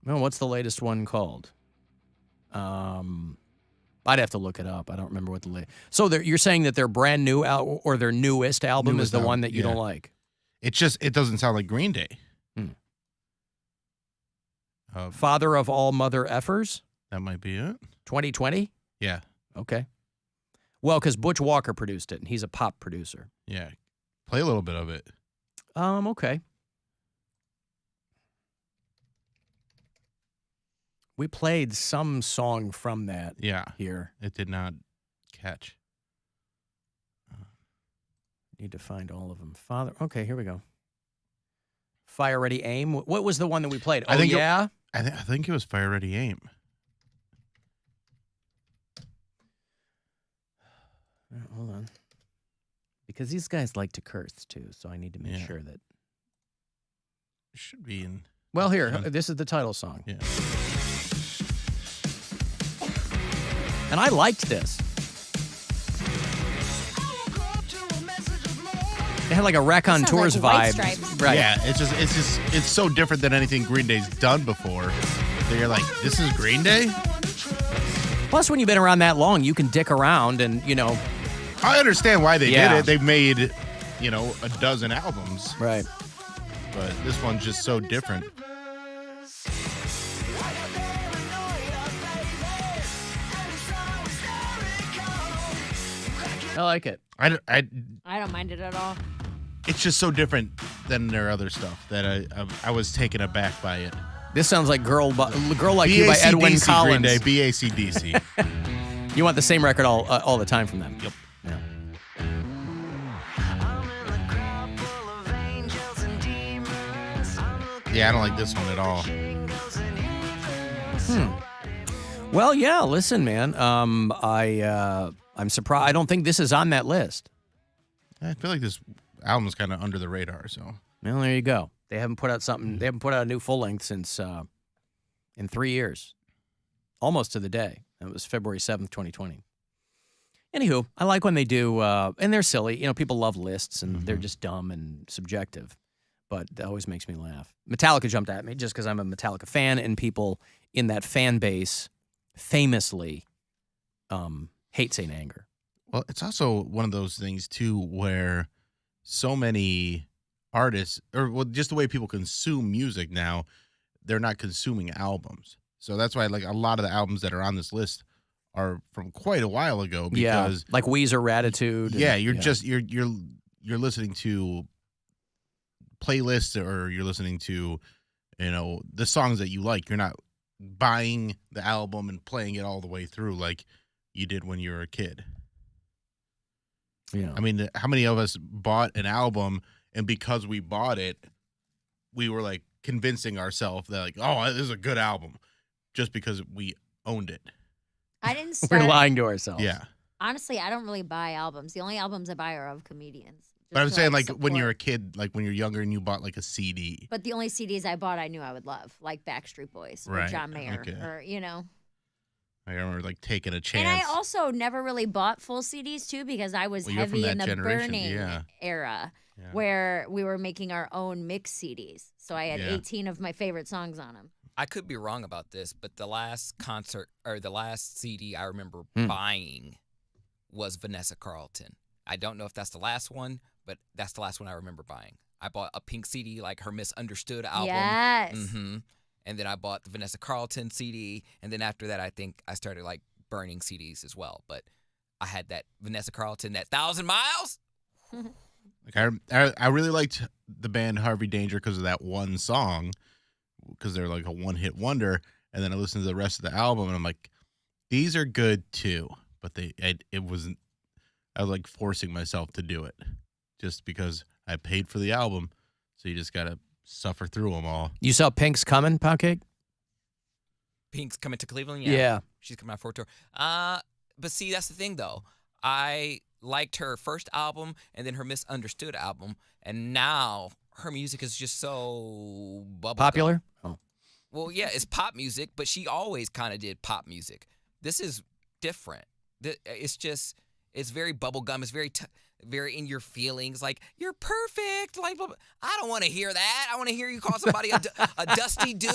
Well, what's the latest one called? I'd have to look it up. I don't remember what the latest. So you're saying that their brand new or their newest album is the one that you don't like? It doesn't sound like Green Day. Father of All Mother Effers? That might be it. 2020? Yeah. Okay. Well, because Butch Walker produced it, and he's a pop producer. Yeah. Play a little bit of it. Okay. We played some song from that here. It did not catch. Need to find all of them. Father. Okay, here we go. Fire Ready Aim. What was the one that we played? I think it was Fire Ready Aim. Hold on. Because these guys like to curse, too, so I need to make sure that... It should be in... Well, here, this is the title song. Yeah. And I liked this. It had like a Raconteurs vibe. Right. Yeah, it's so different than anything Green Day's done before. That you're like, this is Green Day? Plus, when you've been around that long, you can dick around and, I understand why they did it. They've made, a dozen albums. Right. But this one's just so different. I like it. I don't mind it at all. It's just so different than their other stuff that I was taken aback by it. This sounds like Girl Like You by Edwin Collins. Green Day, BACDC. You want the same record all the time from them. Yep. Yeah. Yeah, I don't like this one at all. Well, yeah, listen, man. I'm surprised. I don't think this is on that list. I feel like this album's kind of under the radar, so. Well, there you go. They haven't put out something. They haven't put out a new full length since in 3 years. Almost to the day. It was February 7th, 2020. Anywho, I like when they do, and they're silly. People love lists, and they're just dumb and subjective. But that always makes me laugh. Metallica jumped at me just because I'm a Metallica fan, and people in that fan base famously hate St. Anger. Well, it's also one of those things, too, where so many artists, or just the way people consume music now, they're not consuming albums. So that's why, like, a lot of the albums that are on this list are from quite a while ago. Because, like Weezer, Raditude. Yeah, you're listening to playlists, or you're listening to, the songs that you like. You're not buying the album and playing it all the way through like you did when you were a kid. Yeah. I mean, how many of us bought an album, and because we bought it, we were like convincing ourselves that, like, oh, this is a good album, just because we owned it. I didn't start. We're lying to ourselves. Yeah. Honestly, I don't really buy albums. The only albums I buy are of comedians. But I'm saying, like, when you're a kid, like when you're younger and you bought like a CD. But the only CDs I bought I knew I would love, like Backstreet Boys or John Mayer, or I remember like taking a chance. And I also never really bought full CDs too, because I was heavy in the burning era, where we were making our own mix CDs. So I had 18 of my favorite songs on them. I could be wrong about this, but the last concert or the last CD I remember buying was Vanessa Carlton. I don't know if that's the last one, but that's the last one I remember buying. I bought a pink CD, like her Misunderstood album. Yes. Mm-hmm. and then I bought the Vanessa Carlton CD, and then after that, I think I started like burning CDs as well. But I had that Vanessa Carlton, that 1,000 Miles. Like I really liked the band Harvey Danger because of that one song, because they're like a one-hit wonder. And then I listened to the rest of the album, and I'm like, these are good too. But it wasn't. I was like forcing myself to do it, just because I paid for the album. So you just gotta suffer through them all. You saw Pink's coming, Poundcake? Pink's coming to Cleveland. Yeah. She's coming out for a tour. But see, that's the thing though. I liked her first album and then her Misunderstood album, and now her music is just so Popular? Oh. Well, yeah, it's pop music, but she always kind of did pop music. This is different. It's very bubblegum. It's very in your feelings. Like, you're perfect. Like, blah, blah. I don't want to hear that. I want to hear you call somebody a dusty dude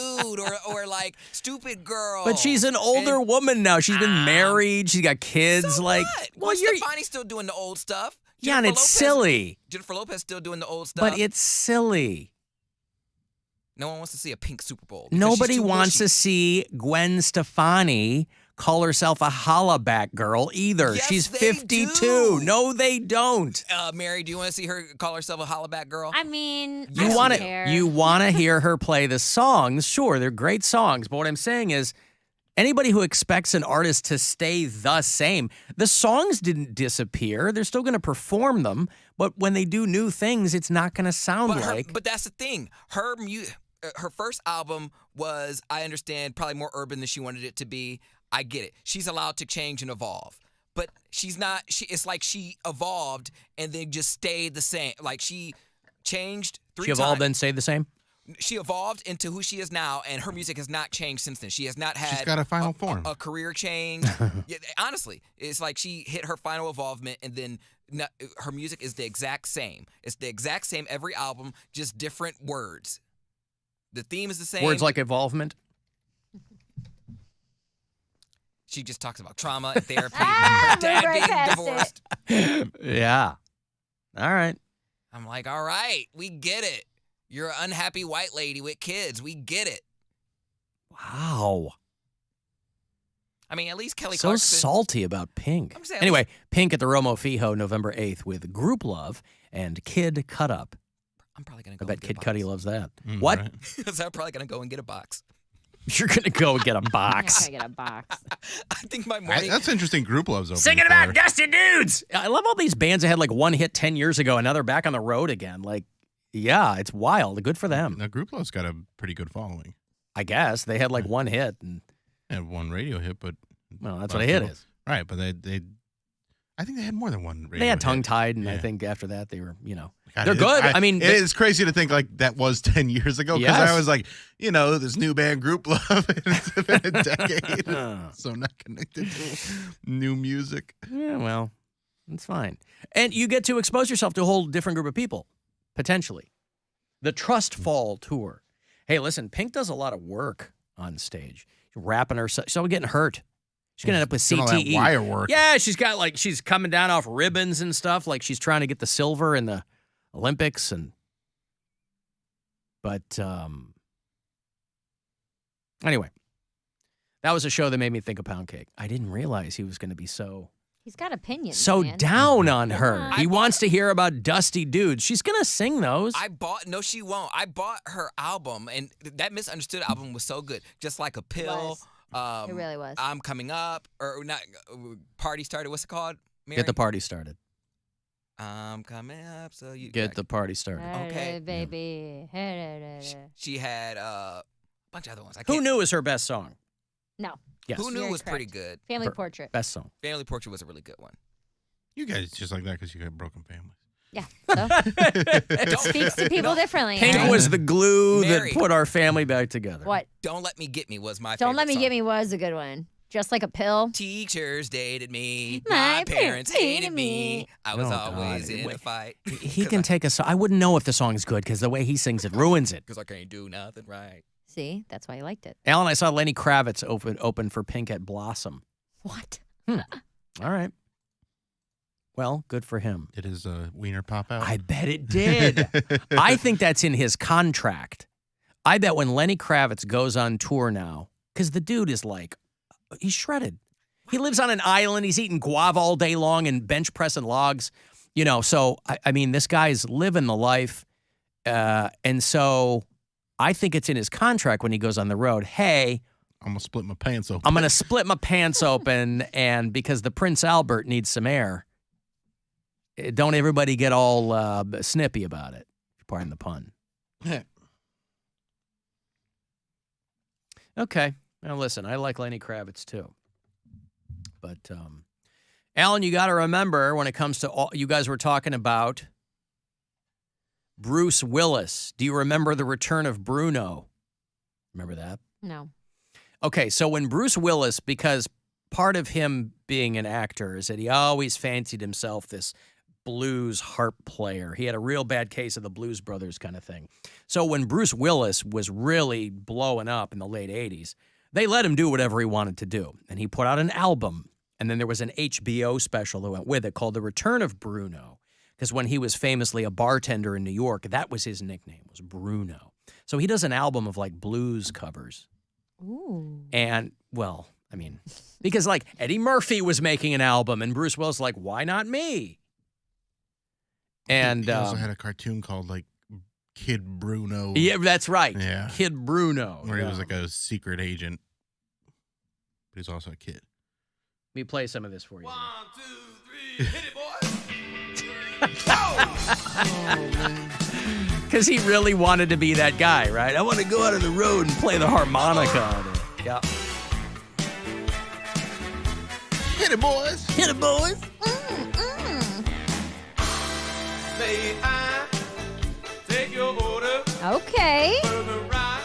or like stupid girl. But she's an older woman now. She's been married. She's got kids. So like, what? Well, Stefani's still doing the old stuff. Yeah, and it's silly. Jennifer Lopez still doing the old stuff. But it's silly. No one wants to see a Pink Super Bowl. Nobody wants to see Gwen Stefani call herself a hollaback girl either. Yes, She's they 52. do. No, they don't. Mary, do you want to see her call herself a hollaback girl? I mean, You I want don't care. to hear her play the songs. Sure, they're great songs. But what I'm saying is, anybody who expects an artist to stay the same, the songs didn't disappear. They're still going to perform them. But when they do new things, it's not going to sound like. But that's the thing. Her first album was, I understand, probably more urban than she wanted it to be. I get it. She's allowed to change and evolve. But she's not, it's like she evolved and then just stayed the same. Like she changed 3 times. She evolved and stayed the same? She evolved into who she is now, and her music has not changed since then. She has not had She's got a final form. A career change. Yeah, honestly, it's like she hit her final evolvement, and then her music is the exact same. It's the exact same every album, just different words. The theme is the same. Words like evolvement? She just talks about trauma and therapy. Her dad being divorced. Yeah. All right. I'm like, all right, we get it. You're an unhappy white lady with kids. We get it. Wow. I mean, at least Kelly So Clarkson. salty about Pink. I'm saying, Anyway, Pink at the Romo Fijo November 8th with Group Love and Kid Cut Up. I'm probably going I to go bet and get Kid a box. Cudi loves that. What? Right. Because I'm probably going to go and get a box. You're going to go and get a box. I get a box. I think my morning. That's interesting. Group Love's open. Singing about dusty dudes. I love all these bands that had like one hit 10 years ago and now they're back on the road again. Like, yeah, it's wild. Good for them. Now, Group Love's got a pretty good following. I guess. They had like one hit. And They had one radio hit, but well, that's what a hit is. Right, but they I think they had more than one radio They had hit. Tongue Tied, and I Yeah. think after that they were, God, they're good. I mean, it is crazy to think like that was 10 years ago because Yes. I was like, this new band Group Love, and it's been a decade, so not connected to new music. Yeah, well, it's fine. And you get to expose yourself to a whole different group of people, potentially. The Trust Fall Tour. Hey, listen, Pink does a lot of work on stage. Rapping herself. She's always getting hurt. She's going to end up with Doing all that CTE. wire work. Yeah, she's coming down off ribbons and stuff. Like she's trying to get the silver in the Olympics. But anyway, that was a show that made me think of Poundcake. I didn't realize he was going to be so He's got opinions. so man. down on her. Yeah. He wants to hear about dusty dudes. She's going to sing those. No, she won't. I bought her album, and that Misunderstood album was so good. Just like a pill. It really was. I'm Coming Up, or not, Party Started. What's it called, Mary? Get the party started. I'm coming up, so you Get the party started. Okay. Baby. She had a bunch of other ones. Who Knew is her best song. No. Yes. Who Knew You're was pretty correct. good. Family Portrait. Best song. Family Portrait was a really good one. You guys just like that because you got broken families. Yeah. So it speaks to people differently. Pink all right? was the glue Mary. that put our family back together. What? Don't Let Me Get Me was my Don't favorite Let Me song. Get Me was a good one. Just like a pill. Teachers dated me. My My parents hated me. I was Oh, always God. in a fight. He can take a song. I wouldn't know if the song's good because the way he sings it ruins it. Because I can't do nothing right. See, that's why you liked it. Alan, I saw Lenny Kravitz open for Pink at Blossom. What? All right. Well, good for him. Did his wiener pop out? I bet it did. I think that's in his contract. I bet when Lenny Kravitz goes on tour now, because the dude is like, he's shredded. He lives on an island. He's eating guava all day long and bench pressing logs. You know, so, I mean, this guy's living the life. And so I think it's in his contract when he goes on the road, hey, I'm going to split my pants open. I'm going to split my pants open, and because the Prince Albert needs some air, don't everybody get all snippy about it. Pardon the pun. Okay. Now, listen, I like Lenny Kravitz, too. But, Alan, you got to remember when it comes to all, you guys were talking about Bruce Willis. Do you remember the return of Bruno? Remember that? No. Okay, so when Bruce Willis, because part of him being an actor is that he always fancied himself this blues harp player. He had a real bad case of the Blues Brothers kind of thing. So when Bruce Willis was really blowing up in the late 80s, they let him do whatever he wanted to do. And he put out an album. And then there was an HBO special that went with it called The Return of Bruno. Because when he was famously a bartender in New York, that was his nickname, was Bruno. So he does an album of like blues covers. Ooh. And, well, I mean, because like Eddie Murphy was making an album and Bruce Willis like, why not me? And he also had a cartoon called like Kid Bruno. Yeah, that's right. Yeah. Kid Bruno. Where he was like a secret agent. But he's also a kid. Let me play some of this for you. 1, 2, 3, hit it, boy. Because he really wanted to be that guy, right? I want to go out on the road and play the harmonica on it. Yeah. Hit it, boys. Hit it, boys. May I take your order? Okay. Splash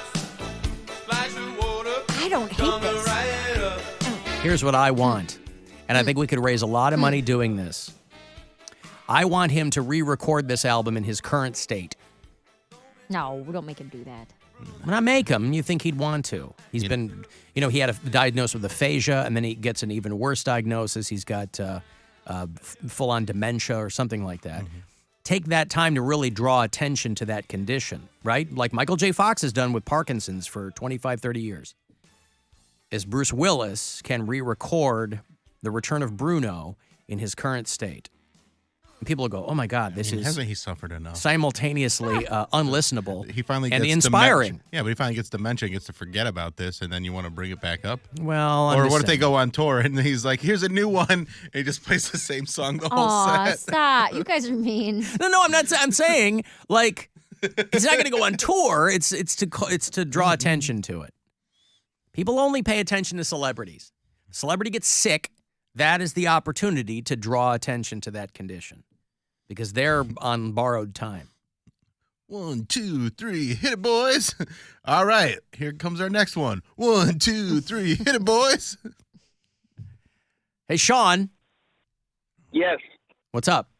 of water. I don't hate this. Here's what I want. And I think we could raise a lot of money doing this. I want him to re-record this album in his current state. No, we don't make him do that. When I make him, you think he'd want to. He's been, you know, he had a diagnosis with aphasia, and then he gets an even worse diagnosis. He's got full-on dementia or something like that. Mm-hmm. Take that time to really draw attention to that condition, right? Like Michael J. Fox has done with Parkinson's for 25, 30 years. As Bruce Willis can re-record The Return of Bruno in his current state. And people will go, oh, my God, this is hasn't he suffered enough? Simultaneously unlistenable he finally and gets inspiring. Dementia. Yeah, but he finally gets dementia and gets to forget about this, and then you want to bring it back up? Well, or what if they go on tour, and he's like, here's a new one, and he just plays the same song the whole set? Stop. You guys are mean. No, I'm not. I'm saying, like, he's not going to go on tour. It's to draw attention to it. People only pay attention to celebrities. Celebrity gets sick. That is the opportunity to draw attention to that condition because they're on borrowed time. 1, 2, 3, hit it, boys. All right, here comes our next one. 1, 2, 3, hit it, boys. Hey, Sean. Yes. What's up?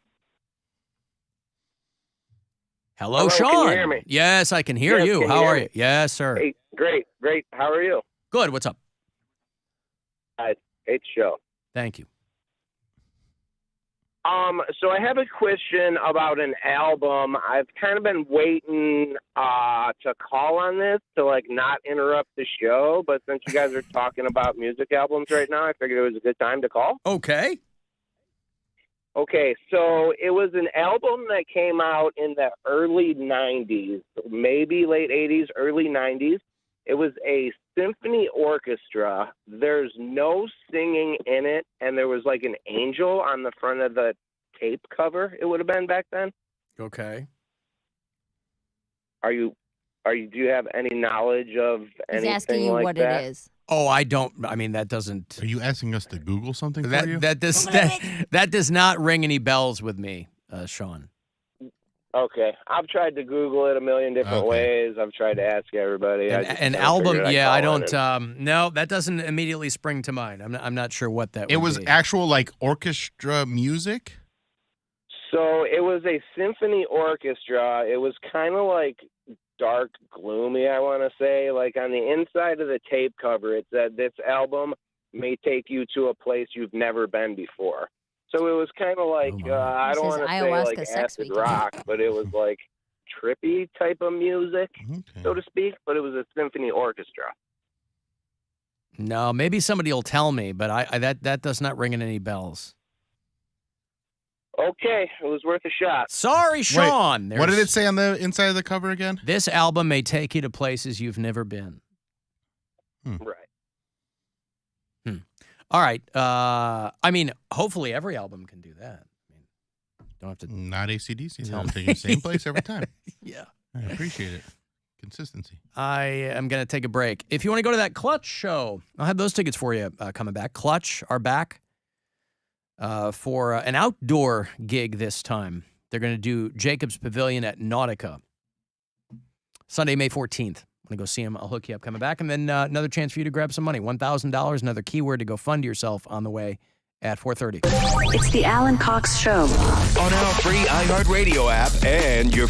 Hello, Sean. Can you hear me? Yes, I can hear you. How are you? Yes, sir. Hey, great. How are you? Good. What's up? Great show. Thank you. So I have a question about an album. I've kind of been waiting to call on this to like not interrupt the show, but since you guys are talking about music albums right now, I figured it was a good time to call. Okay. Okay, so it was an album that came out in the early 90s, maybe late 80s, early 90s. It was a symphony orchestra. There's no singing in it, and there was like an angel on the front of the tape cover. It would have been back then. Okay. Do you have any knowledge of anything like that? He's asking you what it is. Oh, I don't. I mean, that doesn't. Are you asking us to Google something for you? That does not ring any bells with me, Sean. Okay, I've tried to Google it a million different ways. I've tried to ask everybody. An album, yeah, I don't. No, that doesn't immediately spring to mind. I'm not sure what that. It was actual like orchestra music. So it was a symphony orchestra. It was kind of like dark, gloomy, I want to say. Like on the inside of the tape cover, it said, "This album may take you to a place you've never been before." So it was kind of like, I don't want to say like acid rock, but it was like trippy type of music, so to speak, but it was a symphony orchestra. No, maybe somebody will tell me, but that does not ring in any bells. Okay, it was worth a shot. Sorry, Sean. Wait, what did it say on the inside of the cover again? This album may take you to places you've never been. Right. All right. I mean, hopefully every album can do that. I mean, don't have to. Not AC/DC. They'll take you the same place every time. Yeah. I appreciate it. Consistency. I am going to take a break. If you want to go to that Clutch show, I'll have those tickets for you coming back. Clutch are back for an outdoor gig this time. They're going to do Jacobs Pavilion at Nautica Sunday, May 14th. I'm going to go see them. I'll hook you up coming back. And then another chance for you to grab some money. $1,000, another keyword to go fund yourself on the way at 4:30. It's the Alan Cox Show. On our free iHeartRadio app and your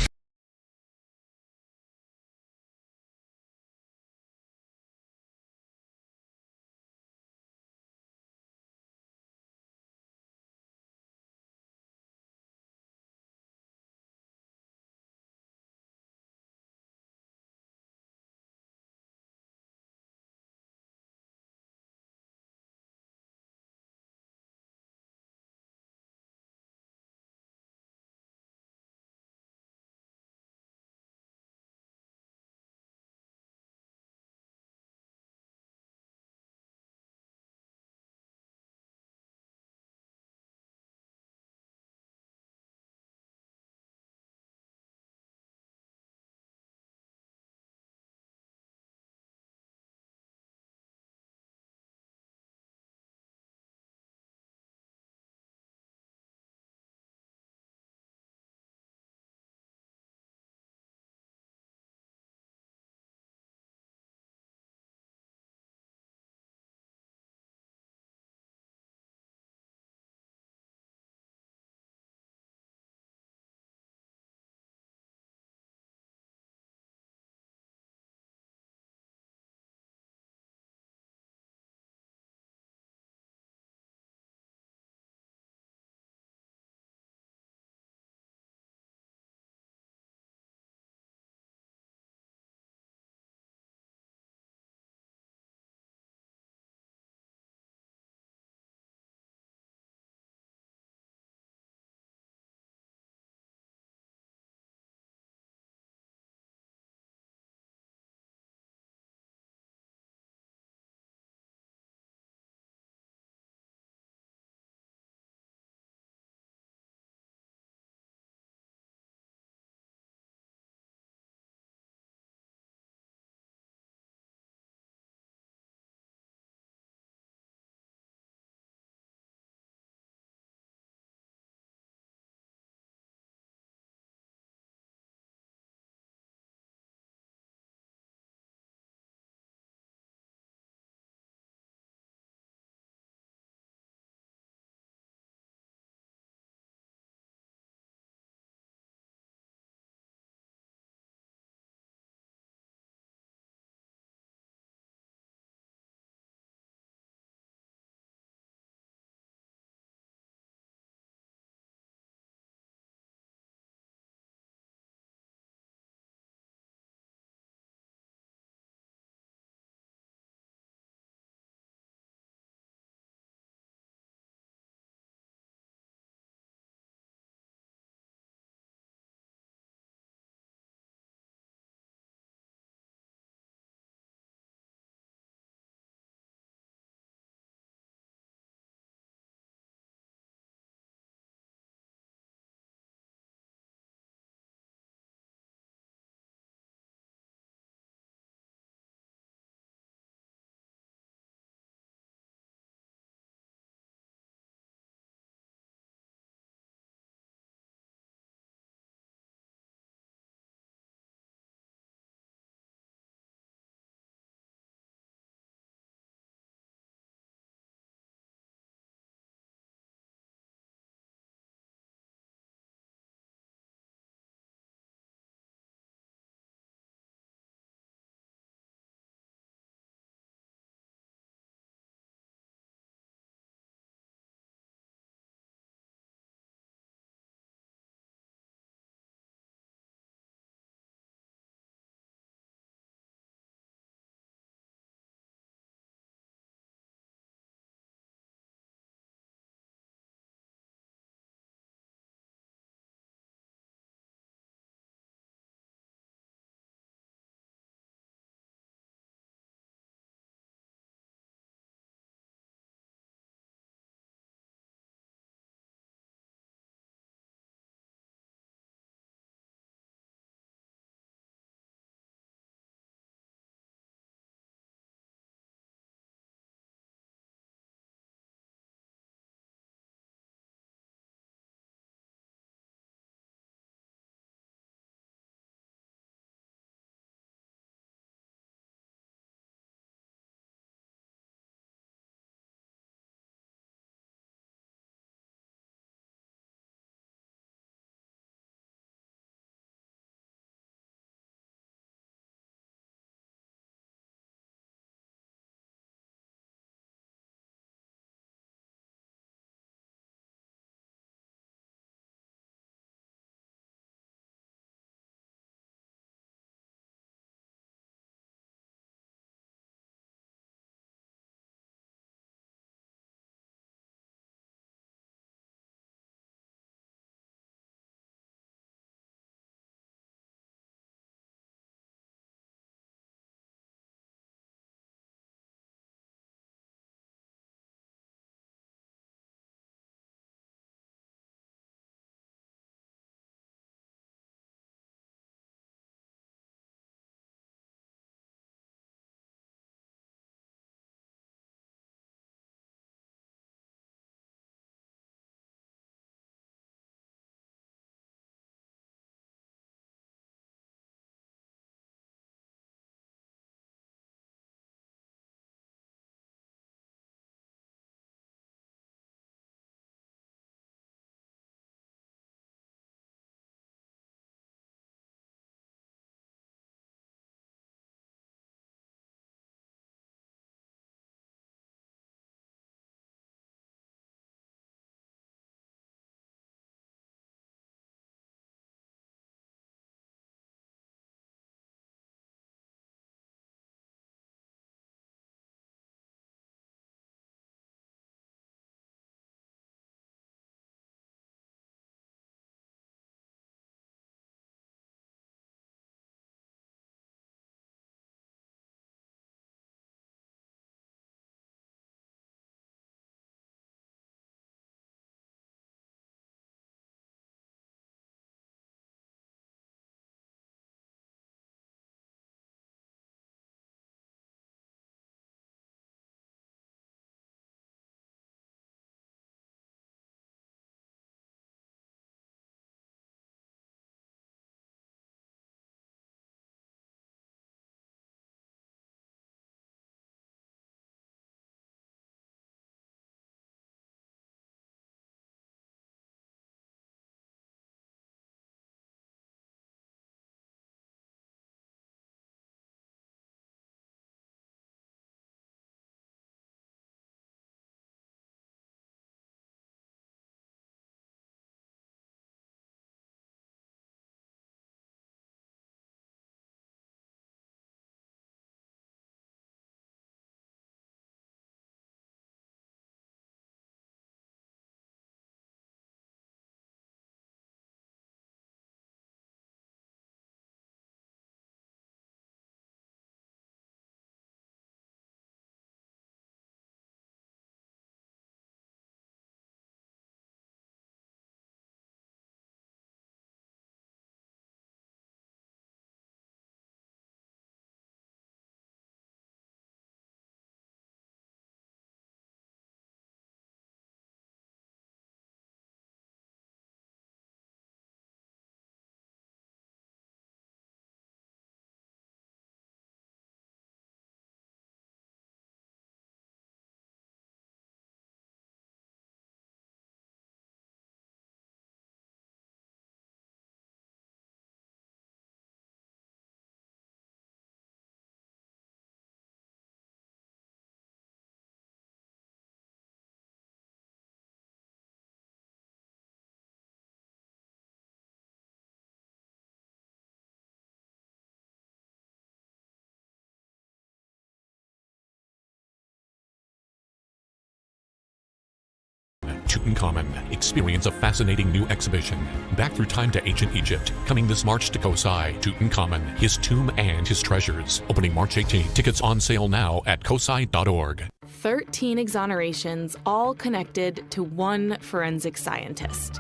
Tutankhamun. Experience a fascinating new exhibition. Back through time to ancient Egypt. Coming this March to Kosai. Tutankhamun, his tomb and his treasures. Opening March 18. Tickets on sale now at kosai.org. 13 exonerations, all connected to one forensic scientist.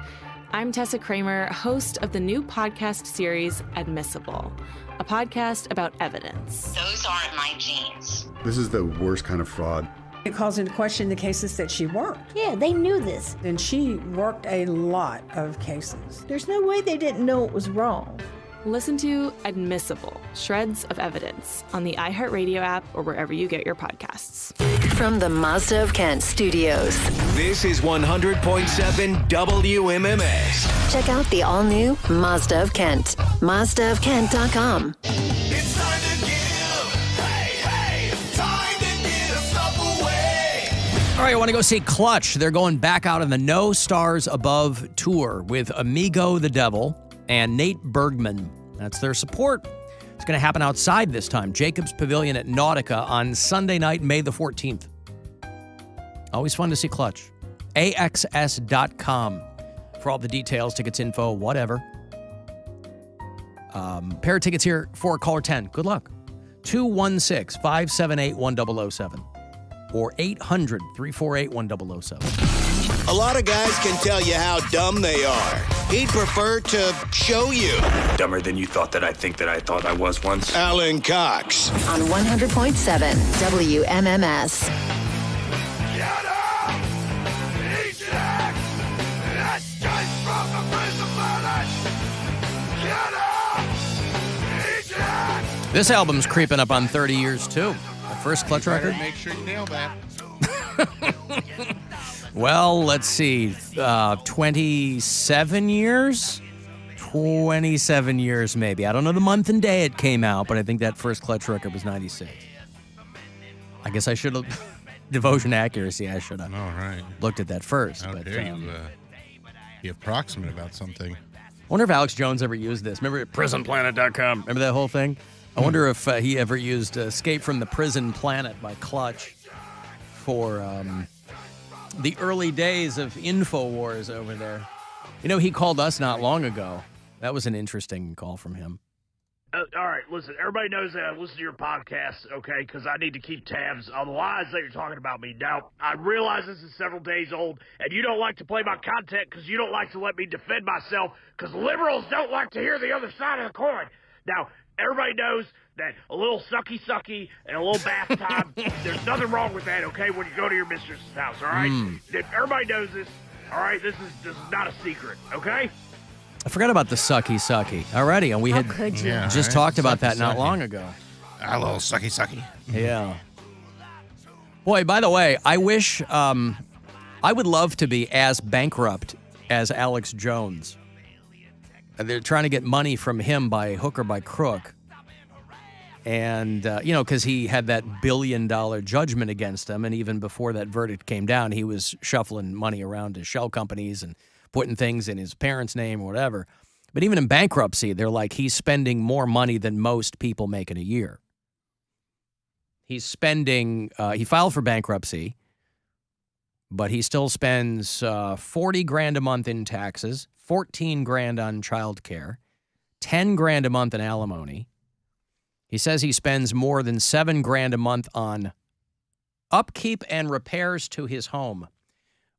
I'm Tessa Kramer, host of the new podcast series, Admissible, a podcast about evidence. Those aren't my genes. This is the worst kind of fraud. It calls into question the cases that she worked. Yeah, they knew this. And she worked a lot of cases. There's no way they didn't know it was wrong. Listen to Admissible, Shreds of Evidence on the iHeartRadio app or wherever you get your podcasts. From the Mazda of Kent studios. This is 100.7 WMMS. Check out the all-new Mazda of Kent. MazdaofKent.com. It's time to give. Hey, time to give stuff away. All right, I want to go see Clutch. They're going back out on the No Stars Above tour with Amigo the Devil and Nate Bergman. That's their support. It's going to happen outside this time. Jacobs Pavilion at Nautica on Sunday night, May the 14th. Always fun to see Clutch. AXS.com for all the details, tickets, info, whatever. Pair of tickets here for caller 10. Good luck. 216-578-1007 or 800-348-1007. A lot of guys can tell you how dumb they are. He'd prefer to show you. Dumber than you thought that I thought I was once. Alan Cox. On 100.7 WMMS. This album's creeping up on 30 years, too. The first Clutch record. Make sure you nail that. Well, let's see. 27 years? 27 years, maybe. I don't know the month and day it came out, but I think that first Clutch record was 96. I guess I should have... Devotion accuracy, I should have looked at that first. How dare you be approximate about something. I wonder if Alex Jones ever used this. Remember prisonplanet.com? Remember that whole thing? I wonder if he ever used Escape from the Prison Planet by Clutch for the early days of InfoWars over there. You know, he called us not long ago. That was an interesting call from him. All right, listen, everybody knows that I listen to your podcast, okay, because I need to keep tabs on the lies that you're talking about me. Now, I realize this is several days old, and you don't like to play my content because you don't like to let me defend myself because liberals don't like to hear the other side of the coin. Now, everybody knows that a little sucky and a little bath time, there's nothing wrong with that, okay, when you go to your mistress's house, all right? Everybody knows this, all right? This is not a secret, okay? I forgot about the sucky already, and we had just talked about that not long ago. A little sucky. Yeah. Boy, by the way, I wish I would love to be as bankrupt as Alex Jones. They're trying to get money from him by hook or by crook. And, because he had that $1 billion judgment against him, and even before that verdict came down, he was shuffling money around to shell companies and putting things in his parents' name or whatever. But even in bankruptcy, they're like, he's spending more money than most people make in a year. He's spending, he filed for bankruptcy, but he still spends $40,000 a month in taxes, $14,000 on child care, $10,000 a month in alimony. He says he spends more than $7,000 a month on upkeep and repairs to his home,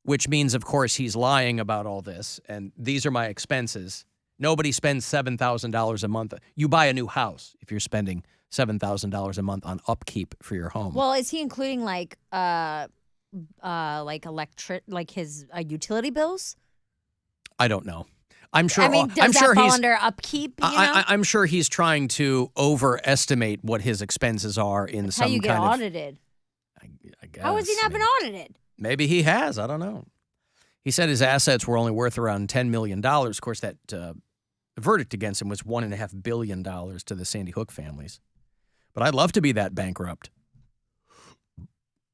which means, of course, he's lying about all this. And these are my expenses. Nobody spends $7,000 a month. You buy a new house if you're spending $7,000 a month on upkeep for your home. Well, is he including like his utility bills? I don't know. I'm sure. I mean, does that fall under upkeep? I'm sure he's trying to overestimate what his expenses are in That's some how you get kind audited. I guess. How has he not been audited? Maybe he has. I don't know. He said his assets were only worth around $10 million. Of course, that verdict against him was $1.5 billion to the Sandy Hook families. But I'd love to be that bankrupt.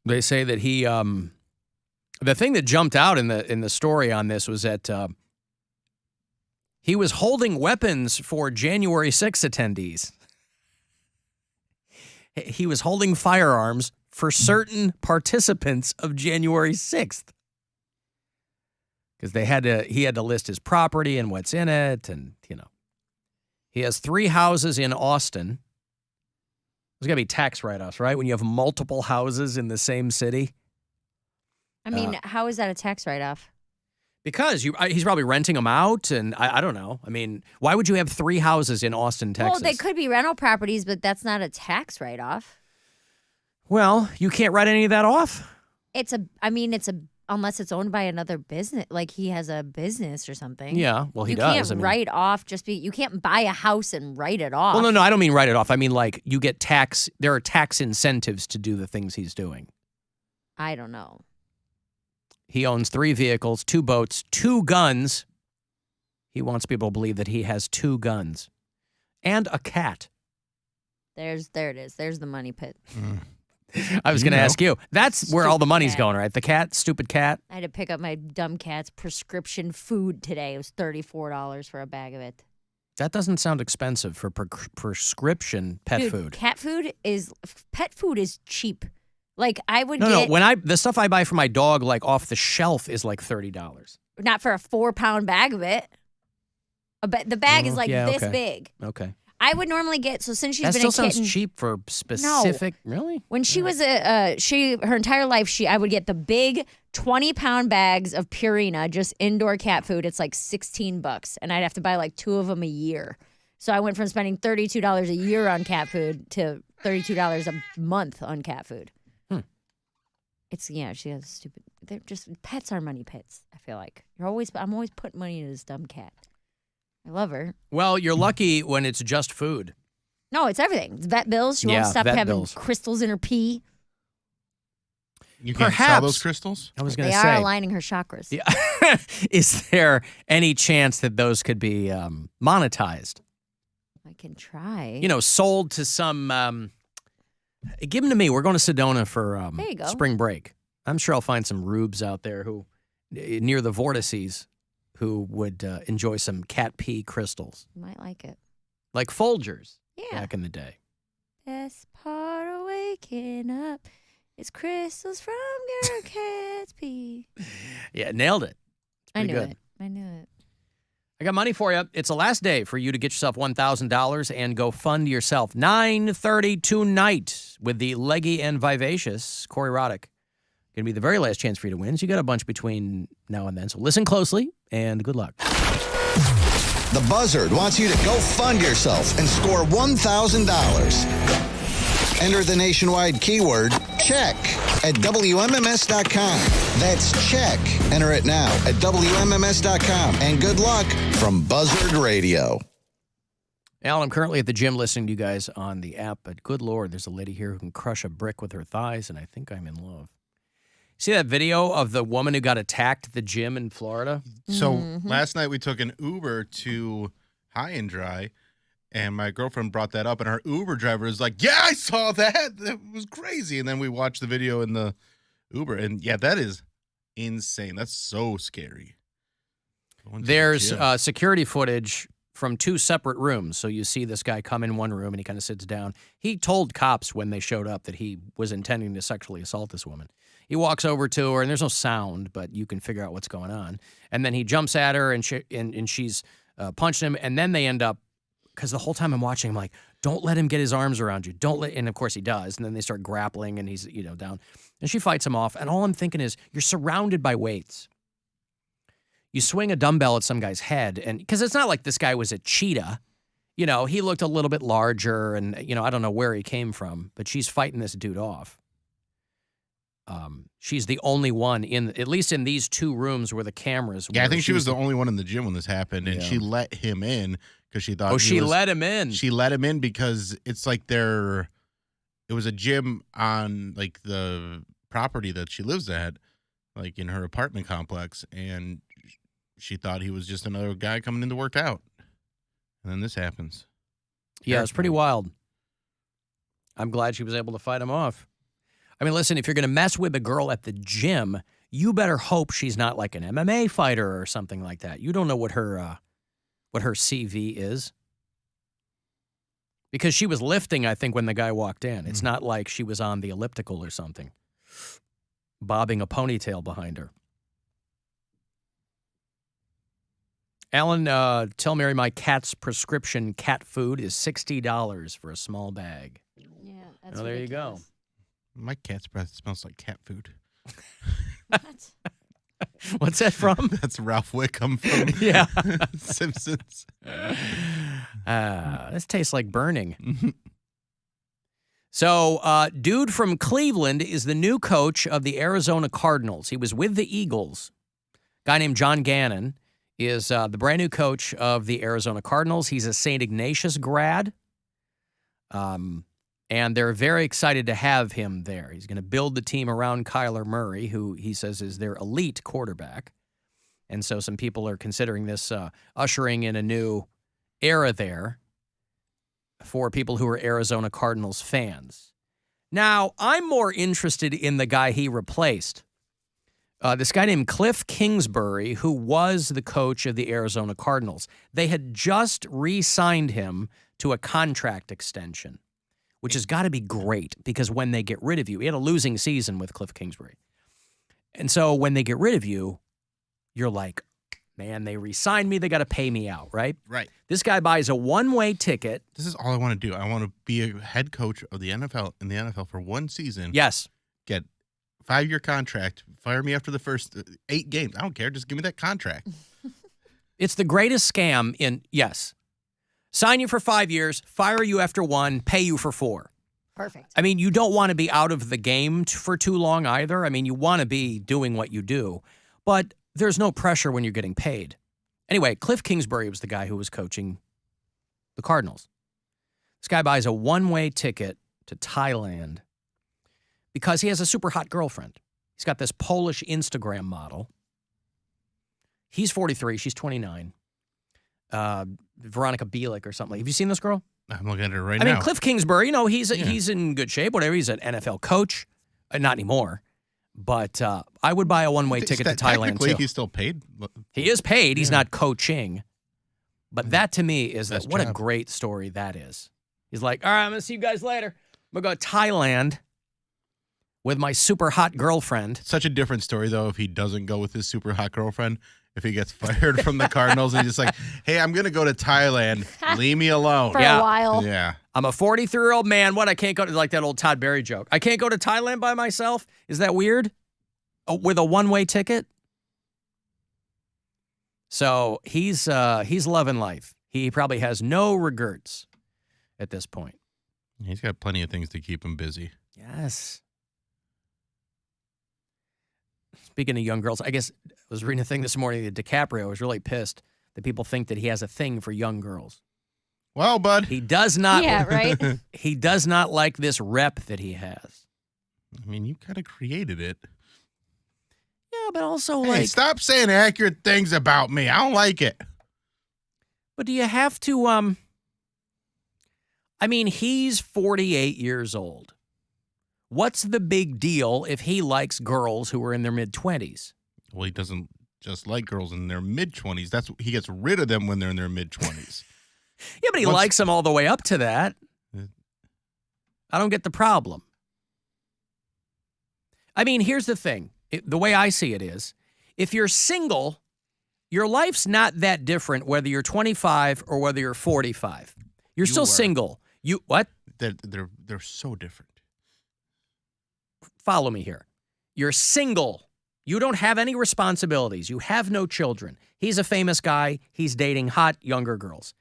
They say that he, the thing that jumped out in the story on this was that he was holding weapons for January 6 attendees. He was holding firearms for certain participants of January 6th. because he had to list his property and what's in it, and he has 3 houses in Austin. There's got to be tax write-offs, right? When you have multiple houses in the same city. I mean, how is that a tax write-off? Because he's probably renting them out, and I don't know. I mean, why would you have 3 houses in Austin, Texas? Well, they could be rental properties, but that's not a tax write-off. Well, you can't write any of that off. Unless it's owned by another business, like he has a business or something. Yeah, well, he you does. Can't write off you can't buy a house and write it off. Well, no, I don't mean write it off. I mean, like, you get there are tax incentives to do the things he's doing. I don't know. He owns 3 vehicles, 2 boats, 2 guns. He wants people to believe that he has 2 guns and a cat. There it is. There's the money pit. I was going to ask you. That's where all the money's cat. going, right? The cat, stupid cat. I had to pick up my dumb cat's prescription food today. It was $34 for a bag of it. That doesn't sound expensive for prescription pet food. Pet food is cheap. Like I would No, when the stuff I buy for my dog, like off the shelf, is like $30. Not for a 4-pound bag of it. The bag is like this big. Okay. I would normally get, so since she's That been still a kitten. sounds cheap for specific. No. Really? When she was her entire life, I would get the big 20-pound bags of Purina, just indoor cat food. It's like $16, and I'd have to buy like 2 of them a year. So I went from spending $32 a year on cat food to $32 a month on cat food. She has stupid. They're just pets are money pits. I feel like I'm always putting money into this dumb cat. I love her. Well, you're lucky when it's just food. No, it's everything. It's vet bills. She won't stop having crystals in her pee. You can't sell those crystals? I was going They to say. are aligning her chakras. Yeah. Is there any chance that those could be monetized? I can try. Sold to some. Give them to me. We're going to Sedona for There you go. spring break. I'm sure I'll find some rubes out there who near the vortices who would enjoy some cat pee crystals. You might like it. Like Folgers Yeah. back in the day. Best part of waking up is crystals from your cat's pee. Yeah, nailed it. It's I pretty knew good. it. I knew it. I got money for you. It's the last day for you to get yourself $1,000 and go fund yourself. 9:30 tonight with the leggy and vivacious Corey Roddick. Going to be the very last chance for you to win. So you got a bunch between now and then. So listen closely and good luck. The Buzzard wants you to go fund yourself and score $1,000. Enter the nationwide keyword check at WMMS.com. That's check. Enter it now at WMMS.com. And good luck from Buzzard Radio. Alan, I'm currently at the gym listening to you guys on the app, but good Lord, there's a lady here who can crush a brick with her thighs, and I think I'm in love. See that video of the woman who got attacked at the gym in Florida? So last night we took an Uber to High and Dry, and my girlfriend brought that up, and our Uber driver was like, yeah, I saw that. That was crazy. And then we watched the video in the Uber, and yeah, that is insane. That's so scary. There's security footage from 2 separate rooms. So you see this guy come in one room, and he kind of sits down. He told cops when they showed up that he was intending to sexually assault this woman. He walks over to her, and there's no sound, but you can figure out what's going on. And then he jumps at her, and she's punched him. And then they end up, because the whole time I'm watching, I'm like, don't let him get his arms around you. And of course he does. And then they start grappling, and he's down. And she fights him off. And all I'm thinking is, you're surrounded by weights. You swing a dumbbell at some guy's head, and because it's not like this guy was a cheetah. He looked a little bit larger, and I don't know where he came from, but she's fighting this dude off. She's the only one at least in these 2 rooms where the cameras were. Yeah, I think she was the only one in the gym when this happened, and she let him in because she thought let him in. She let him in because it's like it was a gym on like the property that she lives at, like in her apartment complex, and she thought he was just another guy coming in to work out. And then this happens. Yeah, it's pretty wild. I'm glad she was able to fight him off. I mean, listen, if you're going to mess with a girl at the gym, you better hope she's not like an MMA fighter or something like that. You don't know what her CV is. Because she was lifting, I think, when the guy walked in. It's not like she was on the elliptical or something, bobbing a ponytail behind her. Alan, tell Mary my cat's prescription cat food is $60 for a small bag. Yeah, that's there you go. My cat's breath smells like cat food. What? What's that from? That's Ralph Wickham from Yeah. Simpsons. This tastes like burning. So, dude from Cleveland is the new coach of the Arizona Cardinals. He was with the Eagles. Guy named John Gannon is the brand new coach of the Arizona Cardinals. He's a St. Ignatius grad. And they're very excited to have him there. He's going to build the team around Kyler Murray, who he says is their elite quarterback. And so some people are considering this ushering in a new era there for people who are Arizona Cardinals fans. Now, I'm more interested in the guy he replaced. This guy named Cliff Kingsbury, who was the coach of the Arizona Cardinals. They had just re-signed him to a contract extension, which has got to be great because when they get rid of you, he had a losing season with Cliff Kingsbury. And so when they get rid of you, you're like, man, they re-signed me. They got to pay me out, right? Right. This guy buys a one-way ticket. This is all I want to do. I want to be a head coach of the NFL in the NFL for one season. Yes. Get 5-year contract. Fire me after the first 8 games. I don't care. Just give me that contract. It's the greatest scam in, yes. Sign you for 5 years, fire you after 1, pay you for 4. Perfect. I mean, you don't want to be out of the game for too long either. I mean, you want to be doing what you do. But there's no pressure when you're getting paid. Anyway, Cliff Kingsbury was the guy who was coaching the Cardinals. This guy buys a one-way ticket to Thailand because he has a super hot girlfriend. He's got this Polish Instagram model. He's 43. She's 29. Veronica Bielik or something. Have you seen this girl? I'm looking at her right now. I mean, Cliff Kingsbury, he's in good shape, whatever. He's an NFL coach. Not anymore. But I would buy a one-way ticket to Thailand, technically, too. he's still paid. He is paid. He's not coaching. But that, to me, is Best what a job. great story that is. He's like, all right, I'm going to see you guys later. I'm going to go to Thailand with my super hot girlfriend. Such a different story, though, if he doesn't go with his super hot girlfriend. If he gets fired from the Cardinals and he's just like, hey, I'm going to go to Thailand. Leave me alone. For a while. Yeah. I'm a 43-year-old man. What? I can't go to, like that old Todd Berry joke. I can't go to Thailand by myself? Is that weird? With a one-way ticket? So he's loving life. He probably has no regrets at this point. He's got plenty of things to keep him busy. Yes. Speaking of young girls, I guess I was reading a thing this morning that DiCaprio was really pissed that people think that he has a thing for young girls. Well, bud. He does not. Yeah, right? He does not like this rep that he has. I mean, you kind of created it. Yeah, but also Hey, stop saying accurate things about me. I don't like it. But do you have to, I mean, he's 48 years old. What's the big deal if he likes girls who are in their mid-20s? Well, he doesn't just like girls in their mid-20s. That's he gets rid of them when they're in their mid-20s. Yeah, but he likes them all the way up to that. I don't get the problem. I mean, here's the thing. The way I see it is, if you're single, your life's not that different whether you're 25 or whether you're 45. You're still single. You what? They're so different. Follow me here. You're single. You don't have any responsibilities. You have no children. He's a famous guy. He's dating hot younger girls.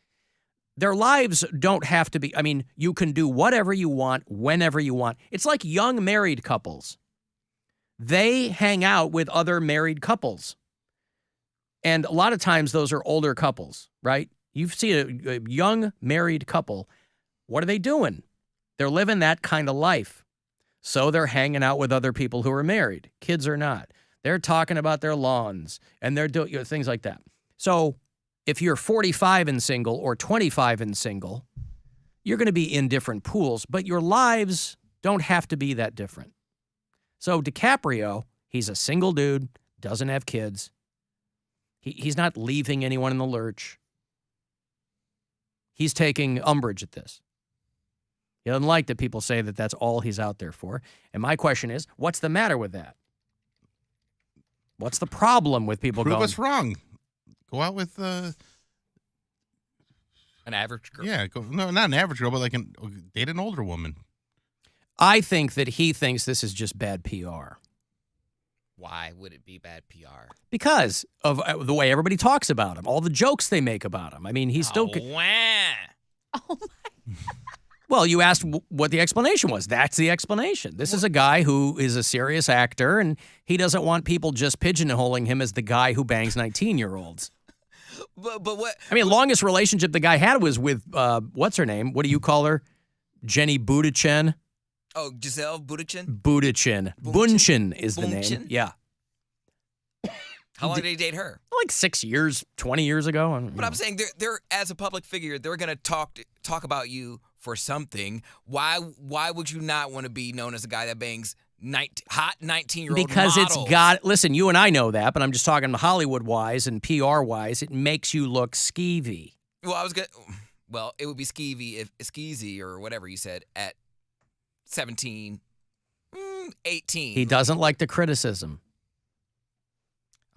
Their lives don't have to be, I mean, you can do whatever you want, whenever you want. It's like young married couples. They hang out with other married couples. And a lot of times those are older couples, right? You see a young married couple. What are they doing? They're living that kind of life. So they're hanging out with other people who are married. Kids are not. They're talking about their lawns and they're doing things like that. So if you're 45 and single or 25 and single, you're going to be in different pools, but your lives don't have to be that different. So DiCaprio, he's a single dude, doesn't have kids. He's not leaving anyone in the lurch. He's taking umbrage at this. He doesn't like that people say that that's all he's out there for. And my question is, what's the matter with that? What's the problem with people Prove going? us wrong. Go out with An average girl. yeah, no, not an average girl, but like date an older woman. I think that he thinks this is just bad PR. Why would it be bad PR? Because of the way everybody talks about him, all the jokes they make about him. I mean, he's still. Well, you asked what the explanation was. That's the explanation. This is a guy who is a serious actor, and he doesn't want people just pigeonholing him as the guy who bangs 19-year-olds. But what? I mean, longest relationship the guy had was with, what's her name? What do you call her? Jenny Budichin? Oh, Giselle Budichin? Budichin. Bunchin is the name. Bunchin? Yeah. How long did he date her? Like 6 years, 20 years ago. But I'm saying they're as a public figure, they're gonna talk about you for something. Why would you not want to be known as a guy that bangs hot 19-year-old Because models? it's got, listen, you and I know that, but I'm just talking Hollywood-wise and PR-wise, it makes you look skeevy. Well, it would be skeevy if skeezy or whatever you said at 17, 18. He doesn't like the criticism.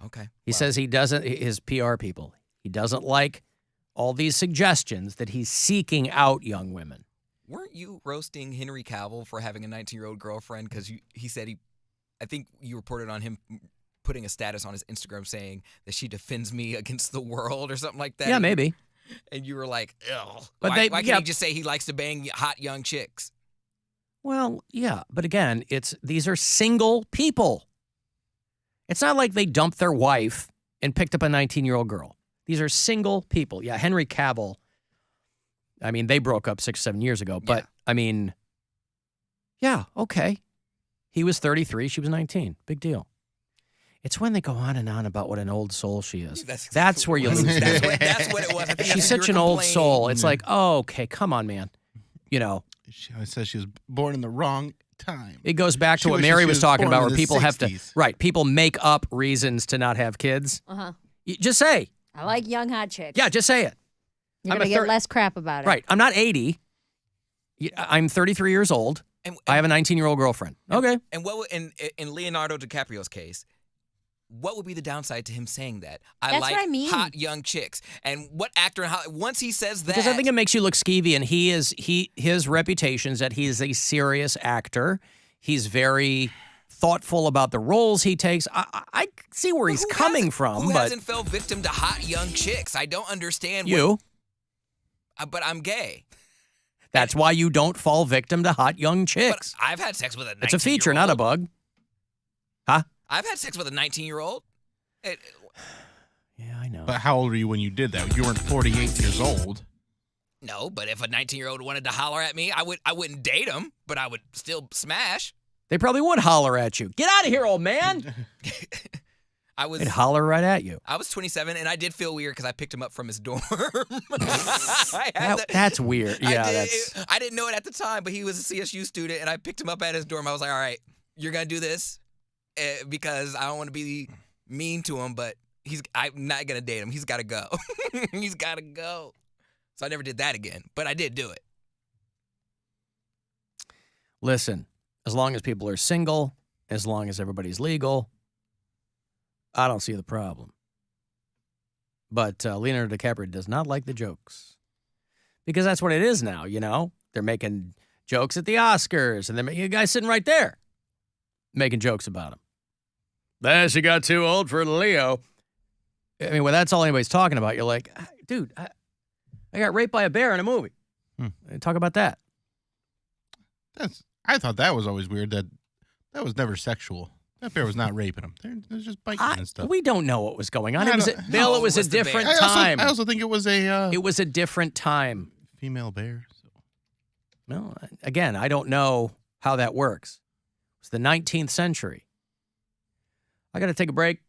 Okay. He says he doesn't, his PR people, he doesn't like all these suggestions that he's seeking out young women. Weren't you roasting Henry Cavill for having a 19-year-old girlfriend? Because he said I think you reported on him putting a status on his Instagram saying that she defends me against the world or something like that. Yeah, maybe. And you were like, ugh. But why can't he just say he likes to bang hot young chicks? Well, yeah, but again, these are single people. It's not like they dumped their wife and picked up a 19-year-old girl. These are single people. Yeah, Henry Cavill, I mean, they broke up 6-7 years ago. But, I mean, yeah, okay. He was 33. She was 19. Big deal. It's when they go on and on about what an old soul she is. That's where you lose. That's what it was. I think She's such an old soul. It's like, oh, okay, come on, man. You know. She always says she was born in the wrong time. It goes back to what Mary was talking about, where people have to, people make up reasons to not have kids. Uh-huh. Just say. I like young hot chicks. Yeah, just say it. You're going to get less crap about it. Right. I'm not 80. I'm 33 years old. I have a 19-year-old girlfriend. Okay. And what in Leonardo DiCaprio's case, what would be the downside to him saying that? That's like what I mean. Hot young chicks. And what actor once he says that, Because I think it makes you look skeevy, and his reputation is that he is a serious actor. He's very thoughtful about the roles he takes. I see where he's coming from. Who but hasn't fell victim to hot young chicks? I don't understand. You. But I'm gay. That's why you don't fall victim to hot young chicks. But I've had sex with a 19-year-old. It's a feature, not a bug. Huh? I've had sex with a 19-year-old. Yeah, I know. But how old were you when you did that? You weren't 48 years old. No, but if a 19-year-old wanted to holler at me, I wouldn't date him, but I would still smash. They probably would holler at you. Get out of here, old man. They'd holler right at you. I was 27, and I did feel weird because I picked him up from his dorm. That's weird. Yeah, I didn't know it at the time, but he was a CSU student, and I picked him up at his dorm. I was like, all right, you're going to do this because I don't want to be mean to him, but I'm not going to date him. He's got to go. He's got to go. So I never did that again, but I did do it. Listen, as long as people are single, as long as everybody's legal, I don't see the problem. But Leonardo DiCaprio does not like the jokes. Because that's what it is now, you know? They're making jokes at the Oscars, and they're making a guy sitting right there making jokes about him. Then she got too old for Leo. I mean, when that's all anybody's talking about, you're like, dude, I got raped by a bear in a movie. Talk about that. I thought that was always weird, that was never sexual. That bear was not raping him. They're just biting and stuff. We don't know what was going on. It was a different I time. I also think it was it was a different time. Female bear. So. No, again, I don't know how that works. It's the 19th century. I got to take a break.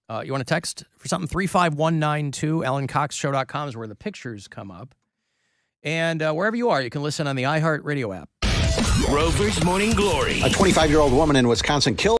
You want to text for something? 35192. AlanCoxShow.com is where the pictures come up. And wherever you are, you can listen on the iHeartRadio app. Rover's Morning Glory. A 25-year-old woman in Wisconsin killed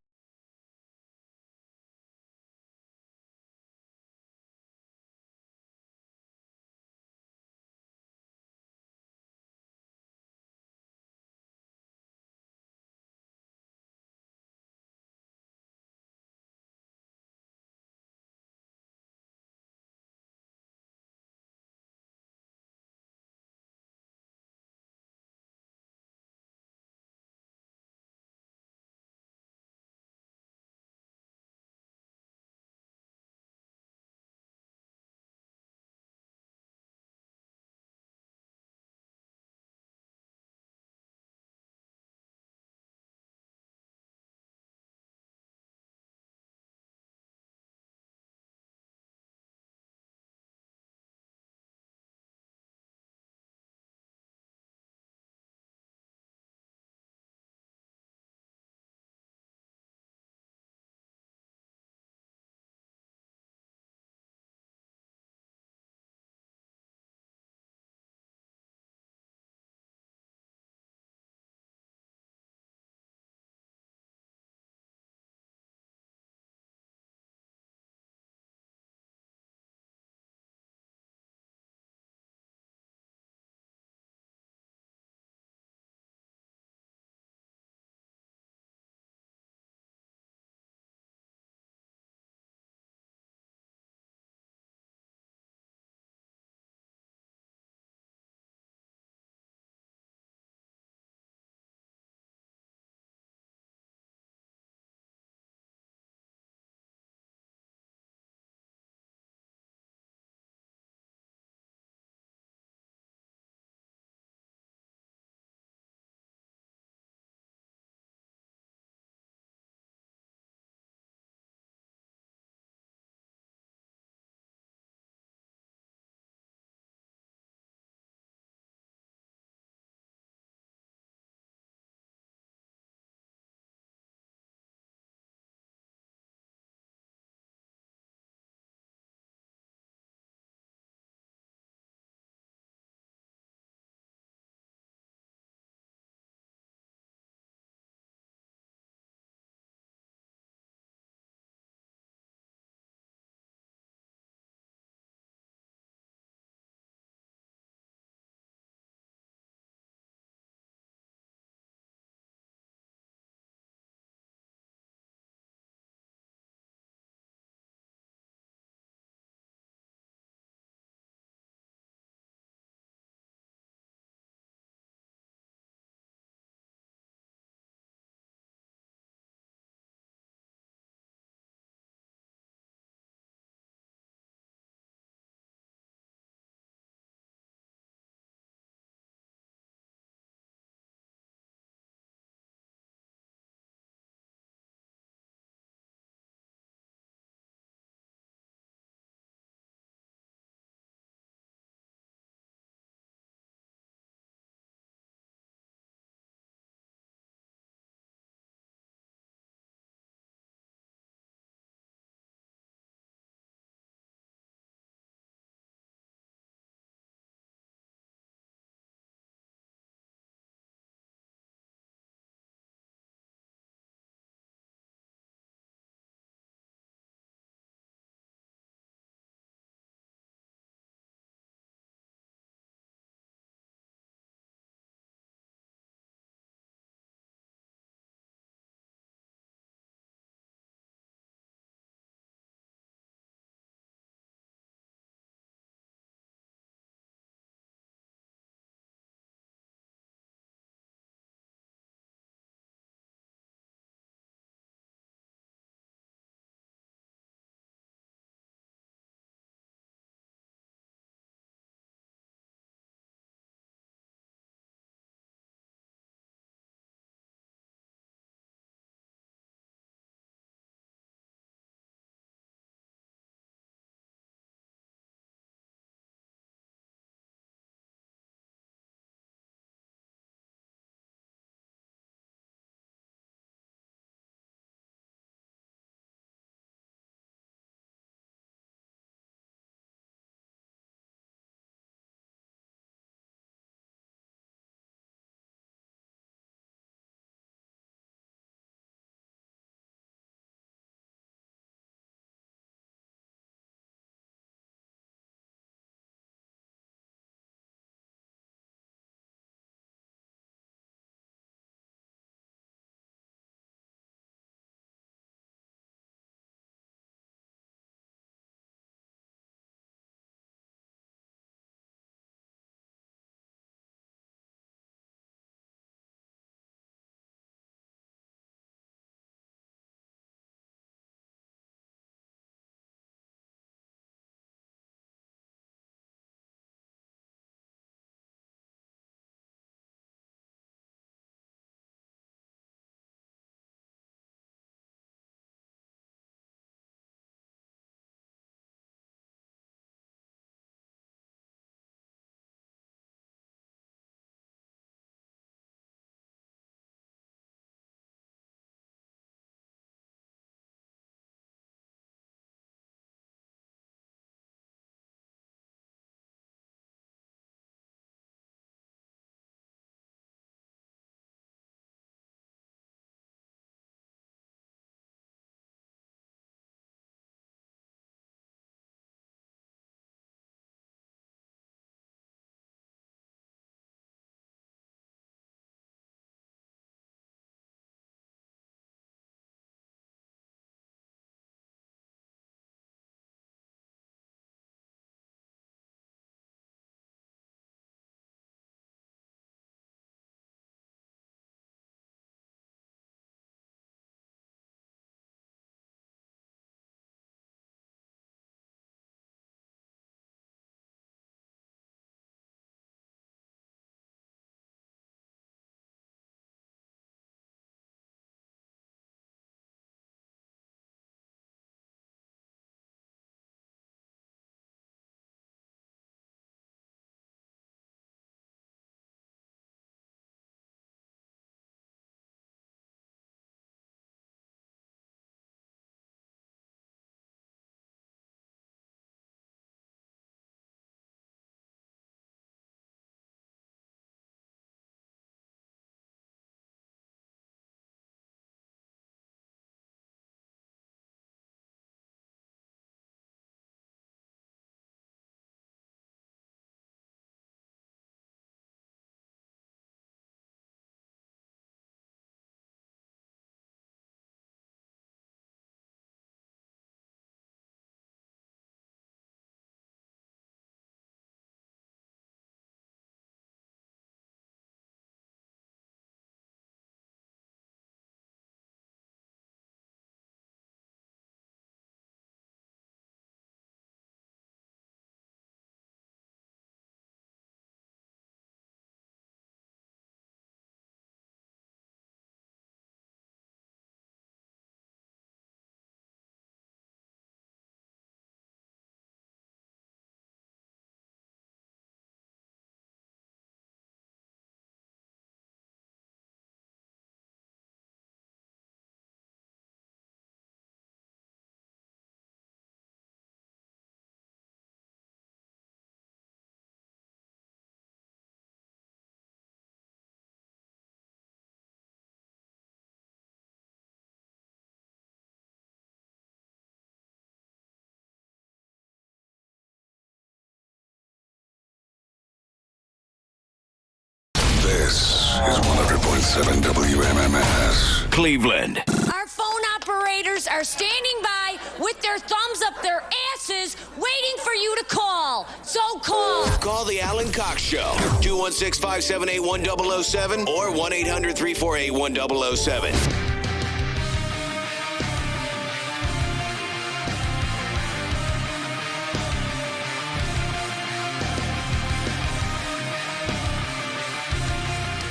This is 100.7 WMMS. Cleveland. Our phone operators are standing by with their thumbs up their asses, waiting for you to call. So call. Call the Alan Cox Show. 216-578-1007 or 1-800-348-1007.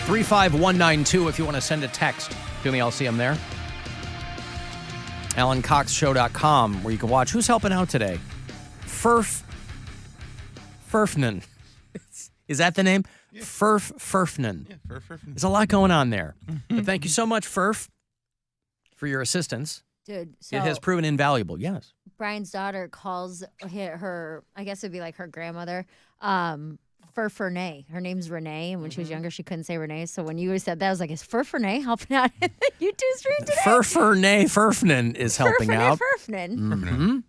35192 if you want to send a text to me. I'll see them there. AlanCoxShow.com, where you can watch. Who's helping out today? Furfnan. Is that the name? Yeah. Furfnan. Yeah, Furfnan. There's a lot going on there. But thank you so much, Furf, for your assistance. Dude, so it has proven invaluable, yes. Brian's daughter calls her, I guess it'd be like her grandmother, Furfernay. Her name's Renee, and when she was younger, she couldn't say Renee. So when you said that, I was like, is Furfernay helping out in the YouTube stream today? Furfernay Furfnan is helping out. Furfnan.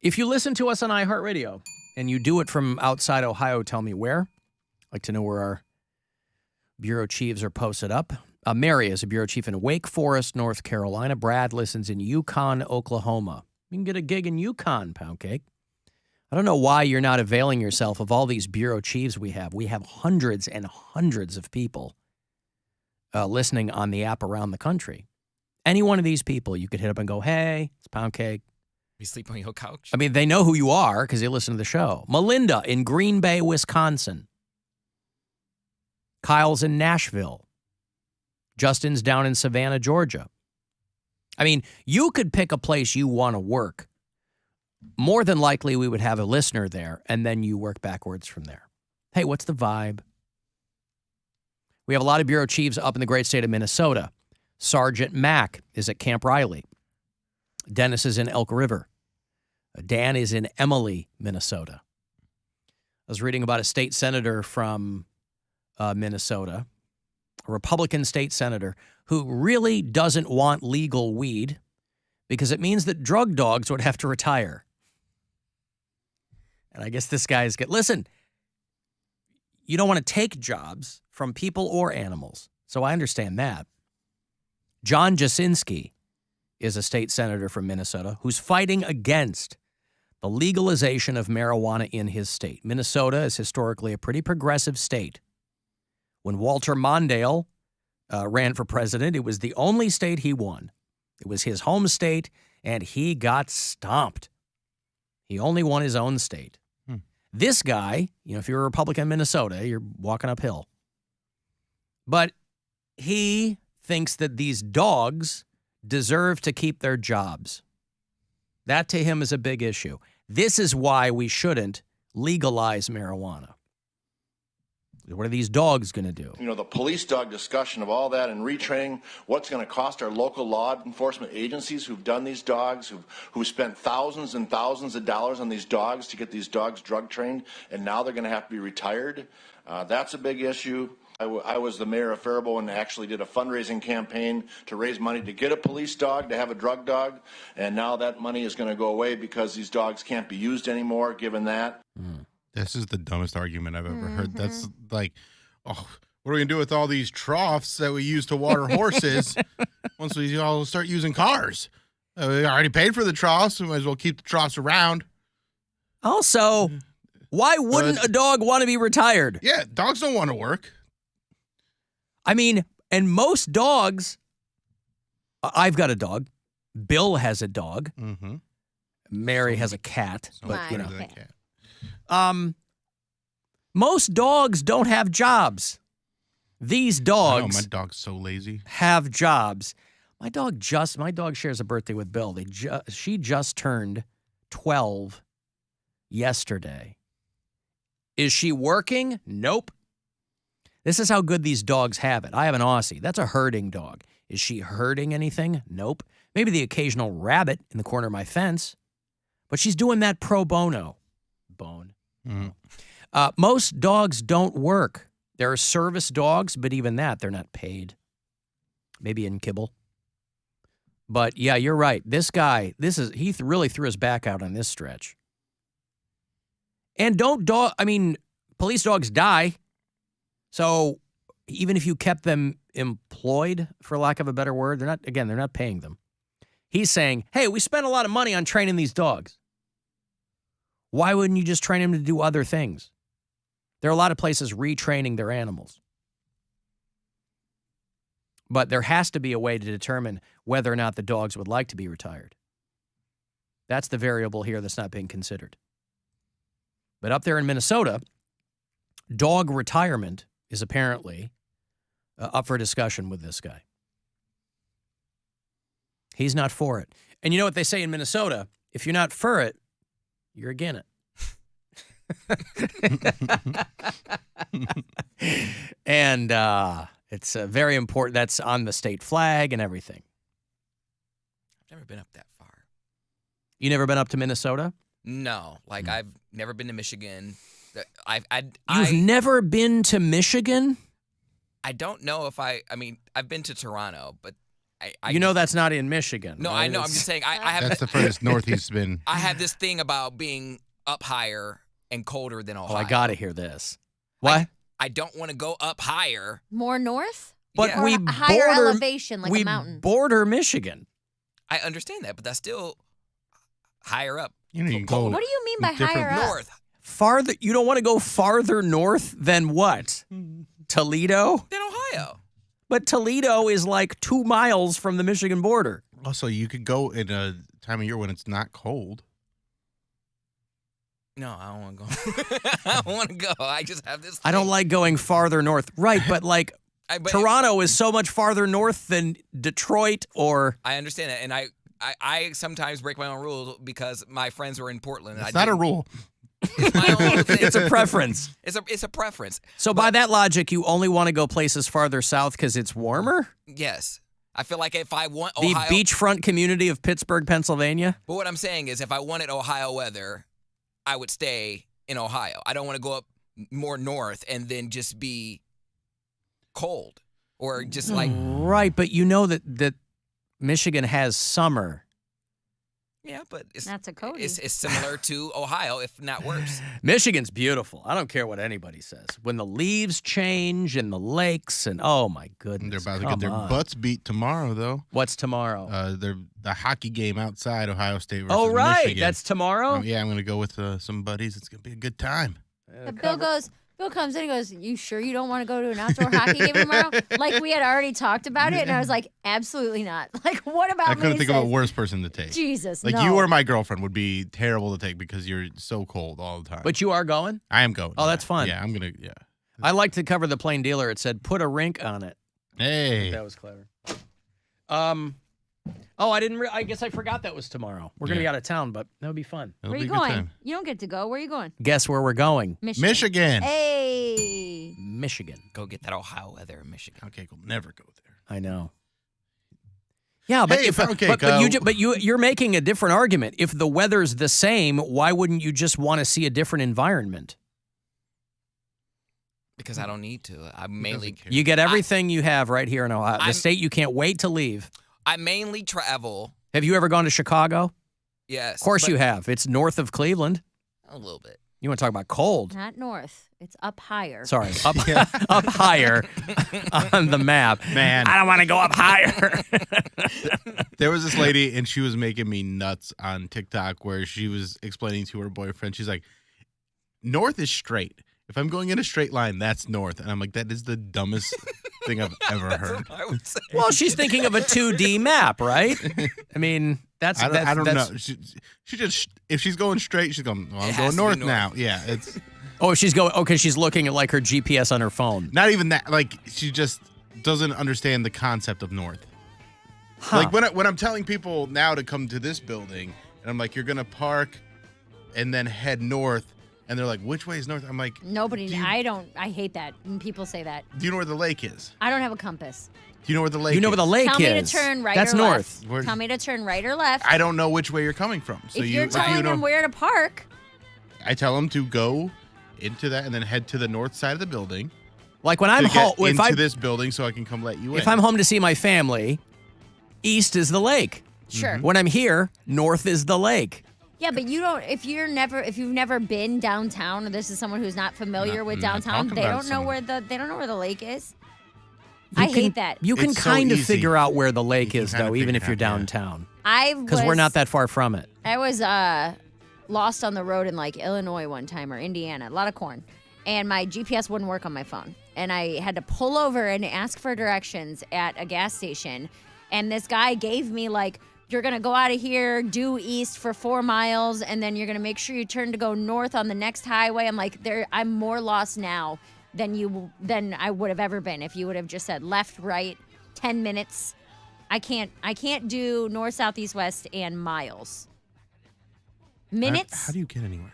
If you listen to us on iHeartRadio and you do it from outside Ohio, tell me where. I'd like to know where our bureau chiefs are posted up. Mary is a bureau chief in Wake Forest, North Carolina. Brad listens in Yukon, Oklahoma. You can get a gig in Yukon, Poundcake. I don't know why you're not availing yourself of all these bureau chiefs we have. We have hundreds and hundreds of people listening on the app around the country. Any one of these people, you could hit up and go, hey, it's Poundcake. You sleep on your couch? I mean, they know who you are because they listen to the show. Melinda in Green Bay, Wisconsin. Kyle's in Nashville. Justin's down in Savannah, Georgia. I mean, you could pick a place you want to work. More than likely, we would have a listener there, and then you work backwards from there. Hey, what's the vibe? We have a lot of bureau chiefs up in the great state of Minnesota. Sergeant Mack is at Camp Riley. Dennis is in Elk River. Dan is in Emily, Minnesota. I was reading about a state senator from Minnesota, a Republican state senator, who really doesn't want legal weed because it means that drug dogs would have to retire. And I guess this guy's listen, you don't want to take jobs from people or animals. So I understand that. John Jasinski is a state senator from Minnesota who's fighting against the legalization of marijuana in his state. Minnesota is historically a pretty progressive state. When Walter Mondale ran for president, it was the only state he won. It was his home state, and he got stomped. He only won his own state. This guy, if you're a Republican in Minnesota, you're walking uphill. But he thinks that these dogs deserve to keep their jobs. That to him is a big issue. This is why we shouldn't legalize marijuana. What are these dogs going to do? The police dog discussion of all that and retraining, what's going to cost our local law enforcement agencies who've done these dogs, who've spent thousands and thousands of dollars on these dogs to get these dogs drug trained, and now they're going to have to be retired. That's a big issue. I was the mayor of Faribault and actually did a fundraising campaign to raise money to get a police dog, to have a drug dog, and now that money is going to go away because these dogs can't be used anymore, given that. This is the dumbest argument I've ever heard. That's like, what are we going to do with all these troughs that we use to water horses once we all start using cars? We already paid for the troughs. We might as well keep the troughs around. Also, why wouldn't a dog want to be retired? Yeah, dogs don't want to work. I mean, and most dogs, I've got a dog. Bill has a dog. Mm-hmm. Mary has a cat. But, cat. Most dogs don't have jobs. These dogs my dog's so lazy. Have jobs. My dog shares a birthday with Bill. She just turned 12 yesterday. Is she working? Nope. This is how good these dogs have it. I have an Aussie. That's a herding dog. Is she herding anything? Nope. Maybe the occasional rabbit in the corner of my fence. But she's doing that pro bono. Most dogs don't work. There are service dogs, but even that, they're not paid. Maybe in kibble. But yeah, you're right. This guy, he really threw his back out on this stretch. And police dogs die. So even if you kept them employed, for lack of a better word, they're not paying them. He's saying, hey, we spent a lot of money on training these dogs. Why wouldn't you just train them to do other things? There are a lot of places retraining their animals. But there has to be a way to determine whether or not the dogs would like to be retired. That's the variable here that's not being considered. But up there in Minnesota, dog retirement is apparently up for discussion with this guy. He's not for it. And you know what they say in Minnesota? If you're not for it, you're against it. And it's very important. That's on the state flag and everything. I've never been up that far. You never been up to Minnesota? No. Like, I've never been to Michigan. You've never been to Michigan? I don't know if I mean, I've been to Toronto, but you know that's not in Michigan. No, right? I know. I'm just saying. I have. That's the furthest north he's been. I have this thing about being up higher and colder than Ohio. Oh, I got to hear this. What? I don't want to go up higher. More north? But Or we a higher border, elevation, like we a mountain. border Michigan. I understand that, but that's still higher up. You know, you can go. What do you mean by higher up? North. Farther? You don't want to go farther north than what? Toledo? Than Ohio. But Toledo is like 2 miles from the Michigan border. Also, you could go in a time of year when it's not cold. No, I don't want to go. I don't want to go. I just have this. I don't like going farther north. Right, but like Toronto is so much farther north than Detroit or... I understand that, and I sometimes break my own rules because my friends were in Portland. It's not a rule. It's my own thing. It's a preference. It's a preference. So by that logic, you only want to go places farther south because it's warmer? Yes. I feel like if I want The Ohio... beachfront community of Pittsburgh, Pennsylvania? But what I'm saying is if I wanted Ohio weather, I would stay in Ohio. I don't want to go up more north and then just be cold or just like... Right, but you know that Michigan has summer. Yeah, but That's a Cody. It's similar to Ohio, if not worse. Michigan's beautiful. I don't care what anybody says. When the leaves change and the lakes and oh my goodness. They're about to get their butts beat tomorrow, though. What's tomorrow? The hockey game outside Ohio State versus Oh, right. Michigan. That's tomorrow? Yeah, I'm going to go with some buddies. It's going to be a good time. Bill comes in and goes, you sure you don't want to go to an outdoor hockey game tomorrow? Like we had already talked about it, and I was like, absolutely not. Like, what about me? I couldn't think of a worse person to take. Jesus, like no. you or my girlfriend would be terrible to take because you're so cold all the time. But you are going? I am going. Oh, that's fun. Yeah, I'm going to, I like to cover the plain dealer. It said, put a rink on it. Hey. That was clever. Oh, I guess I forgot that was tomorrow. We're going to be out of town, but that would be fun. Where are you going? You don't get to go. Where are you going? Guess where we're going? Michigan. Hey. Michigan. Go get that Ohio weather in Michigan. Okay, we'll never go there. I know. Yeah, but Hey, Poundcake, you're making a different argument. If the weather's the same, why wouldn't you just want to see a different environment? Because I don't need to. I mainly... You get everything you have right here in Ohio. The state you can't wait to leave. I mainly travel. Have you ever gone to Chicago? Yes. Of course you have. It's north of Cleveland. A little bit. You want to talk about cold? Not north. It's up higher. Sorry, up higher on the map. Man. I don't want to go up higher. There was this lady, and she was making me nuts on TikTok where she was explaining to her boyfriend, she's like, north is straight. If I'm going in a straight line, that's north. And I'm like, that is the dumbest thing I've ever heard. I would say. Well, she's thinking of a 2D map, right? I mean, I don't know. She just, if she's going straight, she's going, well, I'm going north now. Yeah, it's. Oh, she's going, okay, she's looking at like her GPS on her phone. Not even that. Like, she just doesn't understand the concept of north. Huh. Like, when I'm telling people now to come to this building, and I'm like, you're going to park and then head north. And they're like, which way is north? I'm like, nobody. I hate that when people say that. do you know where the lake is? I don't have a compass. Do you know where the lake is? You know where the lake Tell is. me to turn right That's or north. left. Tell me to turn right or left. I don't know which way you're coming from. So if you're telling them where to park. I tell them to go into that and then head to the north side of the building. Like when I'm home, into this building so I can come let you in. If I'm home to see my family, east is the lake. Sure. When I'm here, north is the lake. Yeah, but you don't. If you've never been downtown, or this is someone who's not familiar with not downtown, talking they about don't know someone. they don't know where the lake is. You I can- hate that. You can It's so kind of easy. figure out where the lake You can is, kinda though, even figure if it you're out, yeah. downtown. Because Because we're not that far from it. I was lost on the road in like Illinois one time or Indiana, a lot of corn, and my GPS wouldn't work on my phone, and I had to pull over and ask for directions at a gas station, and this guy gave me like, you're gonna go out of here, due east for 4 miles, and then you're gonna make sure you turn to go north on the next highway. I'm like, I'm more lost now than I would have ever been if you would have just said left, right, 10 minutes. I can't do north, south, east, west, and miles. Minutes. How do you get anywhere?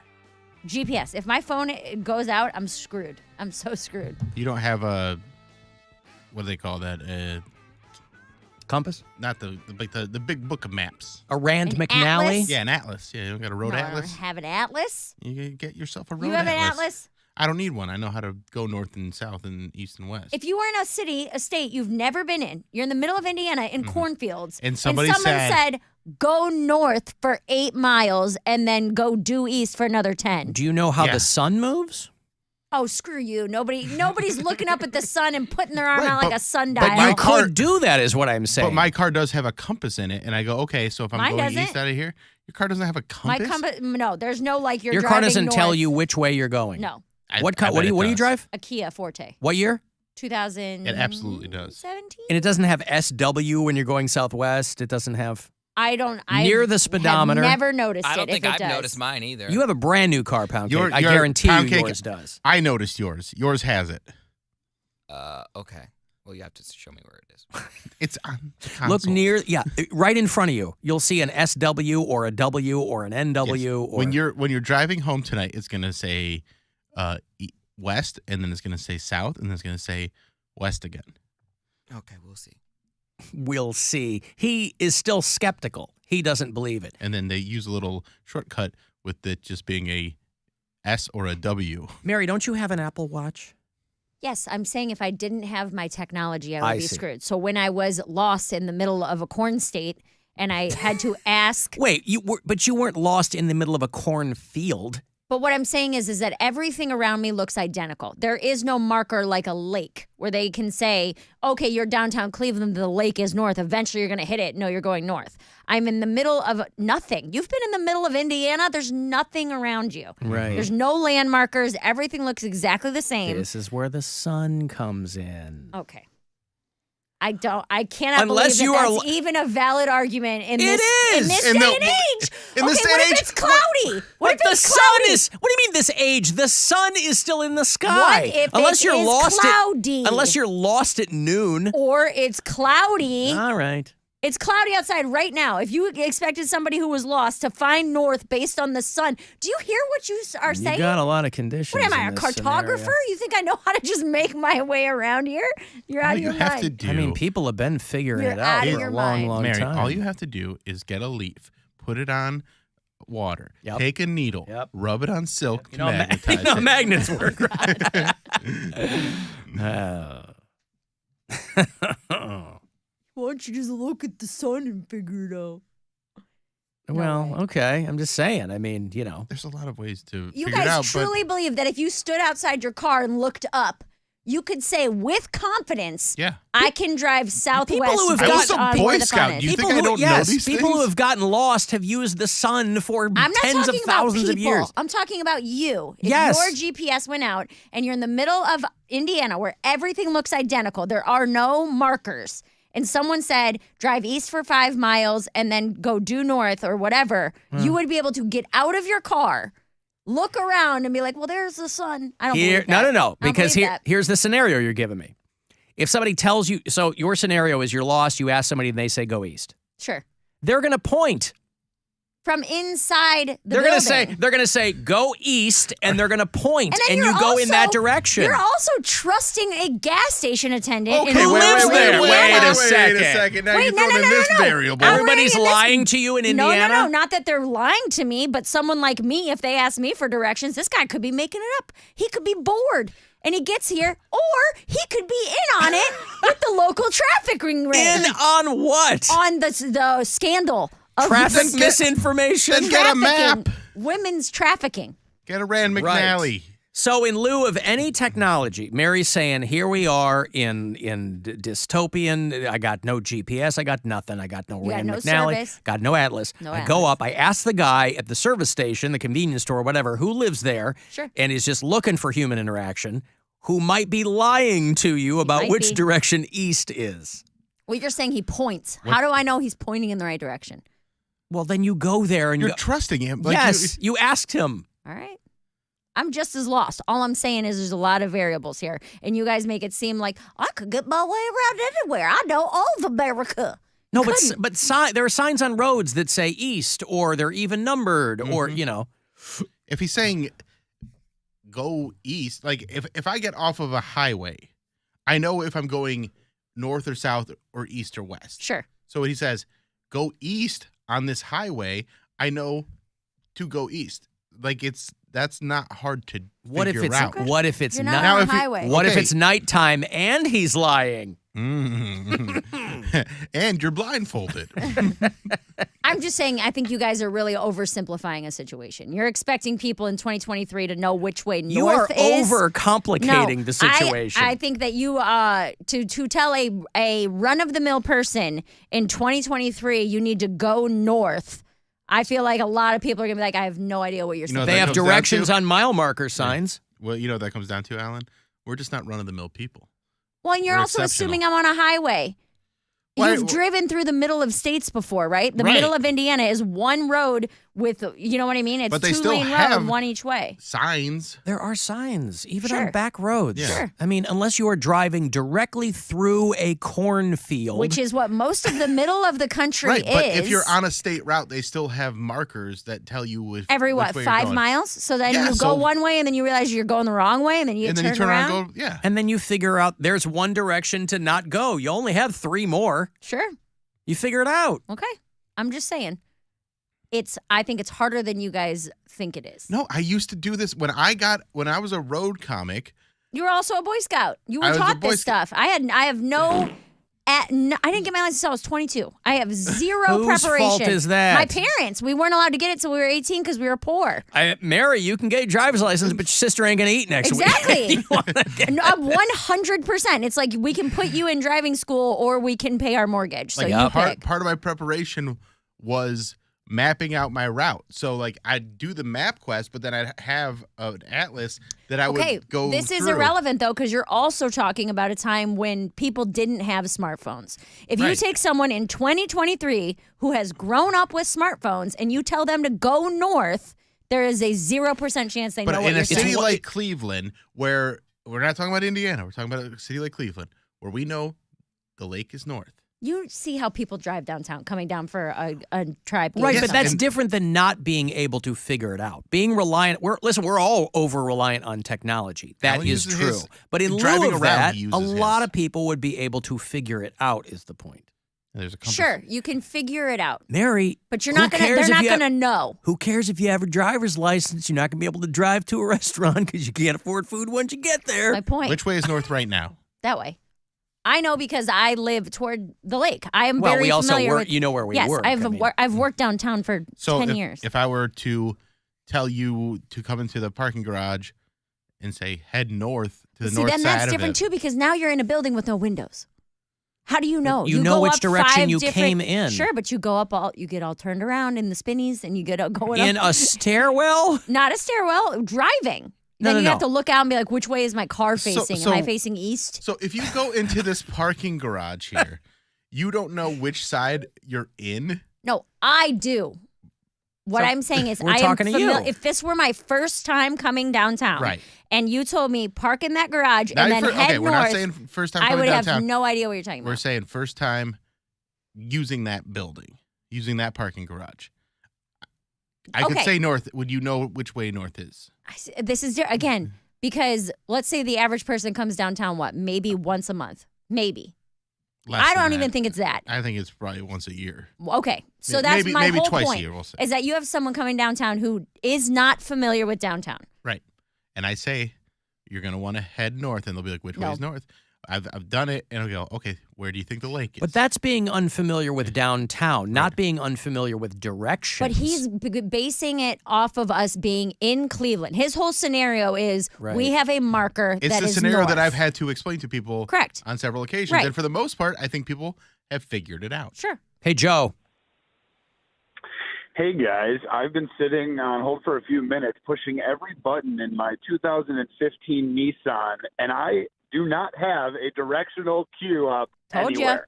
GPS. If my phone goes out, I'm screwed. I'm so screwed. You don't have a, what do they call that? Compass? Not the big book of maps. A Rand An McNally? atlas? Yeah, an atlas. Yeah, you don't got a road No, I atlas. don't have an atlas. You can get yourself a road You have atlas. an atlas? I don't need one. I know how to go north and south and east and west. If you were in a state you've never been in, you're in the middle of Indiana in cornfields, And someone said, go north for 8 miles and then go due east for another 10. Do you know how the sun moves? Oh, screw you. Nobody's looking up at the sun and putting their arm Right, out like but- a sundial. But you could do that, is what I'm saying. But my car does have a compass in it, and I go, okay, so if I'm Mine going doesn't. east out of here, your car doesn't have a My compass? compass, no, there's no like you're Your driving car doesn't north. tell you which way you're going. No. What I do bet you it does. drive? A Kia Forte. What year? 2000. It absolutely does. 17? And it doesn't have SW when you're going southwest. It doesn't have. I don't. Near the speedometer. Have never noticed I don't it. think if it I've does. noticed mine either. You have a brand new car, Poundcake. I Your guarantee you Poundcake- yours does. I noticed yours. Yours has it. Okay. Well, you have to show me where it is. It's on the console. Look near, right in front of you. You'll see an SW or a W or an NW. Yes. Or When you're driving home tonight, it's gonna say west, and then it's gonna say south, and then it's gonna say west again. Okay, we'll see. We'll see. He is still skeptical. He doesn't believe it. And then they use a little shortcut with it just being a S or a W. Mary, don't you have an Apple Watch? Yes, I'm saying if I didn't have my technology, I would I be see. screwed. So when I was lost in the middle of a corn state and I had to ask. Wait, but you weren't lost in the middle of a cornfield. But what I'm saying is that everything around me looks identical. There is no marker like a lake where they can say, okay, you're downtown Cleveland, the lake is north. Eventually you're going to hit it. No, you're going north. I'm in the middle of nothing. You've been in the middle of Indiana. There's nothing around you. Right. There's no landmarkers. Everything looks exactly the same. This is where the sun comes in. Okay. I cannot Unless believe you that are that's even a valid argument in It this is! in this In day the- and age. in this okay, day what and if age, it's cloudy? What if the it's sun cloudy? is? What do you mean this age? The sun is still in the sky. What if unless it you're is lost cloudy? unless you're lost at noon. Or it's cloudy. All right. It's cloudy outside right now. If you expected somebody who was lost to find north based on the sun, do you hear what you are saying? You got a lot of conditions. What am I, in a this cartographer? scenario. You think I know how to just make my way around here? You're out All of you your have mind. to do, I mean, people have been figuring You're it out out of for your a long, mind. long Mary, time. all you have to do is get a leaf, put it on water, Yep. take a needle, rub it on silk to You know, magnetize it. magnets work. Why don't you just look at the sun and figure it out? Well, okay. I'm just saying. I mean, you know. There's a lot of ways to You figure it guys out, truly believe that if you stood outside your car and looked up, you could say with confidence, Yeah. I can drive southwest who have based got- on Boy where the Scout, sun is. you think People I who, don't know yes, these people who things? have gotten lost have used the sun for I'm not tens of talking about thousands of people. years. I'm talking about you. If Yes. your GPS went out and you're in the middle of Indiana where everything looks identical, there are no markers, and someone said, drive east for 5 miles and then go due north or whatever, you would be able to get out of your car, look around, and be like, well, there's the sun. I don't believe that. No. I don't Because believe that. here's the scenario you're giving me. If somebody tells you, so your scenario is you're lost, you ask somebody and they say go east. Sure. They're going to point. From inside the They're building. going to say go east, and they're going to point, then and you're you go in that also- direction. You're also trusting a gas station attendant. Okay, in Who lives there? Indiana. Wait a Wait second. a second. Now Wait, you're no, throwing in this variable. I'm Everybody's bringing this- lying to you in Indiana? No. Not that they're lying to me, but someone like me, if they ask me for directions, this guy could be making it up. He could be bored. And he gets here, or he could be in on it with the local traffic ring. In on what? On the scandal of Traffic misinformation. Then get a map. Women's trafficking. Get a Rand McNally. Right. So in lieu of any technology, Mary's saying, here we are in dystopian. I got no GPS. I got nothing. I got no Rand McNally. Service. Got no Atlas. I go up. I ask the guy at the service station, the convenience store, whatever, who lives there and is just looking for human interaction, who might be lying to you about which direction east is. Well, you're saying he points. How do I know he's pointing in the right direction? Well, then you go there and you're trusting him. Like yes, you asked him. All right. I'm just as lost. All I'm saying is there's a lot of variables here. And you guys make it seem like I could get my way around anywhere. I know all of America. No, but there are signs on roads that say east, or they're even numbered, or, you know. If he's saying go east, like if I get off of a highway, I know if I'm going north or south or east or west. Sure. So when he says go east on this highway, I know to go east. Like that's not hard to figure out. What if it's You're not on a highway. What if it's nighttime and he's lying? And you're blindfolded. I'm just saying, I think you guys are really oversimplifying a situation. You're expecting people in 2023 to know which way north is. You are overcomplicating the situation. I think that you, to tell a run-of-the-mill person in 2023, you need to go north. I feel like a lot of people are going to be like, I have no idea what you're saying. They have directions on mile marker signs. Yeah. Well, you know what that comes down to, Alan? We're just not run-of-the-mill people. Well, and you're also assuming I'm on a highway. You've driven through the middle of states before, right? The middle of Indiana is one road with, you know what I mean? It's two-lane road, one each way. Signs. There are signs, even on back roads. Yeah. Sure. I mean, unless you are driving directly through a cornfield. Which is what most of the middle of the country is. But if you're on a state route, they still have markers that tell you every what, 5 miles? So then you go one way and then you realize you're going the wrong way and then you turn around and go, And then you figure out there's one direction to not go. You only have 3 more. Sure. You figure it out. Okay. I'm just saying. I think it's harder than you guys think it is. No, I used to do this when I was a road comic. You were also a Boy Scout. You were taught this stuff. I didn't get my license until I was 22. I have zero Whose preparation. fault is that? My parents. We weren't allowed to get it till we were 18 because we were poor. Mary, you can get your driver's license, but your sister ain't going to eat next week. Exactly. 100%. It's like we can put you in driving school or we can pay our mortgage. So you pick. Part of my preparation was mapping out my route. So like I'd do the map quest, but then I'd have an atlas that I would go this is irrelevant though because you're also talking about a time when people didn't have smartphones. If you take someone in 2023 who has grown up with smartphones and you tell them to go north, there is a 0% chance they know what you're saying. But in a city like Cleveland, where we're not talking about Indiana, we're talking about a city like Cleveland, where we know the lake is north. You see how people drive downtown, coming down for a tribe. Right, but that's different than not being able to figure it out. Being reliant, we're all over-reliant on technology. That is true. But in lieu of that, a lot of people would be able to figure it out, is the point. There's a sure, you can figure it out. Mary, but you're not gonna. They're not gonna know. Who cares if you have a driver's license? You're not gonna be able to drive to a restaurant because you can't afford food once you get there. My point. Which way is north right now? That way. I know because I live toward the lake. I am very we also familiar work. with, You know where we work. Yes, I've worked downtown for 10 years. If I were to tell you to come into the parking garage and say head north to the north side of it. See, then that's different too because now you're in a building with no windows. How do you know? You know which direction you came in. Sure, but you go up you get all turned around in the spinnies and you get going in up. a stairwell? Not a stairwell, driving. Then you have to look out and be like, which way is my car facing? Am I facing east? So if you go into this parking garage here, you don't know which side you're in? No, I do. What I'm saying is I am familiar. If this were my first time coming downtown, right, and you told me park in that garage and then head north, we're not saying first time coming downtown. I would have no idea what you're talking about. We're saying first time using that building, using that parking garage. I could say north. Would you know which way north is? This is again because let's say the average person comes downtown maybe once a month, maybe. I don't even think it's that. I think it's probably once a year. Okay, so that's my whole twice point. A year, we'll say. Is that you have someone coming downtown who is not familiar with downtown. Right, and I say you're going to want to head north, and they'll be like, "Which way is north?" I've done it, and I'll go, "Okay, Where do you think the lake is? But that's being unfamiliar with downtown, not being unfamiliar with directions. But he's basing it off of us being in Cleveland. His whole scenario is we have a marker It's that the is scenario north. that I've had to explain to people on several occasions. Right. And for the most part, I think people have figured it out. Sure. Hey, Joe. Hey, guys. I've been sitting on hold for a few minutes, pushing every button in my 2015 Nissan, and I do not have a directional cue up anywhere.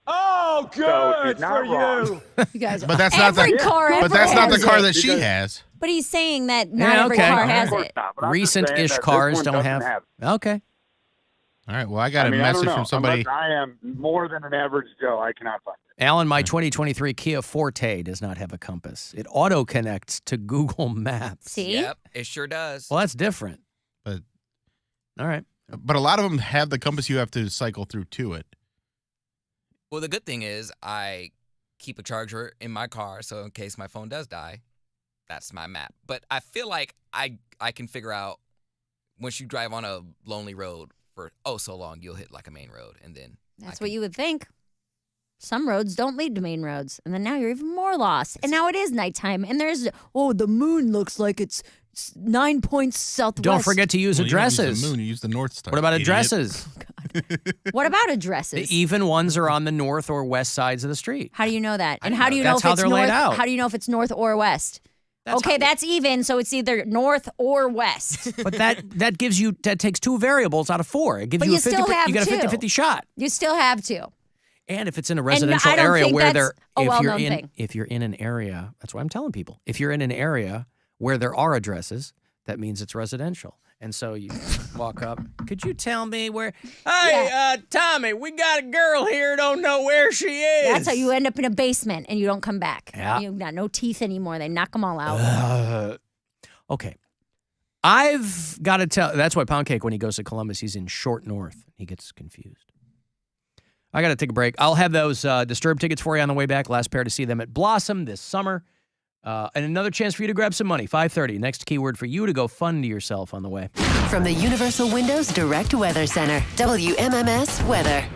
Oh, good So she's not for wrong. you. You guys, But that's not every the car But ever that's not the has car it. that she has. But he's saying that not every car has it. Recent-ish cars don't have. Okay. All right. Well, I got a I don't message know. from somebody. Unless I am more than an average Joe. I cannot find it. Alan, my 2023 Kia Forte does not have a compass. It auto connects to Google Maps. See? Yep, it sure does. Well, that's different. But all right. But a lot of them have the compass you have to cycle through to it. Well, the good thing is I keep a charger in my car, so in case my phone does die, that's my map. But I feel like I can figure out once you drive on a lonely road for so long, you'll hit like a main road, and then That's what you would think. Some roads don't lead to main roads, and then now you're even more lost. And now it is nighttime, and there's the moon looks like it's 9 points southwest. Don't forget to use Well, you don't use addresses. the moon, you use the North Star. What about idiot. addresses? What about addresses? The even ones are on the north or west sides of the street. How do you know that? And how do you know That's if how it's they're laid north? out. How do you know if it's north or west? That's That's even, so it's either north or west. But that gives you that takes 2 variables out of 4. It gives But you you a 50. still have You got a 2. 50-50 shot. You still have to. And if it's in a residential I don't area think where that's a well-known thing. if you're in an area, that's what I'm telling people. If you're in an area where there are addresses, that means it's residential. And so you walk up. Could you tell me where? Hey, Tommy, we got a girl here. Don't know where she is. That's how you end up in a basement and you don't come back. Yeah. You've got no teeth anymore. They knock them all out. Okay. I've got to tell. That's why Poundcake, when he goes to Columbus, he's in short north. He gets confused. I got to take a break. I'll have those Disturbed tickets for you on the way back. Last pair to see them at Blossom this summer. And another chance for you to grab some money. 5:30. Next keyword for you to go fund yourself on the way. From the Universal Windows Direct Weather Center, WMMS Weather.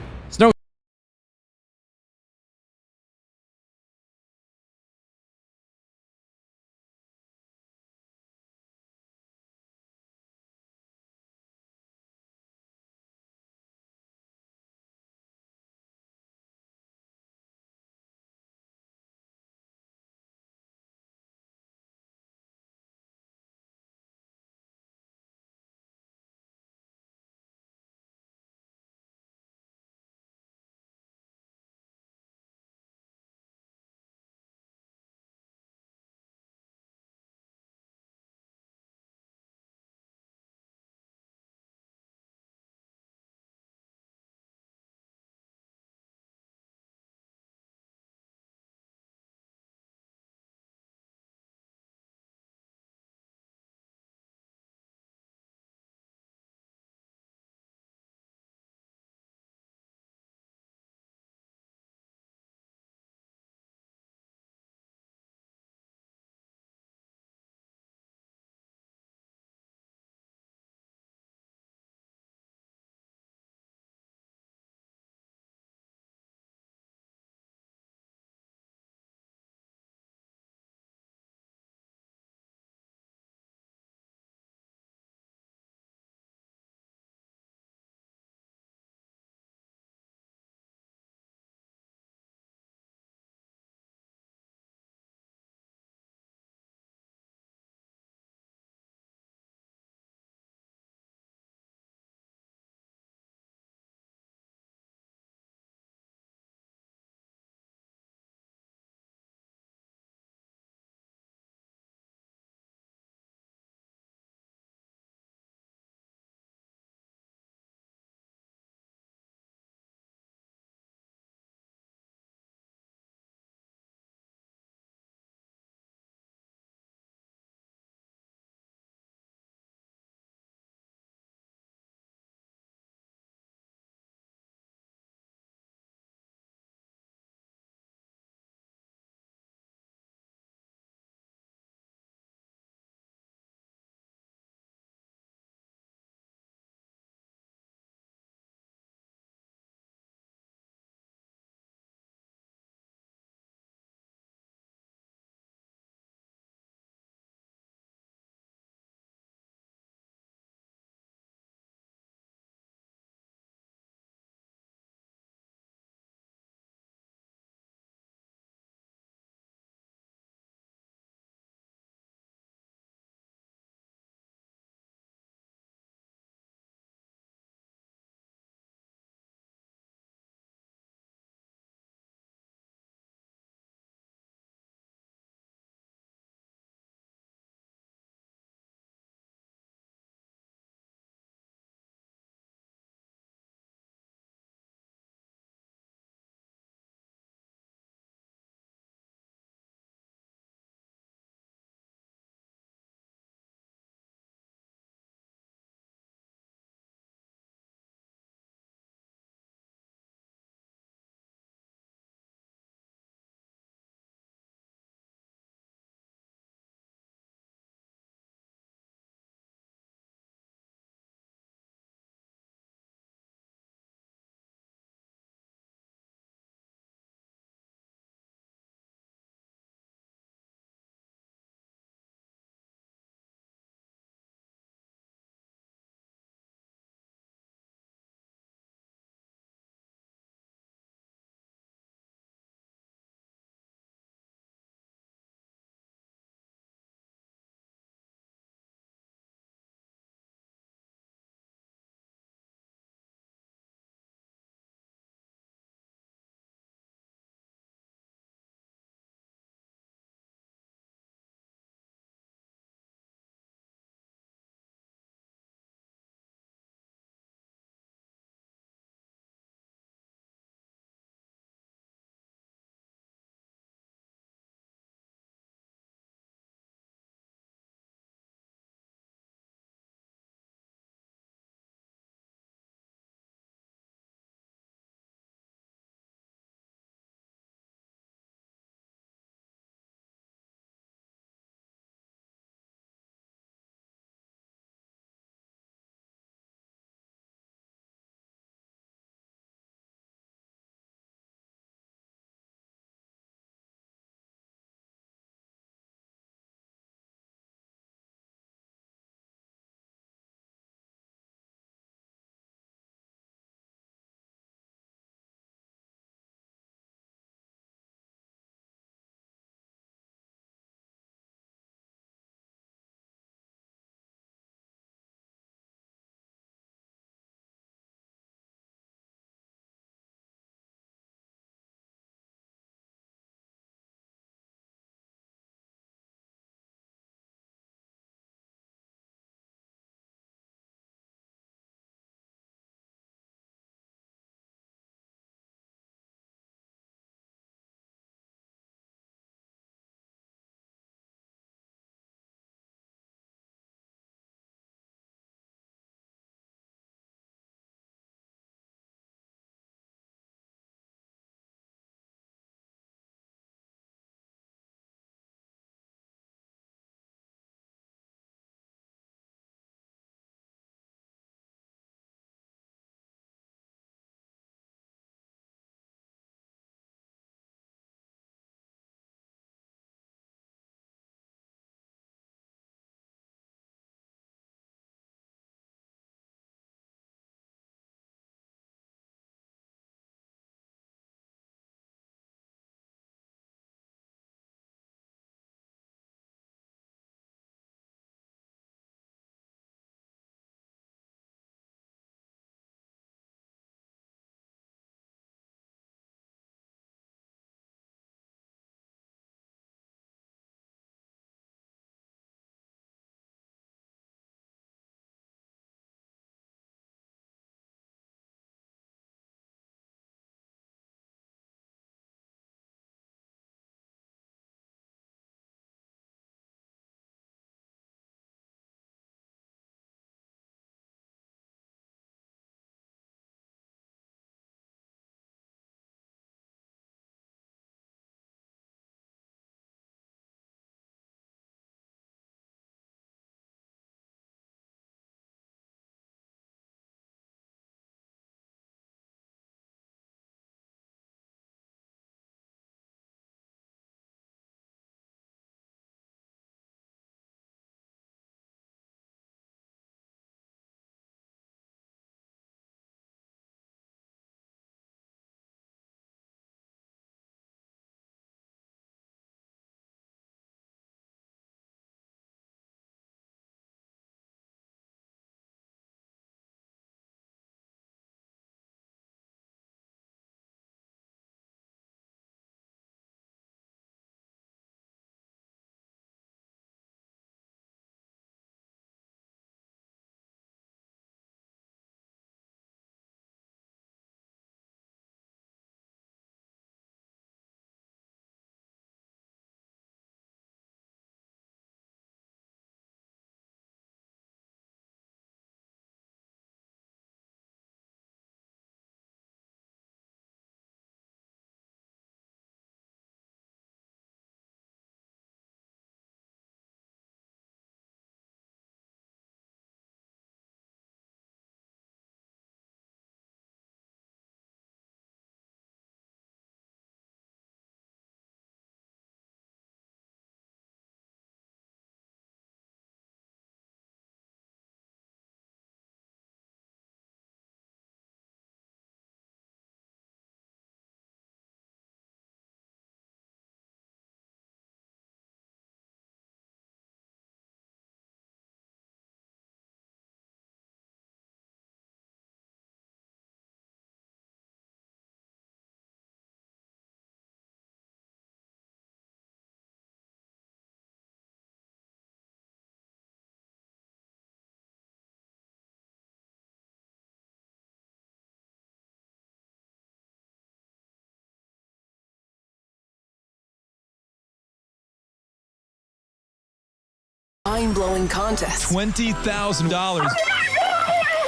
Mind-blowing contest. $20,000.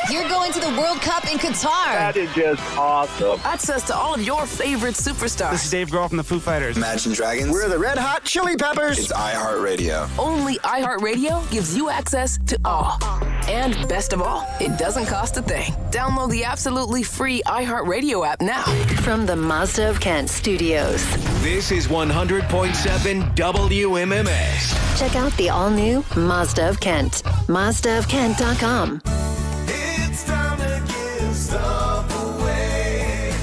You're going to the World Cup in Qatar. That is just awesome. Access to all of your favorite superstars. This is Dave Grohl from the Foo Fighters. Imagine Dragons. We're the Red Hot Chili Peppers. It's iHeartRadio. Only iHeartRadio gives you access to all. And best of all, it doesn't cost a thing. Download the absolutely free iHeartRadio app now. From the Mazda of Kent studios. This is 100.7 WMMS. Check out the all-new Mazda of Kent. MazdaofKent.com. It's time to give stuff away.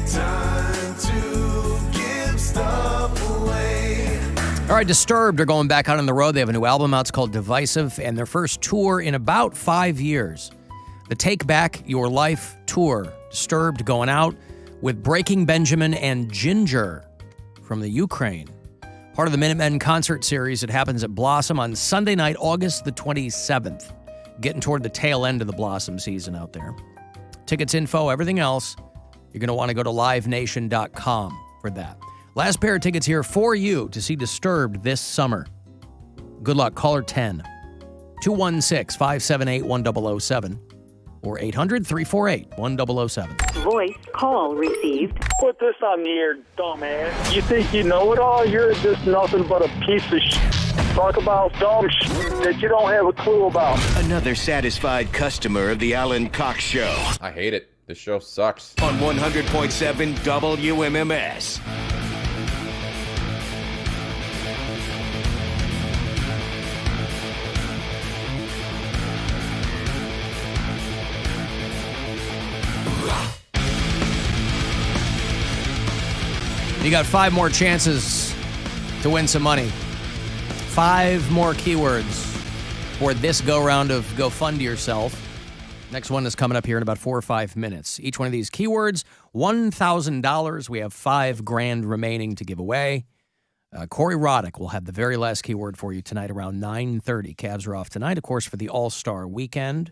Time to give stuff away. All right, Disturbed are going back out on the road. They have a new album out. It's called Divisive, and their first tour in about 5 years. The Take Back Your Life tour. Disturbed going out with Breaking Benjamin and Ginger from the Ukraine. Part of the Minutemen concert series. It happens at Blossom on Sunday night, August the 27th. Getting toward the tail end of the Blossom season out there. Tickets, info, everything else, you're going to want to go to livenation.com for that. Last pair of tickets here for you to see Disturbed this summer. Good luck. Caller 10, 216-578-1007 or 800-348-1007. Voice call received. Put this on the air, dumbass. You think you know it all? You're just nothing but a piece of shit. Talk about dumb shit that you don't have a clue about. Another satisfied customer of the Alan Cox Show. I hate it. This show sucks. On 100.7 WMMS. You got 5 more chances to win some money. 5 more keywords for this go-round of Go Fund Yourself. Next one is coming up here in about 4 or 5 minutes. Each one of these keywords, $1,000. We have $5,000 remaining to give away. Corey Roddick will have the very last keyword for you tonight around 9:30. Cavs are off tonight, of course, for the All-Star Weekend.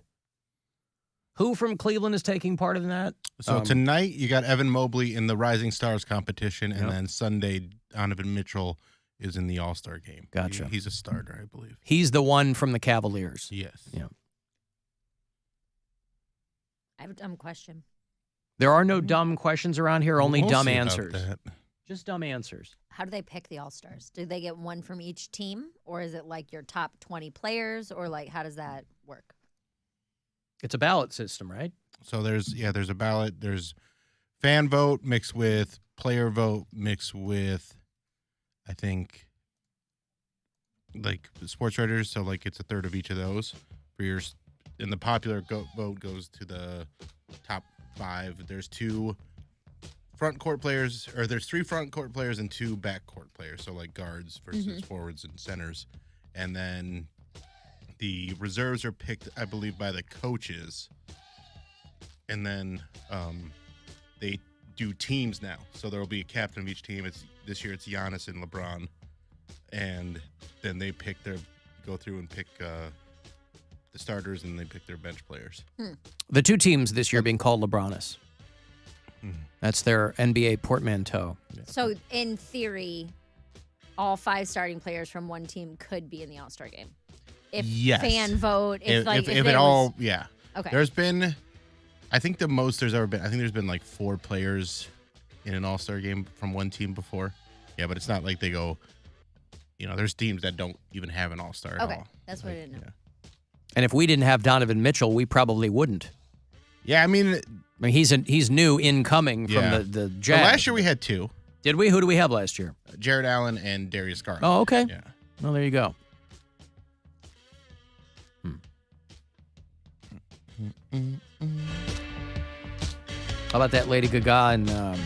Who from Cleveland is taking part in that? So tonight you got Evan Mobley in the Rising Stars competition, and then Sunday Donovan Mitchell is in the All-Star game. Gotcha. He's a starter, I believe. He's the one from the Cavaliers. Yes. Yeah. I have a dumb question. There are no dumb questions around here, only We'll dumb see about answers. that. Just dumb answers. How do they pick the All-Stars? Do they get one from each team? Or is it like your top 20 players? Or like, how does that work? It's a ballot system, right? So there's a ballot. There's fan vote mixed with player vote mixed with, I think, like sports writers. So like it's a third of each of those. For your, and the popular vote goes to the top 5. There's 2 front court players, or there's 3 front court players and 2 back court players. So like guards versus forwards and centers, and then the reserves are picked, I believe, by the coaches. And then they do teams now. So there will be a captain of each team. This year it's Giannis and LeBron. And then they go through and pick the starters, and they pick their bench players. The 2 teams this year being called LeBronis. That's their NBA portmanteau. So in theory, all 5 starting players from one team could be in the All-Star game. If Yes. fan vote, if it all, yeah. Okay. There's been, I think the most there's ever been, I think there's been like 4 players in an All-Star game from one team before. Yeah, but it's not like they go, there's teams that don't even have an All-Star at all. Okay, that's what I didn't know. And if we didn't have Donovan Mitchell, we probably wouldn't. Yeah, I mean he's new incoming from the Jazz. Well, last year we had 2. Did we? Who do we have last year? Jared Allen and Darius Garland. Oh, okay. Yeah. Well, there you go. How about that Lady Gaga and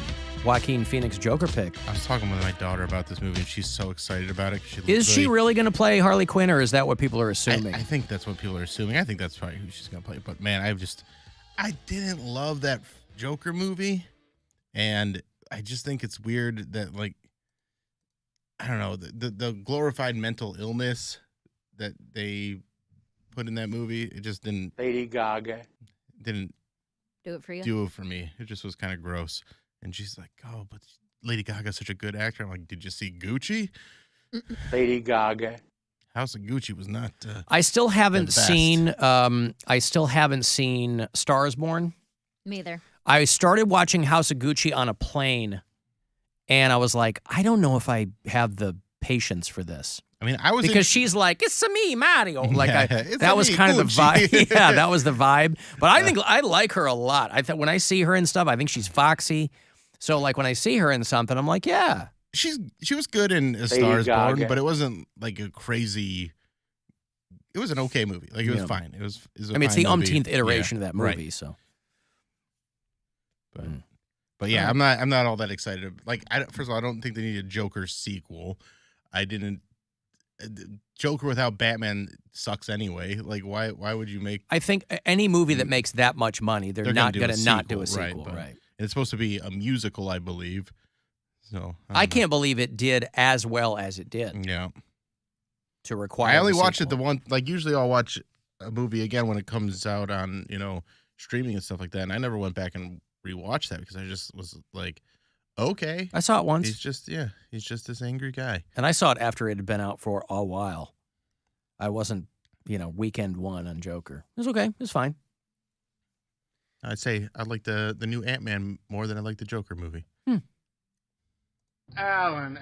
Joaquin Phoenix Joker pick? I was talking with my daughter about this movie, and she's so excited about it. Is she really going to play Harley Quinn, or is that what people are assuming? I think that's what people are assuming. I think that's probably who she's going to play. But, man, I didn't love that Joker movie, and I just think it's weird that, like, I don't know, the glorified mental illness that they put in that movie, it just didn't. Lady Gaga didn't do it for you. Do it for me. It just was kind of gross. And she's like, "Oh, but Lady Gaga's such a good actor." I'm like, "Did you see Gucci?" Lady Gaga. House of Gucci was not. I still haven't the best. seen. I still haven't seen Stars Born. Me either. I started watching House of Gucci on a plane, and I was like, I don't know if I have the patience for this. I mean, I was because she's like, it's a me, Mario. Like it's that a was me, kind of the Gucci. vibe. Yeah, that was the vibe. But I think I like her a lot. I thought when I see her and stuff, I think she's foxy. So like when I see her in something, I'm like, yeah. She was good in A Star Is Born, but it wasn't like a crazy. It was an okay movie. Like it was fine. It was a I mean, it's fine the movie. umpteenth iteration of that movie. Right. So, But yeah, I'm not all that excited. Like, first of all, I don't think they need a Joker sequel. I didn't. Joker without Batman sucks anyway. Like, why would you make? I think any movie that makes that much money, they're not going to not do a sequel, sequel, right? And it's supposed to be a musical, I believe. So I can't believe it did as well as it did. Yeah. To require. I only the watched it sequel. the one. Like usually, I'll watch a movie again when it comes out on streaming and stuff like that. And I never went back and rewatched that because I just was like, okay. I saw it once. He's just this angry guy. And I saw it after it had been out for a while. I wasn't, weekend one on Joker. It was okay. It was fine. I'd say I like the new Ant-Man more than I like the Joker movie. Alan,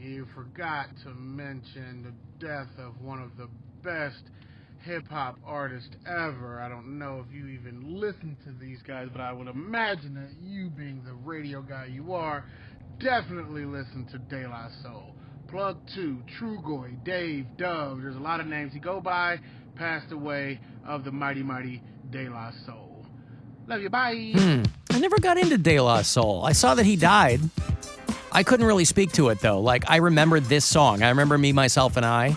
you forgot to mention the death of one of the best hip-hop artists ever. I don't know if you even listen to these guys, but I would imagine that you, being the radio guy you are, definitely listen to De La Soul. Plug 2, Trugoy, Dave, Dove, there's a lot of names he go by, passed away of the mighty, mighty De La Soul. Love you, bye. I never got into De La Soul. I saw that he died. I couldn't really speak to it, though. Like, I remembered this song. I remember Me, Myself, and I.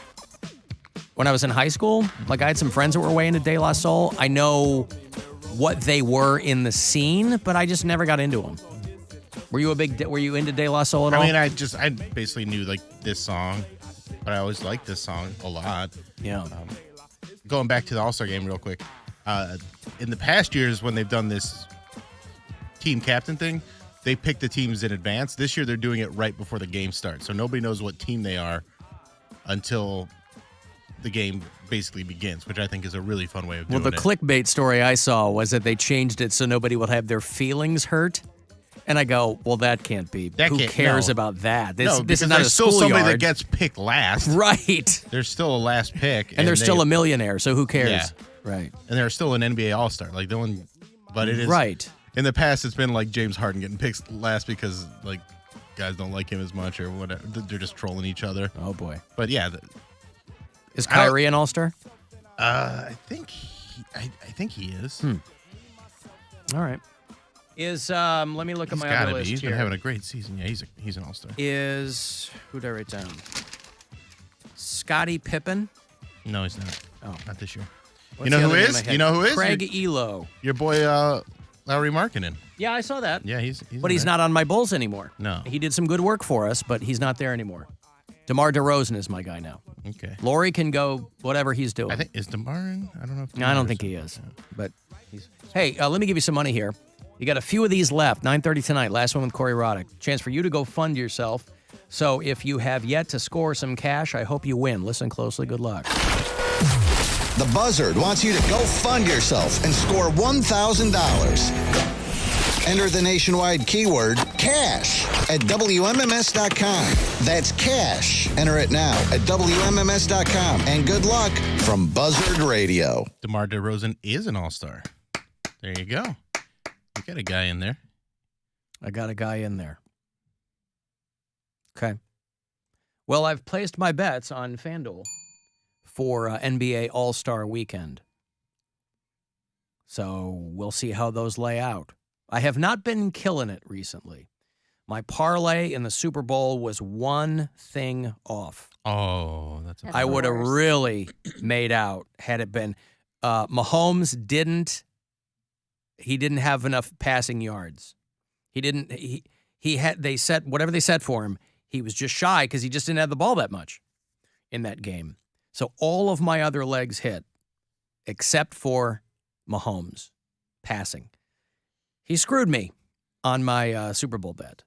When I was in high school, like, I had some friends that were way into De La Soul. I know what they were in the scene, but I just never got into them. Were you into De La Soul at all? I mean, I basically knew, like, this song, but I always liked this song a lot. Yeah. Going back to the All-Star game real quick. In the past years when they've done this team captain thing, they pick the teams in advance. This year, they're doing it right before the game starts. So nobody knows what team they are until the game basically begins, which I think is a really fun way of doing it. Well, the clickbait story I saw was that they changed it so nobody would have their feelings hurt. And I go, well, that can't be. Who cares about that? This is not there's a still somebody schoolyard. that gets picked last. Right. There's still a last pick. And there's still a millionaire, so who cares? Yeah. Right. And there's still an NBA All-Star. Like, no one, but it is. Right. In the past, it's been like James Harden getting picked last because, like, guys don't like him as much or whatever. They're just trolling each other. Oh, boy. But, yeah. Is Kyrie an All-Star? I think he is. All right. Let me look at my other list He's here. been having a great season. Yeah, he's an All-Star. Who did I write down? Scottie Pippen? No, he's not. Oh. Not this year. What's You know the who other name is? I had? You know who is? Craig Elo. Your boy, Lowry Markkinen. Yeah, I saw that. Yeah, he's But he's not on my Bulls anymore. No. He did some good work for us, but he's not there anymore. DeMar DeRozan is my guy now. Okay. Laurie can go whatever he's doing. I think, is DeMar in? I don't know if No, I don't think he is. But hey, let me give you some money here. You got a few of these left. 9:30 tonight. Last one with Corey Roddick. Chance for you to go fund yourself. So if you have yet to score some cash, I hope you win. Listen closely. Good luck. The Buzzard wants you to go fund yourself and score $1,000. Enter the nationwide keyword cash at WMMS.com. That's cash. Enter it now at WMMS.com. And good luck from Buzzard Radio. DeMar DeRozan is an All-Star. There you go. You got a guy in there. I got a guy in there. Okay. Well, I've placed my bets on FanDuel for NBA All-Star Weekend. So we'll see how those lay out. I have not been killing it recently. My parlay in the Super Bowl was one thing off. Oh, that's I would have really made out had it been. Mahomes didn't. He didn't have enough passing yards. He didn't. He had. They set whatever they set for him. He was just shy because he just didn't have the ball that much in that game. So all of my other legs hit, except for Mahomes passing. He screwed me on my Super Bowl bet.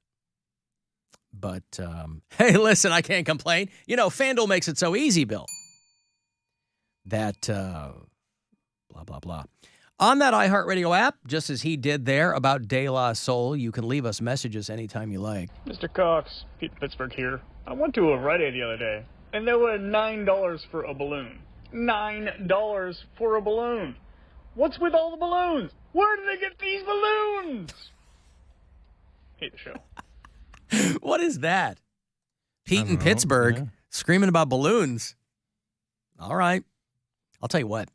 But, hey, listen, I can't complain. You know, FanDuel makes it so easy, Bill. that blah, blah, blah. On that iHeartRadio app, just as he did there about De La Soul, you can leave us messages anytime you like. Mr. Cox, Pete Pittsburgh here. I went to a Rite Aid the other day, and they were $9 for a balloon. $9 for a balloon. What's with all the balloons? Where do they get these balloons? Hate the show. What is that? Pete in Pittsburgh screaming about balloons. All right. I'll tell you what.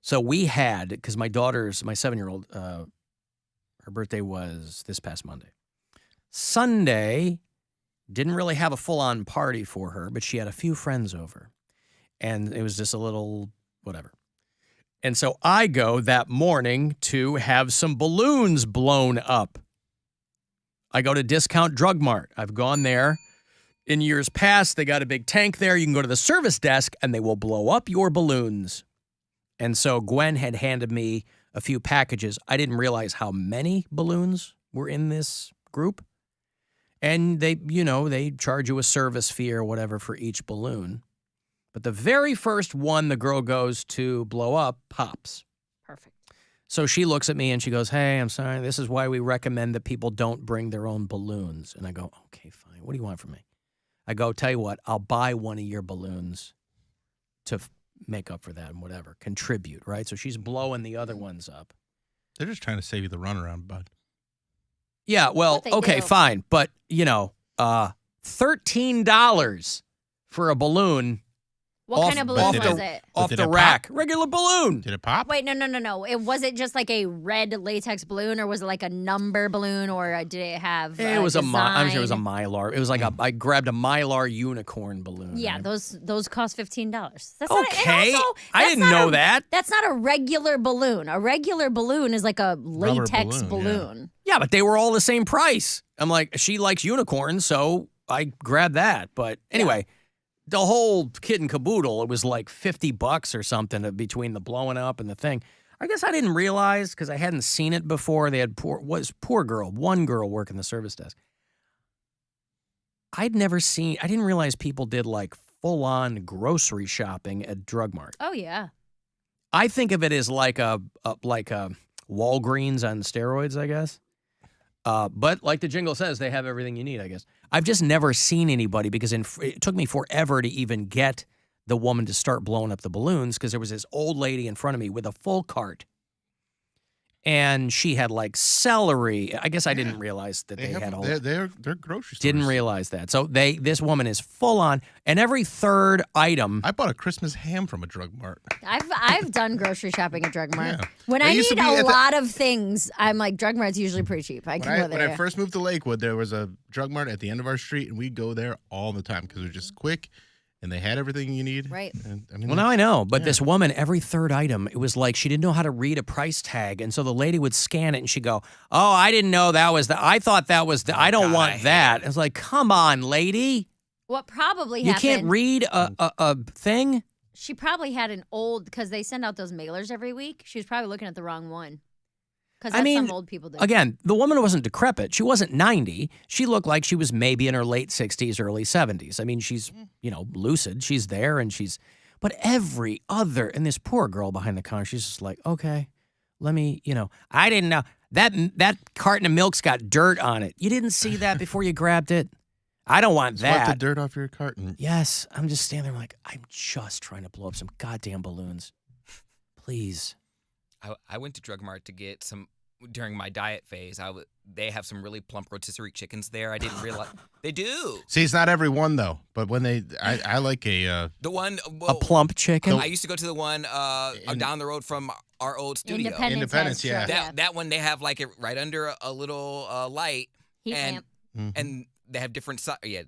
So we had, because my 7-year-old, her birthday was this past Monday. Sunday, didn't really have a full-on party for her, but she had a few friends over. And it was just a little whatever. And so I go that morning to have some balloons blown up. I go to Discount Drug Mart. I've gone there. In years past, they got a big tank there. You can go to the service desk, and they will blow up your balloons. And so Gwen had handed me a few packages. I didn't realize how many balloons were in this group. And they charge you a service fee or whatever for each balloon. But the very first one the girl goes to blow up pops. Perfect. So she looks at me and she goes, "Hey, I'm sorry. This is why we recommend that people don't bring their own balloons." And I go, "Okay, fine. What do you want from me?" I go, "Tell you what, I'll buy one of your balloons to make up for that and whatever. Contribute," right? So she's blowing the other ones up. They're just trying to save you the runaround, bud. Yeah, well, okay, fine. But, $13 for a balloon. What kind of balloon was it? Off the rack. Regular balloon. Did it pop? Wait, no. Was it just like a red latex balloon, or was it like a number balloon, or did it have It was design? I'm sure it was a Mylar. It was like I grabbed a Mylar unicorn balloon. Yeah, right? those cost $15. That's Okay. Not, I didn't know that. That's not a regular balloon. A regular balloon is like a latex balloon. Yeah, but they were all the same price. I'm like, she likes unicorns, so I grabbed that. But anyway, the whole kit and caboodle, it was like $50 or something between the blowing up and the thing. I guess I didn't realize because I hadn't seen it before. They had one girl working the service desk. I didn't realize people did like full-on grocery shopping at Drug Mart. Oh, yeah. I think of it as like a Walgreens on steroids, I guess. But like the jingle says, they have everything you need, I guess. I've just never seen anybody because it took me forever to even get the woman to start blowing up the balloons because there was this old lady in front of me with a full cart. And she had like celery. I guess I didn't realize that they had all that. They're grocery stores. Didn't realize that. So this woman is full on, and every third item. I bought a Christmas ham from a Drug Mart. I've done grocery shopping at Drug Mart. Yeah. When I need a lot of things, I'm like, Drug Mart's usually pretty cheap. I can go there. When I first moved to Lakewood, there was a Drug Mart at the end of our street, and we'd go there all the time because it was just quick. And they had everything you need. Right. And, well, now I know. But this woman, every third item, it was like she didn't know how to read a price tag. And so the lady would scan it and she'd go, "Oh, I didn't know that was the, I thought that was the, I don't want that." It's like, come on, lady. What probably You happened. can't read a thing? She probably had an old, because they send out those mailers every week. She was probably looking at the wrong one. Because that's some old people do. Again, the woman wasn't decrepit. She wasn't 90. She looked like she was maybe in her late 60s, early 70s. I mean, she's, lucid. She's there and but every other, and this poor girl behind the counter, she's just like, "Okay, let me, I didn't know. That carton of milk's got dirt on it. You didn't see that before you grabbed it? I don't want that." Wipe the dirt off your carton. Yes. I'm just standing there like, I'm just trying to blow up some goddamn balloons. Please. I went to Drug Mart to get some during my diet phase. They have some really plump rotisserie chickens there. I didn't realize they do. See, it's not every one though, but when I like a the one a plump chicken. I used to go to the one down the road from our old studio. Independence, yeah. That one they have like it right under a little light heat lamp. And they have different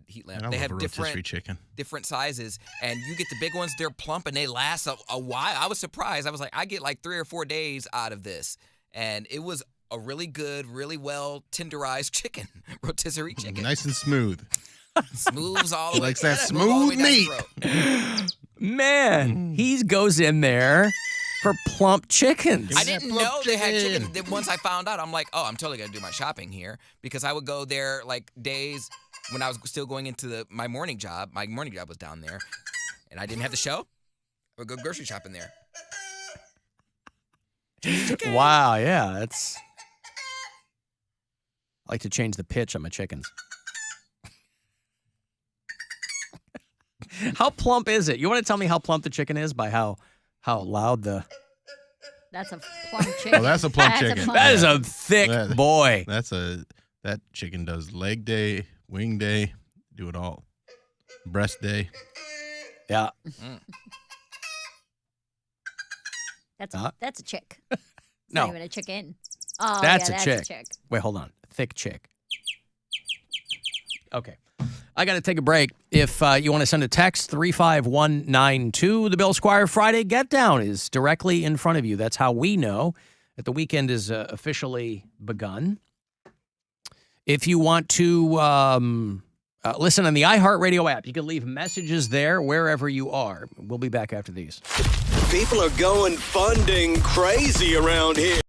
heat lamp. I They love have a rotisserie chicken. different sizes, and you get the big ones. They're plump and they last a while. I was surprised. I was like, I get like 3 or 4 days out of this, and it was a really good, really well tenderized chicken, rotisserie chicken. Nice and smooth. Smooths all the He way. likes that Goes all the way smooth down the meat. throat. Man, he goes in there for plump chickens. I didn't know they had chicken. Then once I found out, I'm like, oh, I'm totally going to do my shopping here because I would go there like days when I was still going into my morning job. My morning job was down there, and I didn't have the show. Or go grocery shopping there. Wow, yeah, that's. I like to change the pitch on my chickens. How plump is it? You want to tell me how plump the chicken is by how loud the. That's a plump chicken. Oh, that's a plump chicken. That is a thick boy. That chicken does leg day, wing day, do it all. Breast day. Yeah. That's a chick. It's No. not even a chicken. Oh, That's yeah, a that's chick. Wait, hold on. Thick chick. Okay. I got to take a break. If you want to send a text, 35192, the Bill Squire Friday Get Down is directly in front of you. That's how we know that the weekend is officially begun. If you want to listen on the iHeartRadio app, you can leave messages there wherever you are. We'll be back after these. People are going funding crazy around here.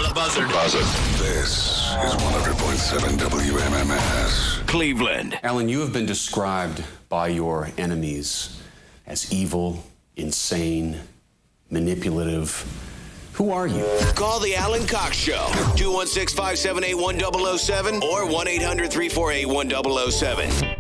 The Buzzard. This is 100.7 WMMS. Cleveland. Alan, you have been described by your enemies as evil, insane, manipulative. Who are you? Call the Alan Cox Show. 216-578-1007 or 1-800-348-1007.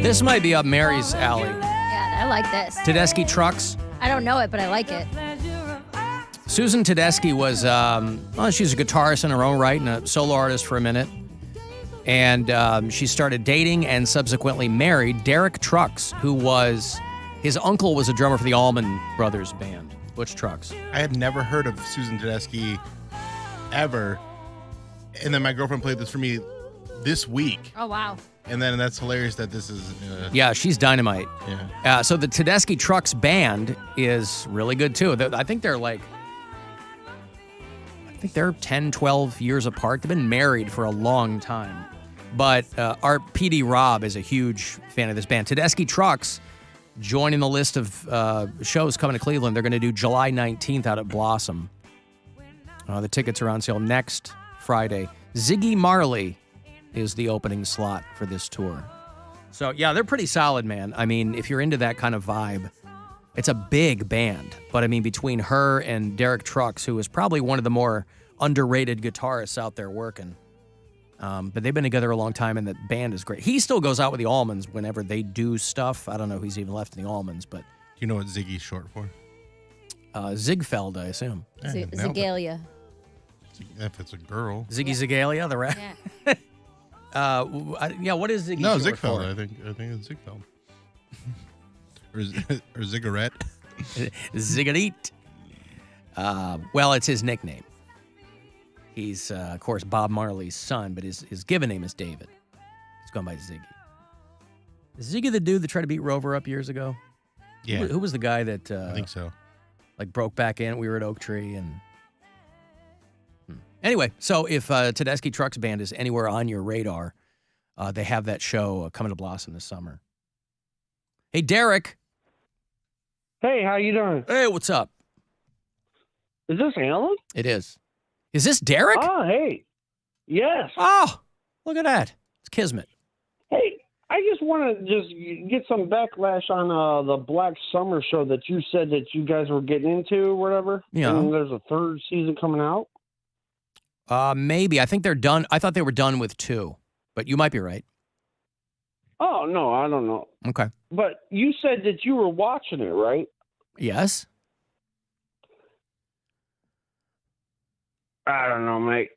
This might be up Mary's alley. Yeah, I like this. Tedeschi Trucks. I don't know it, but I like it. Susan Tedeschi was, she's a guitarist in her own right and a solo artist for a minute. And she started dating and subsequently married Derek Trucks, who his uncle was a drummer for the Allman Brothers band, Butch Trucks. I had never heard of Susan Tedeschi ever. And then my girlfriend played this for me this week. Oh, wow. And then that's hilarious that this is... Yeah, she's dynamite. Yeah. So the Tedeschi Trucks band is really good, too. I think they're 10, 12 years apart. They've been married for a long time. But our PD Rob is a huge fan of this band. Tedeschi Trucks joining the list of shows coming to Cleveland. They're going to do July 19th out at Blossom. The tickets are on sale next Friday. Ziggy Marley is the opening slot for this tour. So, yeah, they're pretty solid, man. I mean, if you're into that kind of vibe, it's a big band. But, I mean, between her and Derek Trucks, who is probably one of the more underrated guitarists out there working. But they've been together a long time, and the band is great. He still goes out with the Allmans whenever they do stuff. I don't know if he's even left in the Allmans, but... Do you know what Ziggy's short for? Ziegfeld, I assume. Zigalia. If it's a girl. Ziggy Zigalia, the rap. Yeah. What is Ziggy? No, short Ziegfeld. for? I think it's Ziegfeld. or Ziggurat. Ziggurat. Well, it's his nickname. He's, of course, Bob Marley's son, but his given name is David. He's gone by Ziggy. Is Ziggy the dude that tried to beat Rover up years ago? Yeah. Who was the guy that... I think so. Broke back in. We were at Oak Tree and... Anyway, so if Tedeschi Trucks Band is anywhere on your radar, they have that show coming to Blossom this summer. Hey, Derek. Hey, how you doing? Hey, what's up? Is this Alan? It is. Is this Derek? Oh, hey. Yes. Oh, look at that. It's Kismet. Hey, I just want to just get some backlash on the Black Summer show that you said that you guys were getting into or whatever. Yeah. And there's a third season coming out. Maybe. I think they're done. I thought they were done with 2, but you might be right. Oh, no, I don't know. Okay. But you said that you were watching it, right? Yes. I don't know, mate.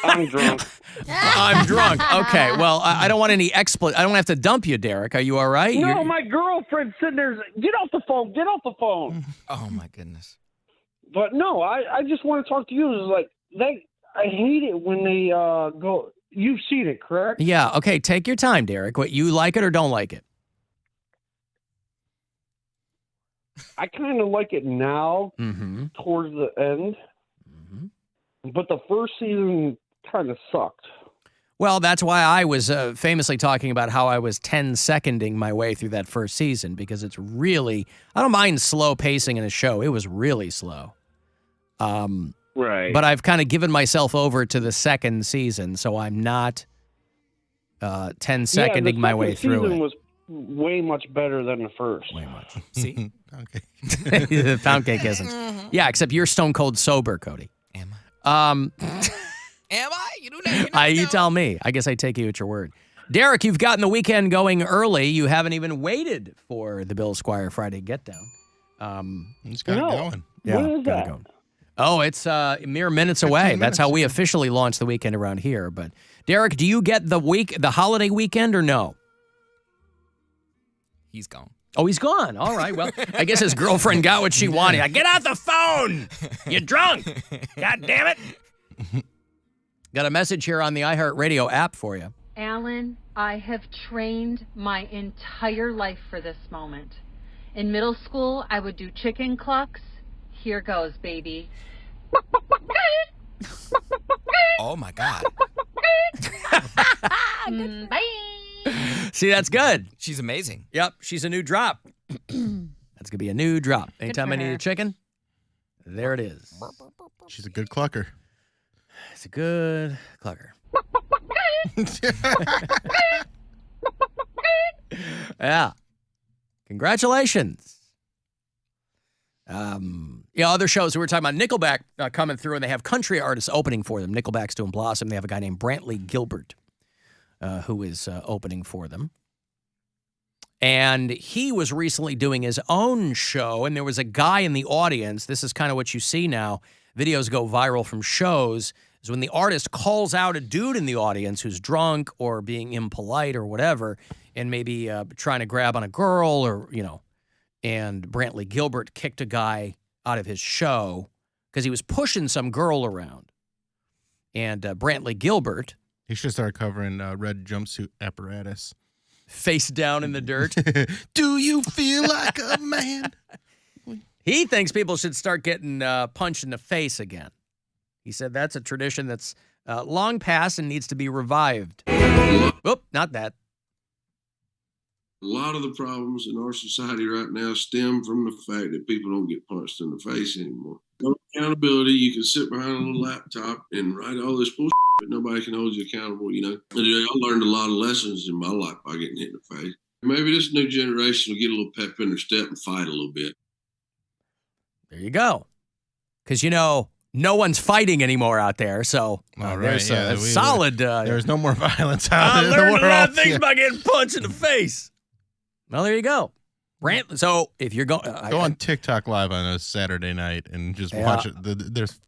I'm drunk. I'm drunk. Okay. Well, I don't want any I don't have to dump you, Derek. Are you all right? No, my girlfriend's sitting there. Get off the phone. Get off the phone. Oh, my goodness. But no, I just want to talk to you. It's like, I hate it when they go. You've seen it, correct? Yeah. Okay. Take your time, Derek. What, you like it or don't like it? I kind of like it now, towards the end. But the first season kind of sucked. Well, that's why I was famously talking about how I was 10-seconding my way through that first season, because it's really, I don't mind slow pacing in a show. It was really slow. Right. But I've kind of given myself over to the second season, so I'm not 10-seconding my way through it. The second season was way much better than the first. Way much. See? Okay. The Poundcake isn't. Yeah, except you're stone cold sober, Cody. Am I? Am I? You do that. You tell me. I guess I take you at your word. Derek, you've gotten the weekend going early. You haven't even waited for the Bill Squire Friday Get Down. Just got it going. Yeah, When is got that? it going. Oh, it's mere minutes away. That's how we officially launch the weekend around here. But Derek, do you get the holiday weekend or no? He's gone. Oh, he's gone. All right. Well, I guess his girlfriend got what she wanted. Like, get off the phone. You're drunk. God damn it. Got a message here on the iHeartRadio app for you. Alan, I have trained my entire life for this moment. In middle school, I would do chicken clucks. Here goes, baby. Oh my God. Bye. See, that's good. She's amazing. Yep, she's a new drop. That's going to be a new drop. Anytime I need her. a chicken, there it is. She's a good clucker. It's a good clucker. Yeah. Congratulations. Other shows we were talking about Nickelback coming through, and they have country artists opening for them. Nickelback's doing Blossom. They have a guy named Brantley Gilbert who is opening for them. And he was recently doing his own show, and there was a guy in the audience. This is kind of what you see now. Videos go viral from shows. Is when the artist calls out a dude in the audience who's drunk or being impolite or whatever, and maybe trying to grab on a girl or, and Brantley Gilbert kicked a guy out of his show because he was pushing some girl around. And Brantley Gilbert... He should start covering red jumpsuit apparatus. Face down in the dirt. Do you feel like a man? He thinks people should start getting punched in the face again. He said that's a tradition that's long past and needs to be revived. Oop, not that. A lot of the problems in our society right now stem from the fact that people don't get punched in the face anymore. No accountability. You can sit behind a little laptop and write all this bullshit, but nobody can hold you accountable, And I learned a lot of lessons in my life by getting hit in the face. Maybe this new generation will get a little pep in their step and fight a little bit. There you go. Because, no one's fighting anymore out there, so there's a solid... there's no more violence out there. I learned a lot of things by getting punched in the face. Well, there you go. So if you're going... Go on TikTok Live on a Saturday night and just watch it. There's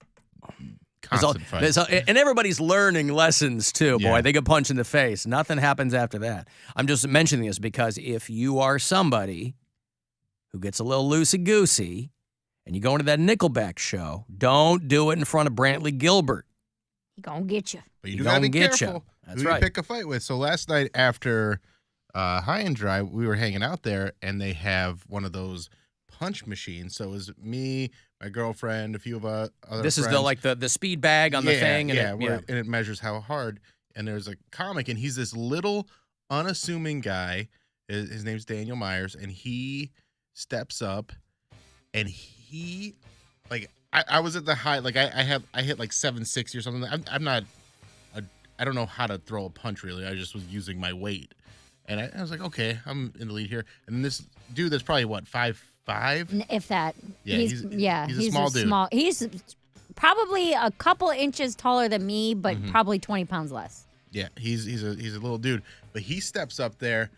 constant fights. And everybody's learning lessons, too. Boy, they get punched in the face. Nothing happens after that. I'm just mentioning this because if you are somebody who gets a little loosey-goosey and you go into that Nickelback show, don't do it in front of Brantley Gilbert. He gonna get you. But you do gotta be careful That's who right. you pick a fight with. So last night after High and Dry, we were hanging out there, and they have one of those punch machines. So it was me, my girlfriend, a few of other This is friends. the speed bag on the thing. And and it measures how hard. And there's a comic, and he's this little unassuming guy. His name's Daniel Myers, and he steps up, and he, I was at the high, I hit like 760 or something. I don't know how to throw a punch really. I just was using my weight, and I was like, okay, I'm in the lead here. And this dude that's probably what 5'5", If that. Yeah, he's a small dude. He's probably a couple inches taller than me, but probably 20 pounds less. Yeah, he's a little dude, but he steps up there,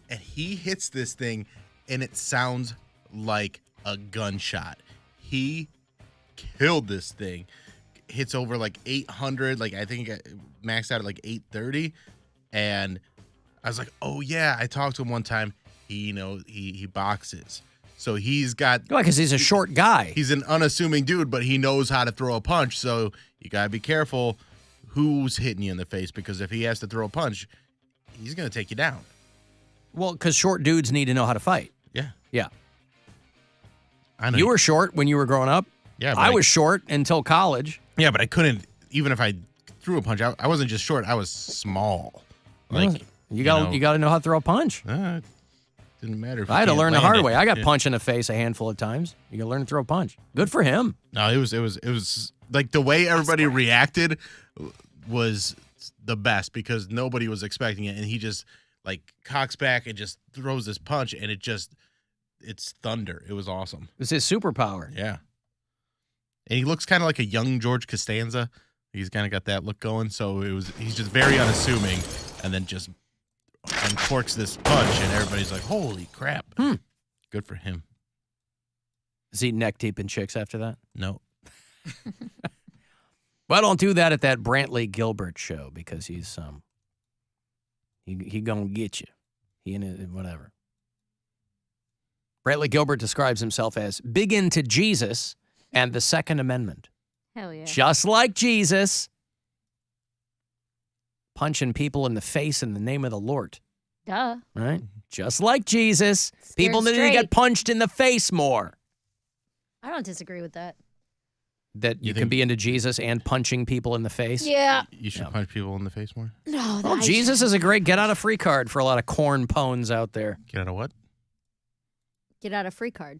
and he hits this thing, and it sounds like a gunshot. He killed this thing. Hits over like 800. I think it maxed out at like 830. And I was like, oh yeah, I talked to him one time. He boxes. So he's got... because he's a short guy. He's an unassuming dude, but he knows how to throw a punch. So you got to be careful who's hitting you in the face, because if he has to throw a punch, he's going to take you down. Well, because short dudes need to know how to fight. Yeah. Yeah. I know you were short when you were growing up. Yeah, but I was short until college. Yeah, but I couldn't, even if I threw a punch, I wasn't just short, I was small. You got to know how to throw a punch. Didn't matter if I had to learn the hard way. I got Yeah. punched in the face a handful of times. You can learn to throw a punch. Good for him. No, it was like the way everybody reacted was the best, because nobody was expecting it, and he just cocks back and just throws this punch, and it's thunder. It was awesome. It's his superpower. Yeah. And he looks kind of like a young George Costanza. He's kind of got that look going. So he's just very unassuming, and then just uncorks this punch, and everybody's like, holy crap. Good for him. Is he neck deep in chicks after that? No. Well, don't do that at that Brantley Gilbert show, because he's he gonna get you. He and whatever. Brantley Gilbert describes himself as big into Jesus and the Second Amendment. Hell yeah. Just like Jesus. punching people in the face in the name of the Lord. Duh. Right? Just like Jesus. Scared People need to straight. get punched in the face more. I don't disagree with that. That you can be into Jesus and punching people in the face? Yeah. You should punch people in the face more? No, Well, Jesus is a great get-out-of-free card for a lot of corn pones out there. Get out of what? Get out of free card.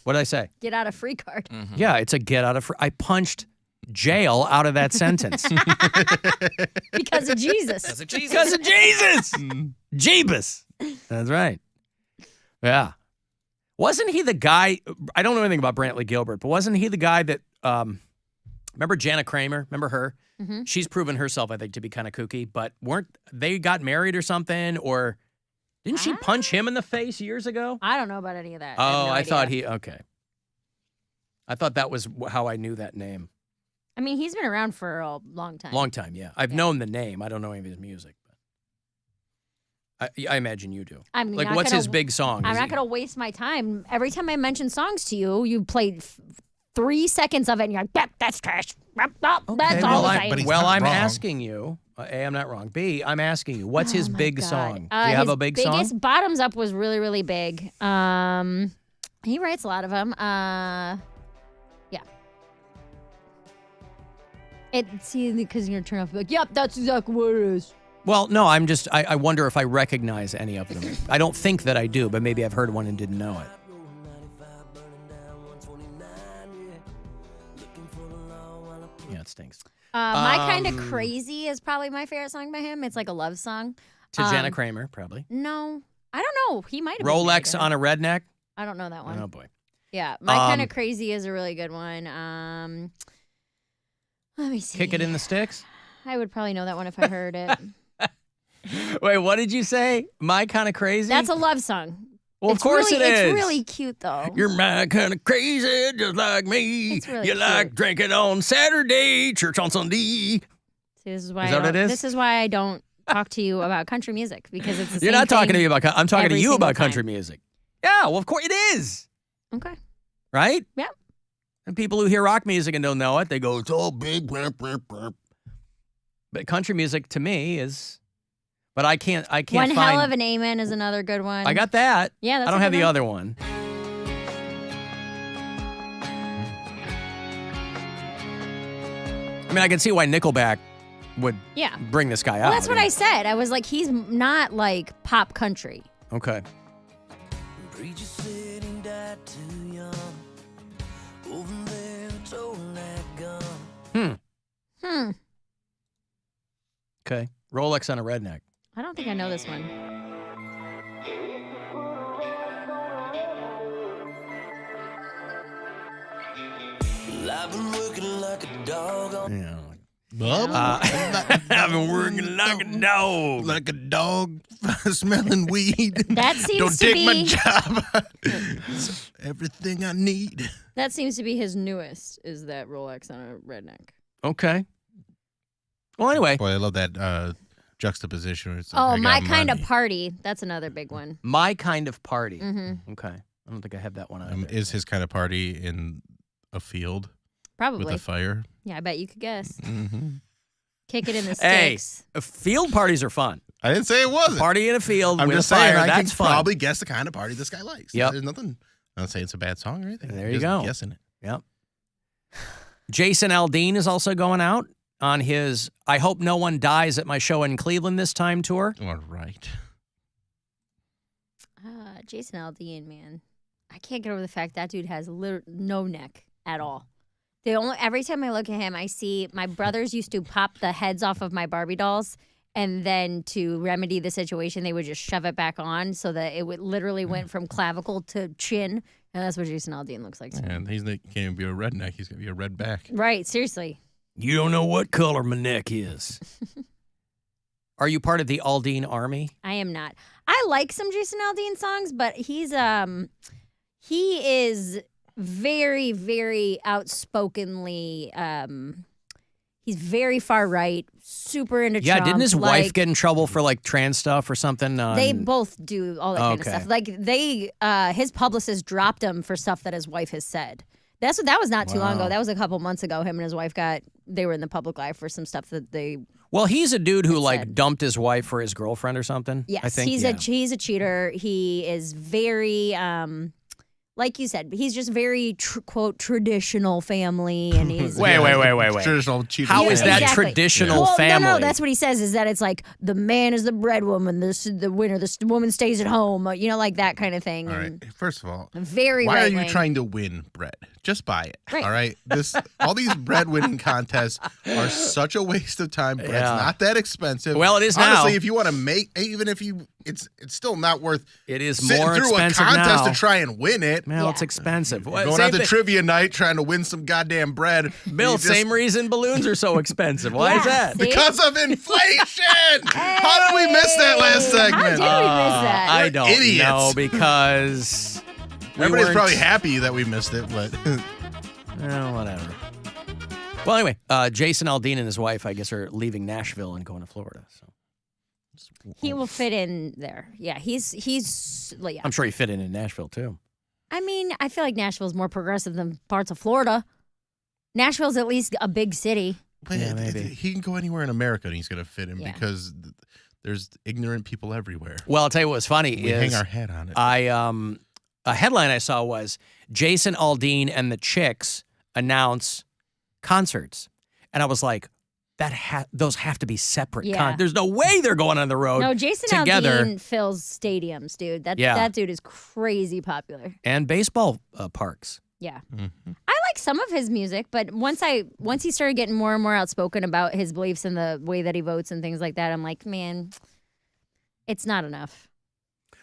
What did I say? Get out of free card. Yeah, it's a get-out-of-free. I punched jail out of that sentence. Because of Jesus. Because of Jesus. Because of Jesus. Jeebus. That's right. Yeah. Wasn't he the guy, I don't know anything about Brantley Gilbert, but wasn't he the guy that, remember Jana Kramer? Remember her? Mhm. She's proven herself, I think, to be kind of kooky, but weren't they got married or something? Or didn't she punch him in the face years ago? I don't know about any of that. Oh, I have no I idea. thought okay. I thought that was how I knew that name. I mean, he's been around for a long time. Long time, yeah. I've known the name. I don't know any of his music. But I imagine you do. I'm like, not what's gonna- his big song? I'm Is not he- going to waste my time. Every time I mention songs to you, you played 3 seconds of it, and you're like, that's trash. That's all well, I'm saying. I'm asking you. A, I'm not wrong. B, I'm asking you. What's his big song? Do you have his a big biggest song? Bottoms Up was really, really big. He writes a lot of them. Yeah. See, because you're going to turn off, like, yep, that's exactly what it is. Well, no, I'm just, I wonder if I recognize any of them. I don't think that I do, but maybe I've heard one and didn't know it. Yeah, it stinks. My Kind of Crazy is probably my favorite song by him. It's like a love song. To Jana Kramer, probably. No, I don't know. He might have been Rolex on a redneck? I don't know that one. Oh, boy. Yeah, My Kind of Crazy is a really good one. Let me see. Kick It in the Sticks? I would probably know that one if I heard it. Wait, what did you say? My Kind of Crazy? That's a love song. Well, of course it is. It's really cute, though. You're my kind of crazy, just like me. It's really you like cute. drinking on Saturday, church on Sunday. See, this is why Is that what it is? This is why I don't talk to you about country music, because it's the same You're not talking to thing me about. I'm talking to every you single about country time. music. Yeah, well, of course it is. Okay. Right? Yeah. And people who hear rock music and don't know it, they go, it's all big. Burp, burp, burp. But country music to me is. But I can't One find. Hell of an Amen is another good one. I got that. Yeah, that's I don't a have good the one. other one. I mean, I can see why Nickelback would Yeah. bring this guy Well, out. that's what I said. I was like, he's not like pop country. Okay. Preacher said he died too young. Over there, toting that gun. Okay. Rolex on a redneck. I don't think I know this one. I've been working like a dog on. Yeah. I've been working like a dog. Like a dog smelling weed. That seems Don't to take be my job. It's everything I need. that seems to be his newest. Is that Rolex on a redneck? Okay. Well, anyway. Boy, I love that juxtaposition. Where it's Oh, I got My Kind of money. Party. That's another big one. My Kind of Party. Mm-hmm. Okay. I don't think I have that one either. Is his kind of party in a field? Probably. With a fire? Yeah, I bet you could guess. Mm-hmm. Kick it in the Hey, sticks. field parties are fun. I didn't say it wasn't. Party in a field I'm with just a fire, saying, I that's can fun. probably guess the kind of party this guy likes. Yep. There's nothing. I'm not saying it's a bad song or anything. There I'm you just go. guessing it. Yep. Jason Aldean is also going out on his I Hope No One Dies at My Show in Cleveland This Time tour. All right. Jason Aldean, man. I can't get over the fact that dude has no neck at all. Every time I look at him, I see my brothers used to pop the heads off of my Barbie dolls, and then to remedy the situation, they would just shove it back on so that it would literally went from clavicle to chin, and that's what Jason Aldean looks like. To me. And he can't even be a redneck. He's going to be a red back. Right, seriously. You don't know what color my neck is. Are you part of the Aldean army? I am not. I like some Jason Aldean songs, but he is very, very outspokenly. He's very far right, super into Yeah, Trump. didn't his wife get in trouble for like trans stuff or something? They both do all that kind of Okay. stuff. Like his publicist dropped him for stuff that his wife has said. That was not too long ago. Wow. That was a couple months ago. Him and his wife they were in the public eye for some stuff that they. Well, he's a dude who like dumped his wife for his girlfriend or something. Yes, I think he's a cheater. He is very like you said, he's just very quote traditional family, and he's wait. Traditional cheater. How is that traditional family? No, that's what he says. Is that it's like the man is the breadwoman, the winner, the woman stays at home. Like that kind of thing. All right. First of all, very. Why right-wing. are you trying to win bread? Just buy it. Right. All right. All these bread winning contests are such a waste of time. Bread's not that expensive. Well, it is Honestly, now. if you want to make, even if you, it's still not worth. It is sitting more through expensive a contest now. to try and win it. Well, it's expensive. Going out to trivia night trying to win some goddamn bread. Bill, same reason balloons are so expensive. Why is that? Because of inflation. How did we miss that last segment? How did we miss that? I don't idiots. know because everybody's probably happy that we missed it, but whatever. Well, anyway, Jason Aldean and his wife, I guess, are leaving Nashville and going to Florida. So He will fit in there. Yeah, he's yeah. I'm sure he fit in Nashville too. I mean, I feel like Nashville's more progressive than parts of Florida. Nashville's at least a big city. But he can go anywhere in America and he's going to fit in because there's ignorant people everywhere. Well, I'll tell you what's funny We hang our hat on it. A headline I saw was Jason Aldean and the Chicks announce concerts, and I was like, those have to be separate. Yeah. There's no way they're going on the road. No, Jason together. Aldean fills stadiums, dude. That dude is crazy popular. And baseball parks. Yeah. I like some of his music, but once he started getting more and more outspoken about his beliefs and the way that he votes and things like that, I'm like, man, it's not enough.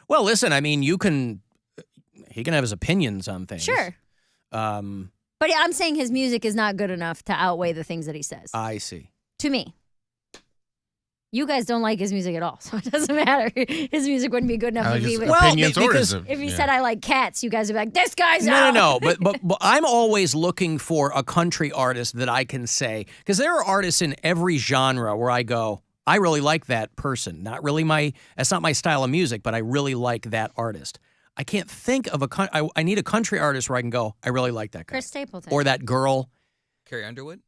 Well, listen, I mean, he can have his opinions on things. Sure. But I'm saying his music is not good enough to outweigh the things that he says. I see. To me. You guys don't like his music at all, so it doesn't matter. His music wouldn't be good enough if he if he said I like cats, you guys would be like, this guy's out. No. But I'm always looking for a country artist that I can say, because there are artists in every genre where I go, I really like that person. That's not my style of music, but I really like that artist. I can't think of I need a country artist where I can go, I really like that guy. Chris Stapleton. Or that girl. Carrie Underwood?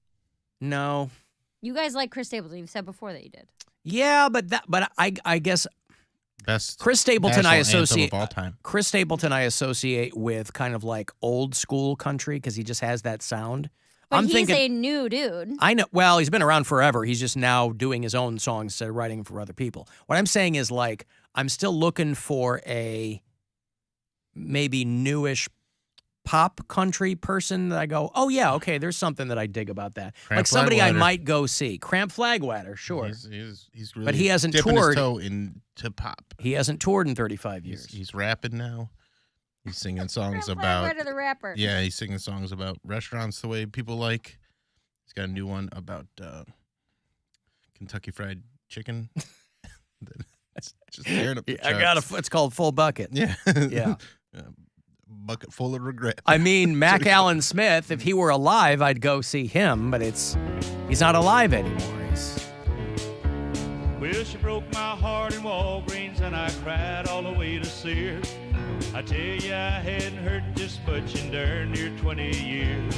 No. You guys like Chris Stapleton. You've said before that you did. Yeah, but I guess best Chris Stapleton I associate of all time. Chris Stapleton I associate with kind of like old school country because he just has that sound. But he's a new dude. I know. Well, he's been around forever. He's just now doing his own songs instead of writing for other people. What I'm saying is like I'm still looking for a maybe newish pop country person that I go, oh yeah, okay, there's something that I dig about that. Like somebody I might go see. Cramp Flagwater, sure. He's really but he hasn't dipping toured. his toe into pop. He hasn't toured in 35 years. He's rapping now. He's singing songs Cramp about Flagwater, the rapper. Yeah, he's singing songs about restaurants the way people like. He's got a new one about Kentucky Fried Chicken. It's just tearing up the charts. It's called Full Bucket. Yeah. Yeah. Bucket full of regret. I mean, Mac Allen Smith, if he were alive, I'd go see him, but he's not alive anymore. Well, she broke my heart in Walgreens and I cried all the way to Sears. I tell you, I hadn't heard this much in darn near 20 years.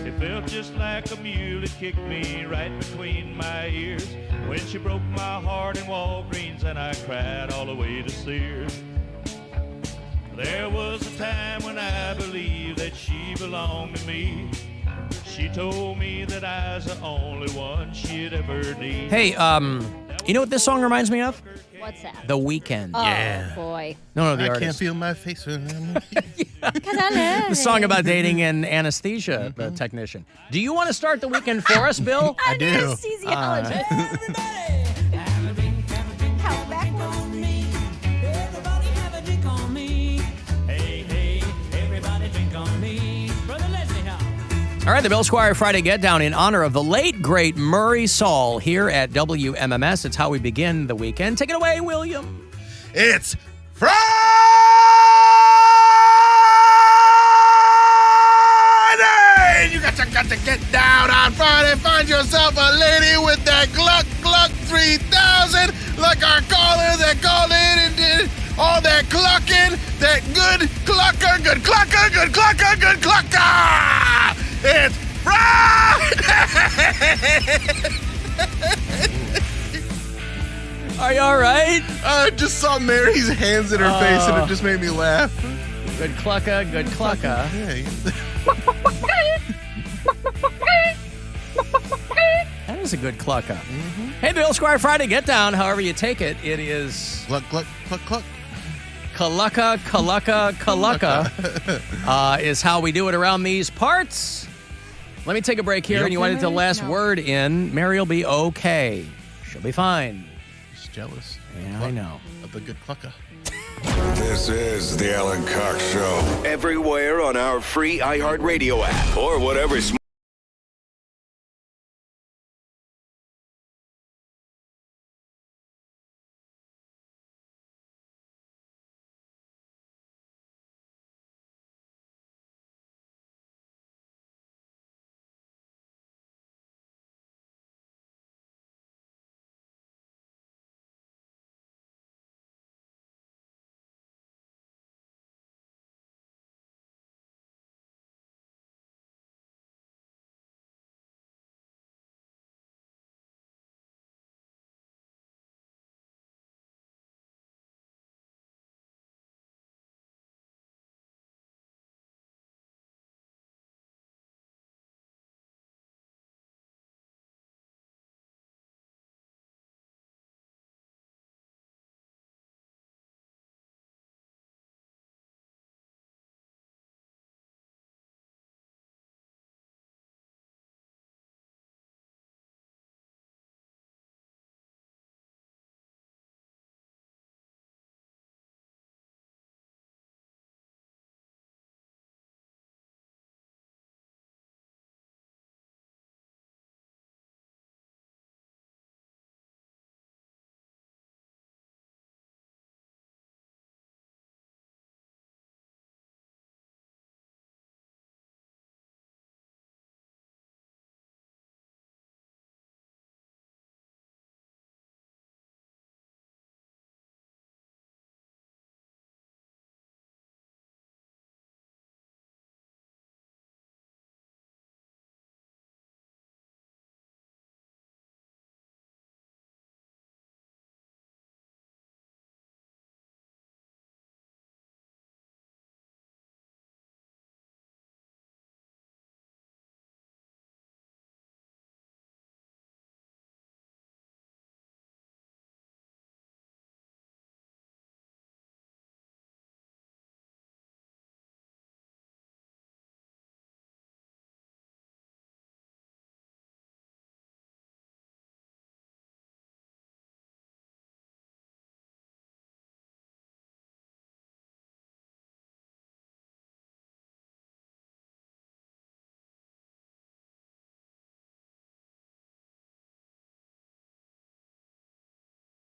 It felt just like a mule that kicked me right between my ears. When she broke my heart in Walgreens and I cried all the way to Sears. There was a time when I believed that she belonged to me. She told me that I was the only one she'd ever need. Hey, you know what this song reminds me of? What's that? The Weeknd. Oh, boy. No, the I artist. can't feel my face. The song about dating an anesthesia technician. Do you want to start the weekend for us, Bill? I do. Anesthesiologist. All right, the Bill Squire Friday Get Down in honor of the late, great Murray Saul here at WMMS. It's how we begin the weekend. Take it away, William. It's Friday! You got to get down on Friday. Find yourself a lady with that Gluck 3000. Like our caller that called in and did all that clucking. That good clucker. It's Friday! Are you all right? I just saw Mary's hands in her face, and it just made me laugh. Good clucka, good clucka. That is a good clucka. Mm-hmm. Hey, Bill Squire Friday, get down. However you take it, it is cluck, cluck, cluck, cluck. Kalukka, kalukka, kalukka is how we do it around these parts. Let me take a break here, and you want to get the last word in. Mary will be okay. She'll be fine. She's jealous. Yeah, I know. Of the good clucka. This is the Alan Cox Show. Everywhere on our free iHeartRadio app or whatever smart